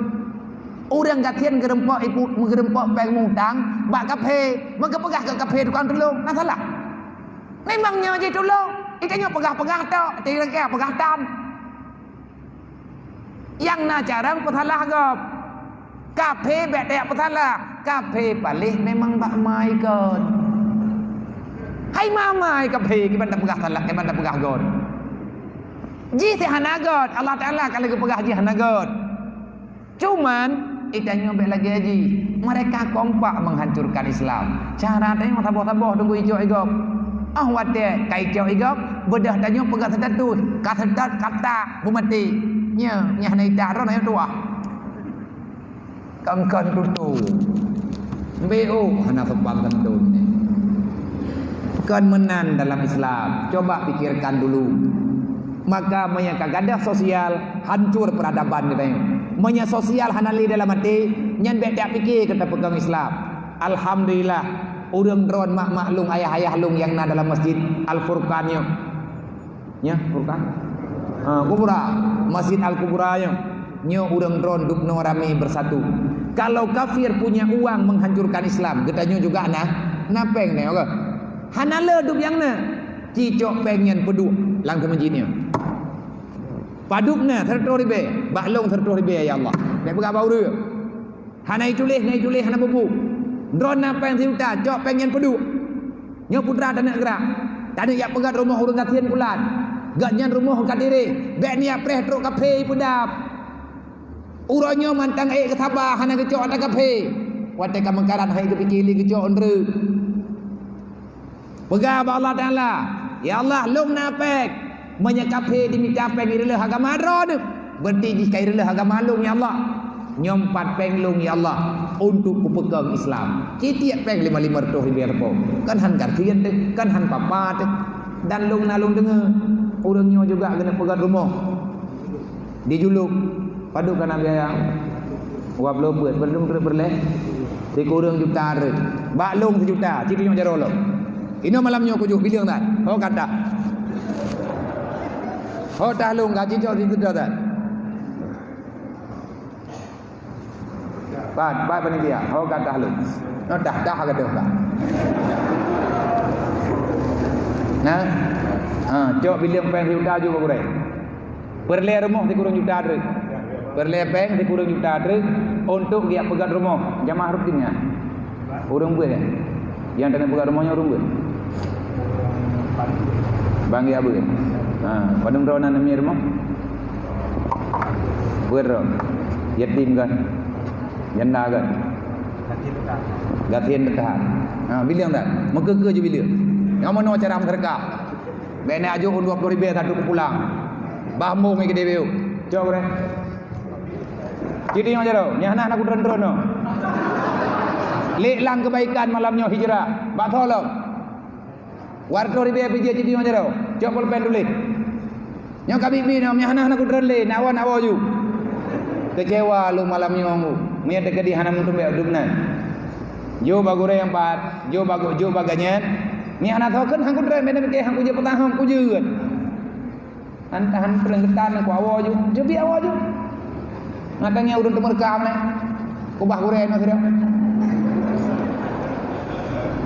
orang gatian gerempuak ikut mengerempuak peng mutang bak kape maka pegah ke kape tukang tolong nah salah memangnya je tolong ikannya pegah-pegah tok tidak kaya pegah tan yang na jarang pesalah gop kape bek tak pesalah kape palih memang bak mai kon hai mamai kape kiban tak pegah salah kiban tak pegah gon ji si hanagot Allah Ta'ala kalau kepegah ji hanagot cuman itanya nyobek lagi haji mereka kompak menghancurkan Islam cara tanya taboh-taboh tunggu hijau igop wate kai hijau igop bedah tanya pegah tertentu kata bumati nya hanai darah na tua kangkan tutu BO hana sebab tentu kan menan dalam Islam coba pikirkan dulu maka menyangka gadah sosial hancur peradaban kita menya sosial hanali dalam hati nyan bek tak fikir kita pegang Islam alhamdulillah urang dron mak lung ayah lung yang na dalam masjid Al Furqan nya Furqan kubura masjid Al Kubra nya urang dron dukno rame bersatu kalau kafir punya uang menghancurkan Islam getanyo juga napeng ne oke hanale duk yang na cicok pengen peduk lang ke masjidnya padukna 100,000 baklong 100,000 ya Allah nek pegah bau dia hanai tulis hana bubu drone napeng siuta cok pengen peduk nya putra dan nak gerak tadi yak pegat rumah urang gatian pulan gak nyan rumah kat diri bek ni apreh truk kafe pedap uronyo mantang ke Sabah hana ke cok ada kafe wate ka mengkaran hai ke pikili ke cok ndre pegah ba Allah Taala ya Allah lung napek menyekape diminta peng irele agama dron berarti di kairele agama lung ya Allah nyompat peng lung ya Allah untuk kupegang Islam kitiak peng 500,000 repo kan han kartian deh kan han papa deh dan lung nalung dengar urangnya juga kena pegang rumah dijuluk padu kana biaya wab lo buat belum berleh di kurang juta re bak lung sejuta citinya jaro lo ini malamnya aku juga bilang tak oh kata oh dah lung gaji jauh di gedor tak Pak panitia oh kata lung no dah kata tak nah cok bilang peng juta juga kurang perle rumah di kurang juta re perle peng di kurang juta re untuk dia pegang rumah jamaah rutinnya urang buat yang kena pegang rumahnya urang buat bang ya bu padung rona namanya rumah buat yatim kan janda kan gatian bertahan bilang tak mengke je bilang yang mana cara mereka bena ajo 20,000 satu pulang Bahmu ngi gede biu. Coba bre. Jadi aja ro, nyana aku dron-dron no. Leklang kebaikan malamnya hijrah. Bak tolong. Warto ribe pije jadi aja ro. Coba pen dulu. Nyo kami bi no nyana aku dron le, nawa ju. Kecewa lu malamnya ngu. Mia dekedi hanam tu be dubna. Jo bagure yang pat, jo baganyen. Ni anak tahu kan hangku dren benda ke hangku je petang hangku je. Han pelengketan ku awo ju. Je bi awo ju. Ngatanya urun temur kam le. Ku bah gure no sira.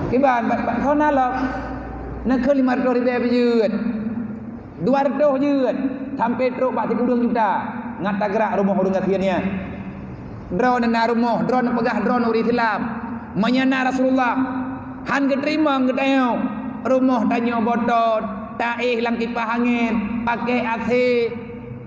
Kiban kau nalok. Nak ke 500 ribu je. 200 je. Sampai truk bak 30 juta. Ngata gerak rumah urung ngatiannya. Drone na rumah, drone pegah drone uri Islam. Menyana Rasulullah. Han keterima ngeteo. Rumah tanya botot, taih lang kipas angin, pakai AC,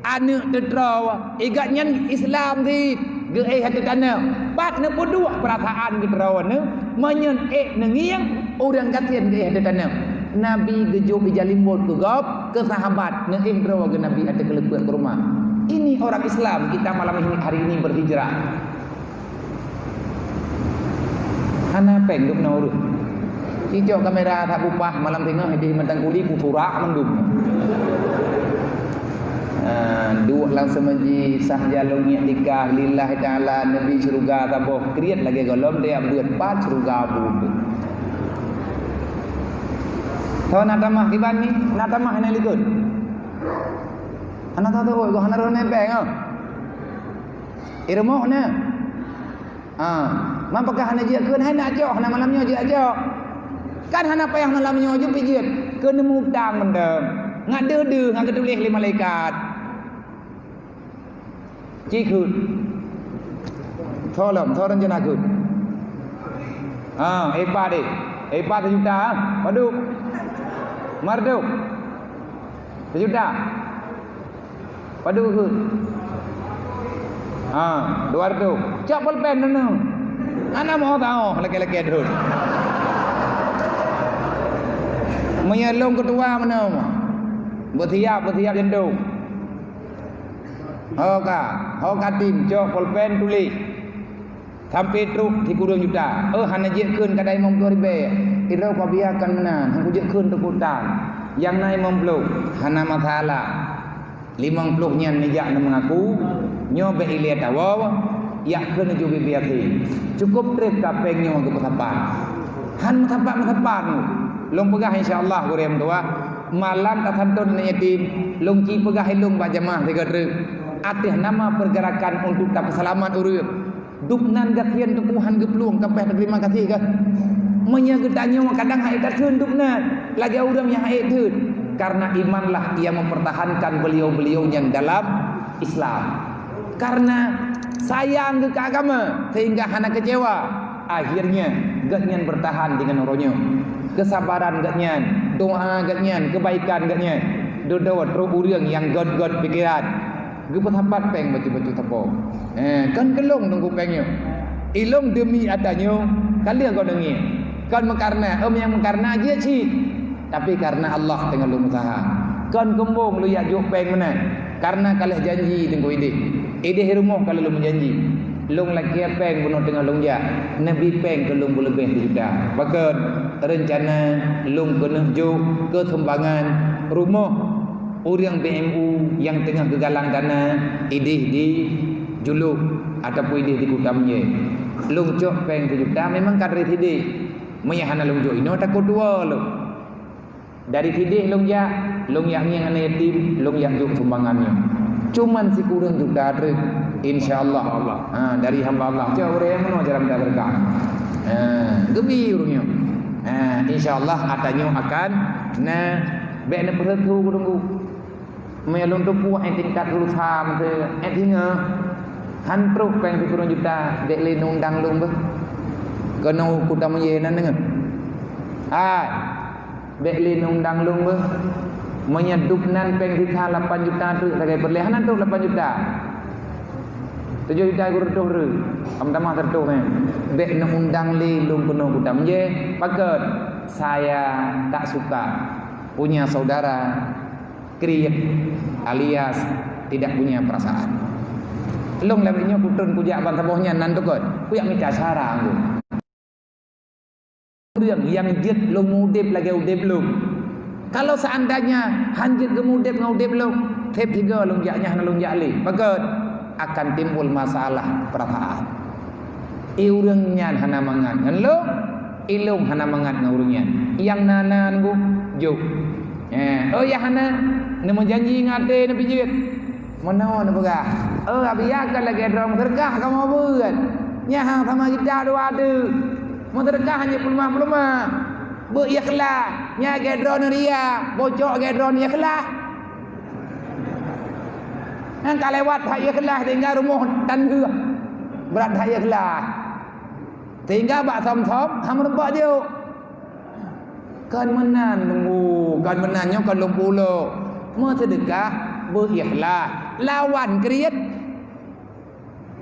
anu tetraw. Igatnya Islam di ge hati tanah. Pat ne podua perasaan getraw ne. Menyen nengiang orang katian ge hati tanah. Nabi gejo bijalimbot ke gop ke sahabat ne draw ge Nabi ada kelebut ke rumah. Ini orang Islam kita malam ini hari ini berhijrah. Hana peng duk na urut. Cicok kamera tak upah malam tengah di mentang kuli kuturak mendung. Dua langsung maji sah jalung niat nikah lillahi taala nabi surga taboh kriat lagi golom dia buat pat surga bu. Tahu nak tamah kiban ni, nak tamah ini likut. Anak tahu gua hana rone peng ah. Irmoh na. Mampakah hana je keun hana joh hana malamnya je joh. Kan hana payah malamnya je pijit keun mutang mendem. Ngak deu ngak ketulih li malaikat. Cikut. Tolong jana kut. Epa deh. Epa 1 juta. Paduk. Marduk. 1 juta. Paduk kut. 200. Cak pulpen nanu. Ana mau tahu laki-laki adun. Menyelong ketua mana? Bertiap jendung. Hoka tim cok pulpen tulis. Sampai truk 30 juta. Hana je keun kadai mong 2000. Irau kau biarkan menan. Hangku je keun tekutang. Yang naik memblok. Hana masalah. 50 nyan nejak mengaku. Nyobe ilia tawaw. Yak keun ju bibiati. Cukup trip kapeng nyo ke petapan. Han metapan. Long pegah insyaallah gurem tua. Malam tak santun ni yatim. Long ki pegah long ba jamaah 3 trip. Atih nama pergerakan untuk tak selamat urut. Dupnan gatian tupuhan gepluang kapeh terima kasih ke. Menya gedanya kadang haid terkeun dupnan. Lagi urang yang haid teun. Karena imanlah ia mempertahankan beliau-beliau yang dalam Islam. Karena sayang ke agama sehingga hana kecewa. Akhirnya gatnyan bertahan dengan oronya. Kesabaran gatnyan, doa gatnyan, kebaikan gatnyan. Dodot ro urang yang god pikiran. Gepet hapat peng baju-baju tepo. Kan kelong tunggu pengnya. Ilong demi adanya kalian kau dengi. Kan mekarna, yang mekarna aja sih. Tapi karena Allah dengan lu usaha. Kan kembung lu ya juk peng mana? Karena kalah janji tengku ide. Ide rumah kalau lu menjanji. Long laki peng bunuh dengan long ja. Nabi peng ke long lebih tidak. Bahkan rencana long kena juk ke tembangan rumah. Orang BMU yang tengah gegalang dana idih di juluk ataupun idih di kutamnya lungcok peng 7 juta memang kadri tidih menyahana lungcok ini takut dua lo dari tidih lungyak yang anak yatim lungyak juk sumbangannya cuman si kurang juga kadri insyaallah dari hamba Allah jauh yang mana jalan dah berkah gebi urungnya insyaallah atanya akan bek pertu tunggu melon tu puak tingkat urusan tu tinggal han truk peng 10 juta dek le undang lung bah kena kutam ye nan dengan dek le undang lung bah menyedup nan peng 8 juta tu sebagai perlihanan tu 8 juta 7 juta guru tu ru tamah tertu dek undang le lung kena kutam ye pakat saya tak suka punya saudara kriet alias tidak punya perasaan. Long labnya putun kujak ban tabohnya nan tu kot. Kuyak minta cara aku. Yang jet lo mudip lagi udip lo. Kalau seandainya hanjit gemudip ngudip lo, tep tiga lunjaknya lunjak li, maka akan timbul masalah perasaan. Iurangnya hana mangat ngan lo, ilung hana mangat ngaurangnya. Yang nana ngu juk. Oh ya hana, nemu janji ngate nabi jit. Mana nak berah? Biarkan lagi drum tergah kamu buat. Nyah sama kita dua ada. Mau tergah hanya pelma-pelma. Berikhlas. Nyah gedron ria, bocok gedron ikhlas. Kalau lewat tak ikhlas tinggal rumah tangga. Berat tak ikhlas. Tinggal bak som-som, ham rebak dia. Kan menan nunggu, kan menannya kan 20. Mau sedekah berikhlas. Lawan kriat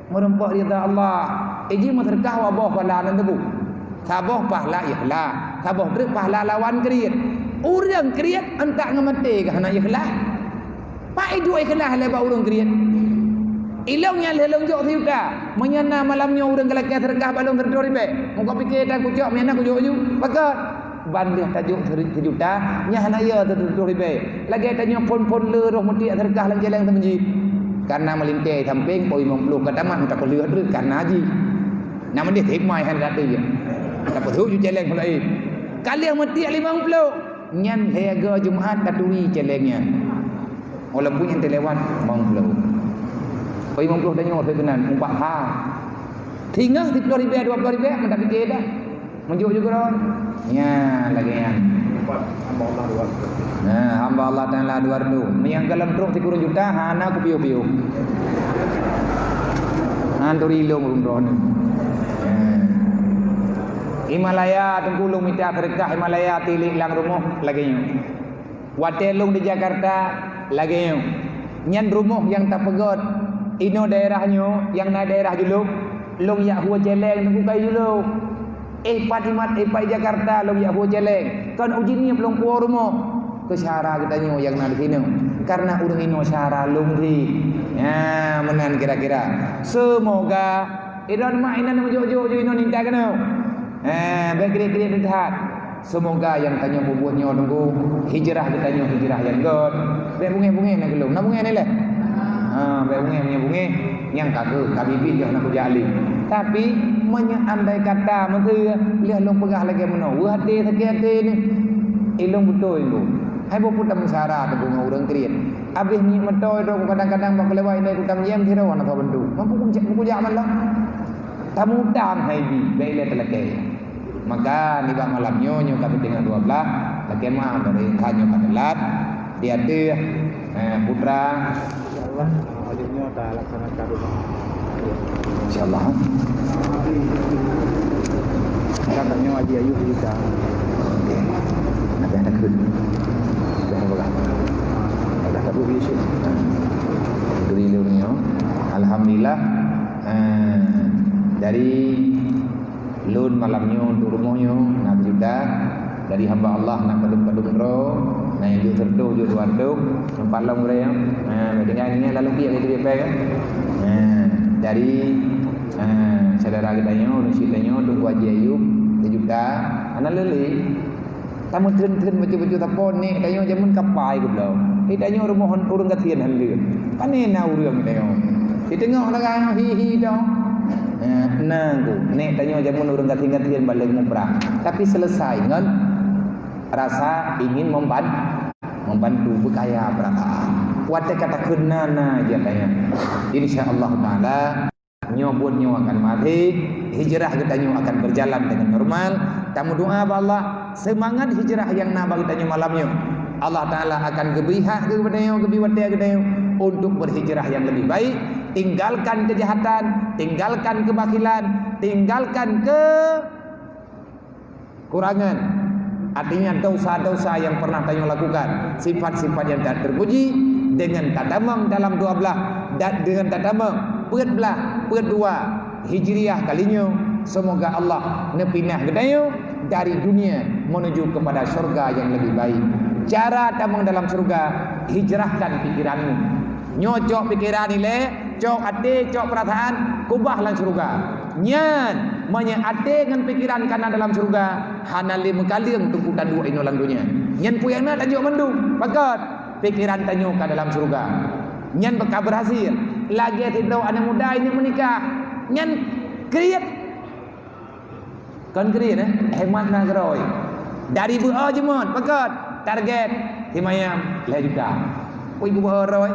merempak rida Allah. Iji terkah wabah pahala nan tebu. Sabah pahala ikhlas, sabah truk pahala lawan kriat. Urang kriat entak ngemete ke hana ikhlas. Pak itu ikhlas lebat urang kriat. Ilongnya lelong jok siuta. Menyana malamnya urang kelakar terkah balong terdori be. Muka fikir tak kucok menyana kucok ju. Pakat bandih tajuk sejuta nya hana ya terdori be. Lagi tanya pon-pon le roh mati terkah lang jeleng temenji. Karena melintai samping poi 50 kataman tak perlu ada karena haji. Nama dia hikmah han kata je. Tak perlu ju jeleng pula kali yang mati 50 nyan hega Jumaat katui jelengnya. Walaupun yang terlewat 50. Poi 50 tanya orang kenan 4 ha. Tinggal 10 ribu 20 ribu mendak fikir dah. Menjuk juga ron. Ya lagi yang hamba Allah 200. Nah, hamba Allah Taala 200. Yang dalam truk 30 juta hana ku piu-piu. Anturi ilung ron. Himalaya tengkulung minta berkah Himalaya tilik lang rumah lagi nyo. Watelung di Jakarta lagi nyo. Nyan rumah yang tak pegot ino daerahnya yang na daerah juluk long ya huwa celeng tengku kai juluk. Patimat Jakarta long ya huwa celeng. Kan ujinnya belum keluar rumah. Ke syara katanya yang na di sini. Karena urang ino syara long di. Ya, menan kira-kira. Semoga iron mainan mojo-jojo ino ninta kena. Berkira-kira dekat. Semoga yang tanya bubuhnya nunggu hijrah ditanya hijrah yang god. Bek bunge-bunge nak gelung. Nak bunge ni lah. Bek bunge yang kagak kabibi yang nak jali. Tapi andai kata menteri lihat long pegah lagi mana. Wah hati ni. Ilung betul itu. Hai bo putam sara tu bunga urang kriat. Abis ni metoi do kadang-kadang mak lewat ini kutam jam thira wana ka bandu. Mampu ku jaman lah. Tamu tam hai bi bele telake. Maka di malam nyo kami tinggal 12 lagi mah dari kanyo kadelat dia ada putra insyaallah alimnya dah laksanakan rumah insyaallah katanya Haji Ayub kita okey nanti ada kun dah berapa dah tak boleh isu dari luarnya alhamdulillah dari lun malamnya untuk rumahnya nak juta dari hamba Allah nak kadung-kadung ro nak yang terdo jo duarduk tempat long re dengan ini lalu dia gitu kan dari saudara kita orang ceritanya untuk Haji Ayub juta anak leli tamu tren-tren baju-baju tapon ni tanya jamun kapai ke belum tanya rumah orang katian halu panena urang tanya ditengok lah hi dong nanggu nek tanya jamun urang gating-gatian balik umrah tapi selesai dengan rasa ingin membantu berkaya berkah wate kata kenana dia tanya insyaallah taala nyobotnya akan mati hijrah kita akan berjalan dengan normal tamu doa Allah semangat hijrah yang nabag tanya malamnya Allah taala akan gebihah kepada untuk berhijrah yang lebih baik. Tinggalkan kejahatan, tinggalkan kebakilan, tinggalkan kekurangan. Artinya dosa-dosa yang pernah kamu lakukan, sifat-sifat yang tak terpuji dengan tatamang dalam 12 dan dengan tatamang peut dua hijriah kalinya. Semoga Allah nepinah gedayu dari dunia menuju kepada surga yang lebih baik. Cara tamang dalam surga hijrahkan pikiranmu. Nyocok pikiran ni cok hati, cok perasaan, kubah dalam surga. Nyan menyate dengan pikiran kana dalam surga. Hana 5 kali yang tunggu tadu ino dalam dunia. Nyan puyana tajuk mendung. Pakat pikiran tanyo ka dalam surga. Nyan bakal berhasil. Lagi tidak anak muda ini menikah. Nyan kriat. Kan kriat hemat nak geroi. Dari buah jemon, pakat target himayam 2 juta. Oi buah roi.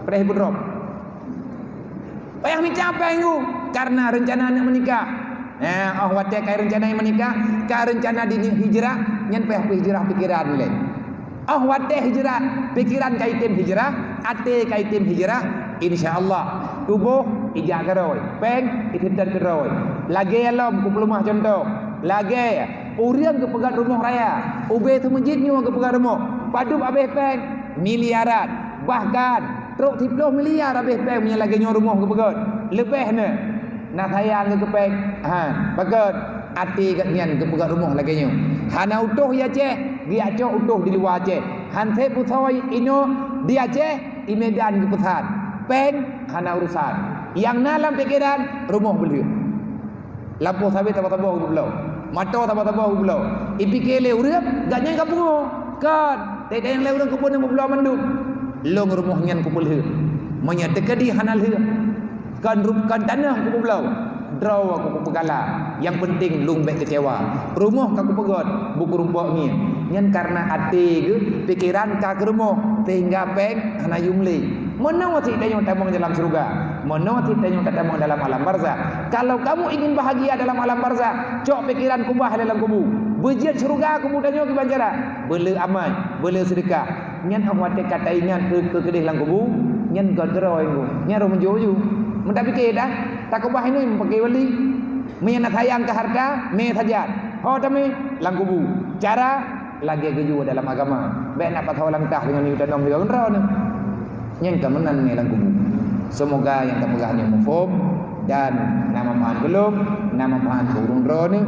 Preh berop. Payah mencapai ku karena rencana nak menikah. Watak kai rencana menikah, ka rencana di hijrah, nyen payah hijrah pikiran le. Watak hijrah, pikiran kai tim hijrah, ate kai tim hijrah, insyaallah tubuh ijak geroi, peng ititan geroi. Lagi alam ku pelumah contoh. Lagi urang ke pegat rumah raya, ube tu masjidnya ke pegat rumah. Padup abeh peng miliaran, bahkan truk 30 miliar habis peng punya lagi nyo rumah ke pegat. Lebih ne. Nak sayang ke peng. Pegat ati kat nian ke pegat rumah lagi nyo. Hana utuh ya Aceh, dia Aceh utuh di luar Aceh. Han se pusoi ino di Aceh, di Medan ke pusat. Peng hana urusan. Yang dalam pikiran rumah beli. Lampu sawit tambah-tambah belau. Mata tambah-tambah belau. Ipikele urang gak nyang kampung. Kan, tak yang lain urang kebun yang belau manduk. Long rumah nyan ku pelhe menyadekadi hanal he kan rupkan tanah ku belau draw aku pegala yang penting lung baik kecewa rumah aku pegot buku rumpok ni nyan karena ati ke pikiran ka ke rumah sehingga peng hana yumli mana wati tanyo tamang dalam surga mana wati tanyo tamang dalam alam barzakh. Kalau kamu ingin bahagia dalam alam barzakh, cok pikiran kubah dalam kubur bejit surga kubur tanyo ke banjara bela amal bela sedekah. Nyan awak kata ingat ke kedih lang kubu nyan godroi ku nyan ro menjoju mun tak fikir dah tak kubah ini pakai wali men nak sayang ke harta me sajat ho tami lang kubu cara lagi keju dalam agama baik nak patau langkah dengan ni dan nom dia ro ni nyan kemenan ni lang kubu. Semoga yang terpegahnya mufum dan nama pahan gelum nama pahan burung ro ni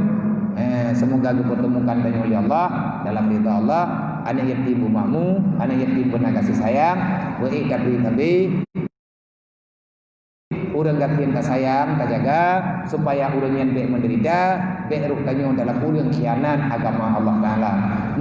semoga dipertemukan dengan oleh Allah dalam ridha Allah. Anak yatim rumahmu, anak yatim pernah kasih sayang, wei tapi urang gatin ka sayang, ka jaga supaya urang yang baik menderita, baik rukanyo dalam urang khianat agama Allah Taala.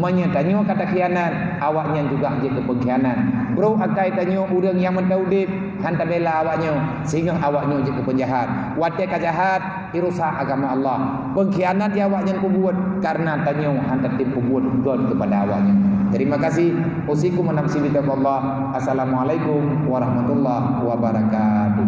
Menyetanyo kata khianat, awaknya juga jadi pengkhianat. Bro akai tanyo urang yang mentaudip, hantar bela awaknya sehingga awaknya jadi penjahat. Wate ka jahat, irusak agama Allah. Pengkhianat ya awaknya kubuat karena tanyo hantar tim kubuat god kepada awaknya. Terima kasih. Usikum nafsi bi taqwallah. Assalamualaikum warahmatullahi wabarakatuh.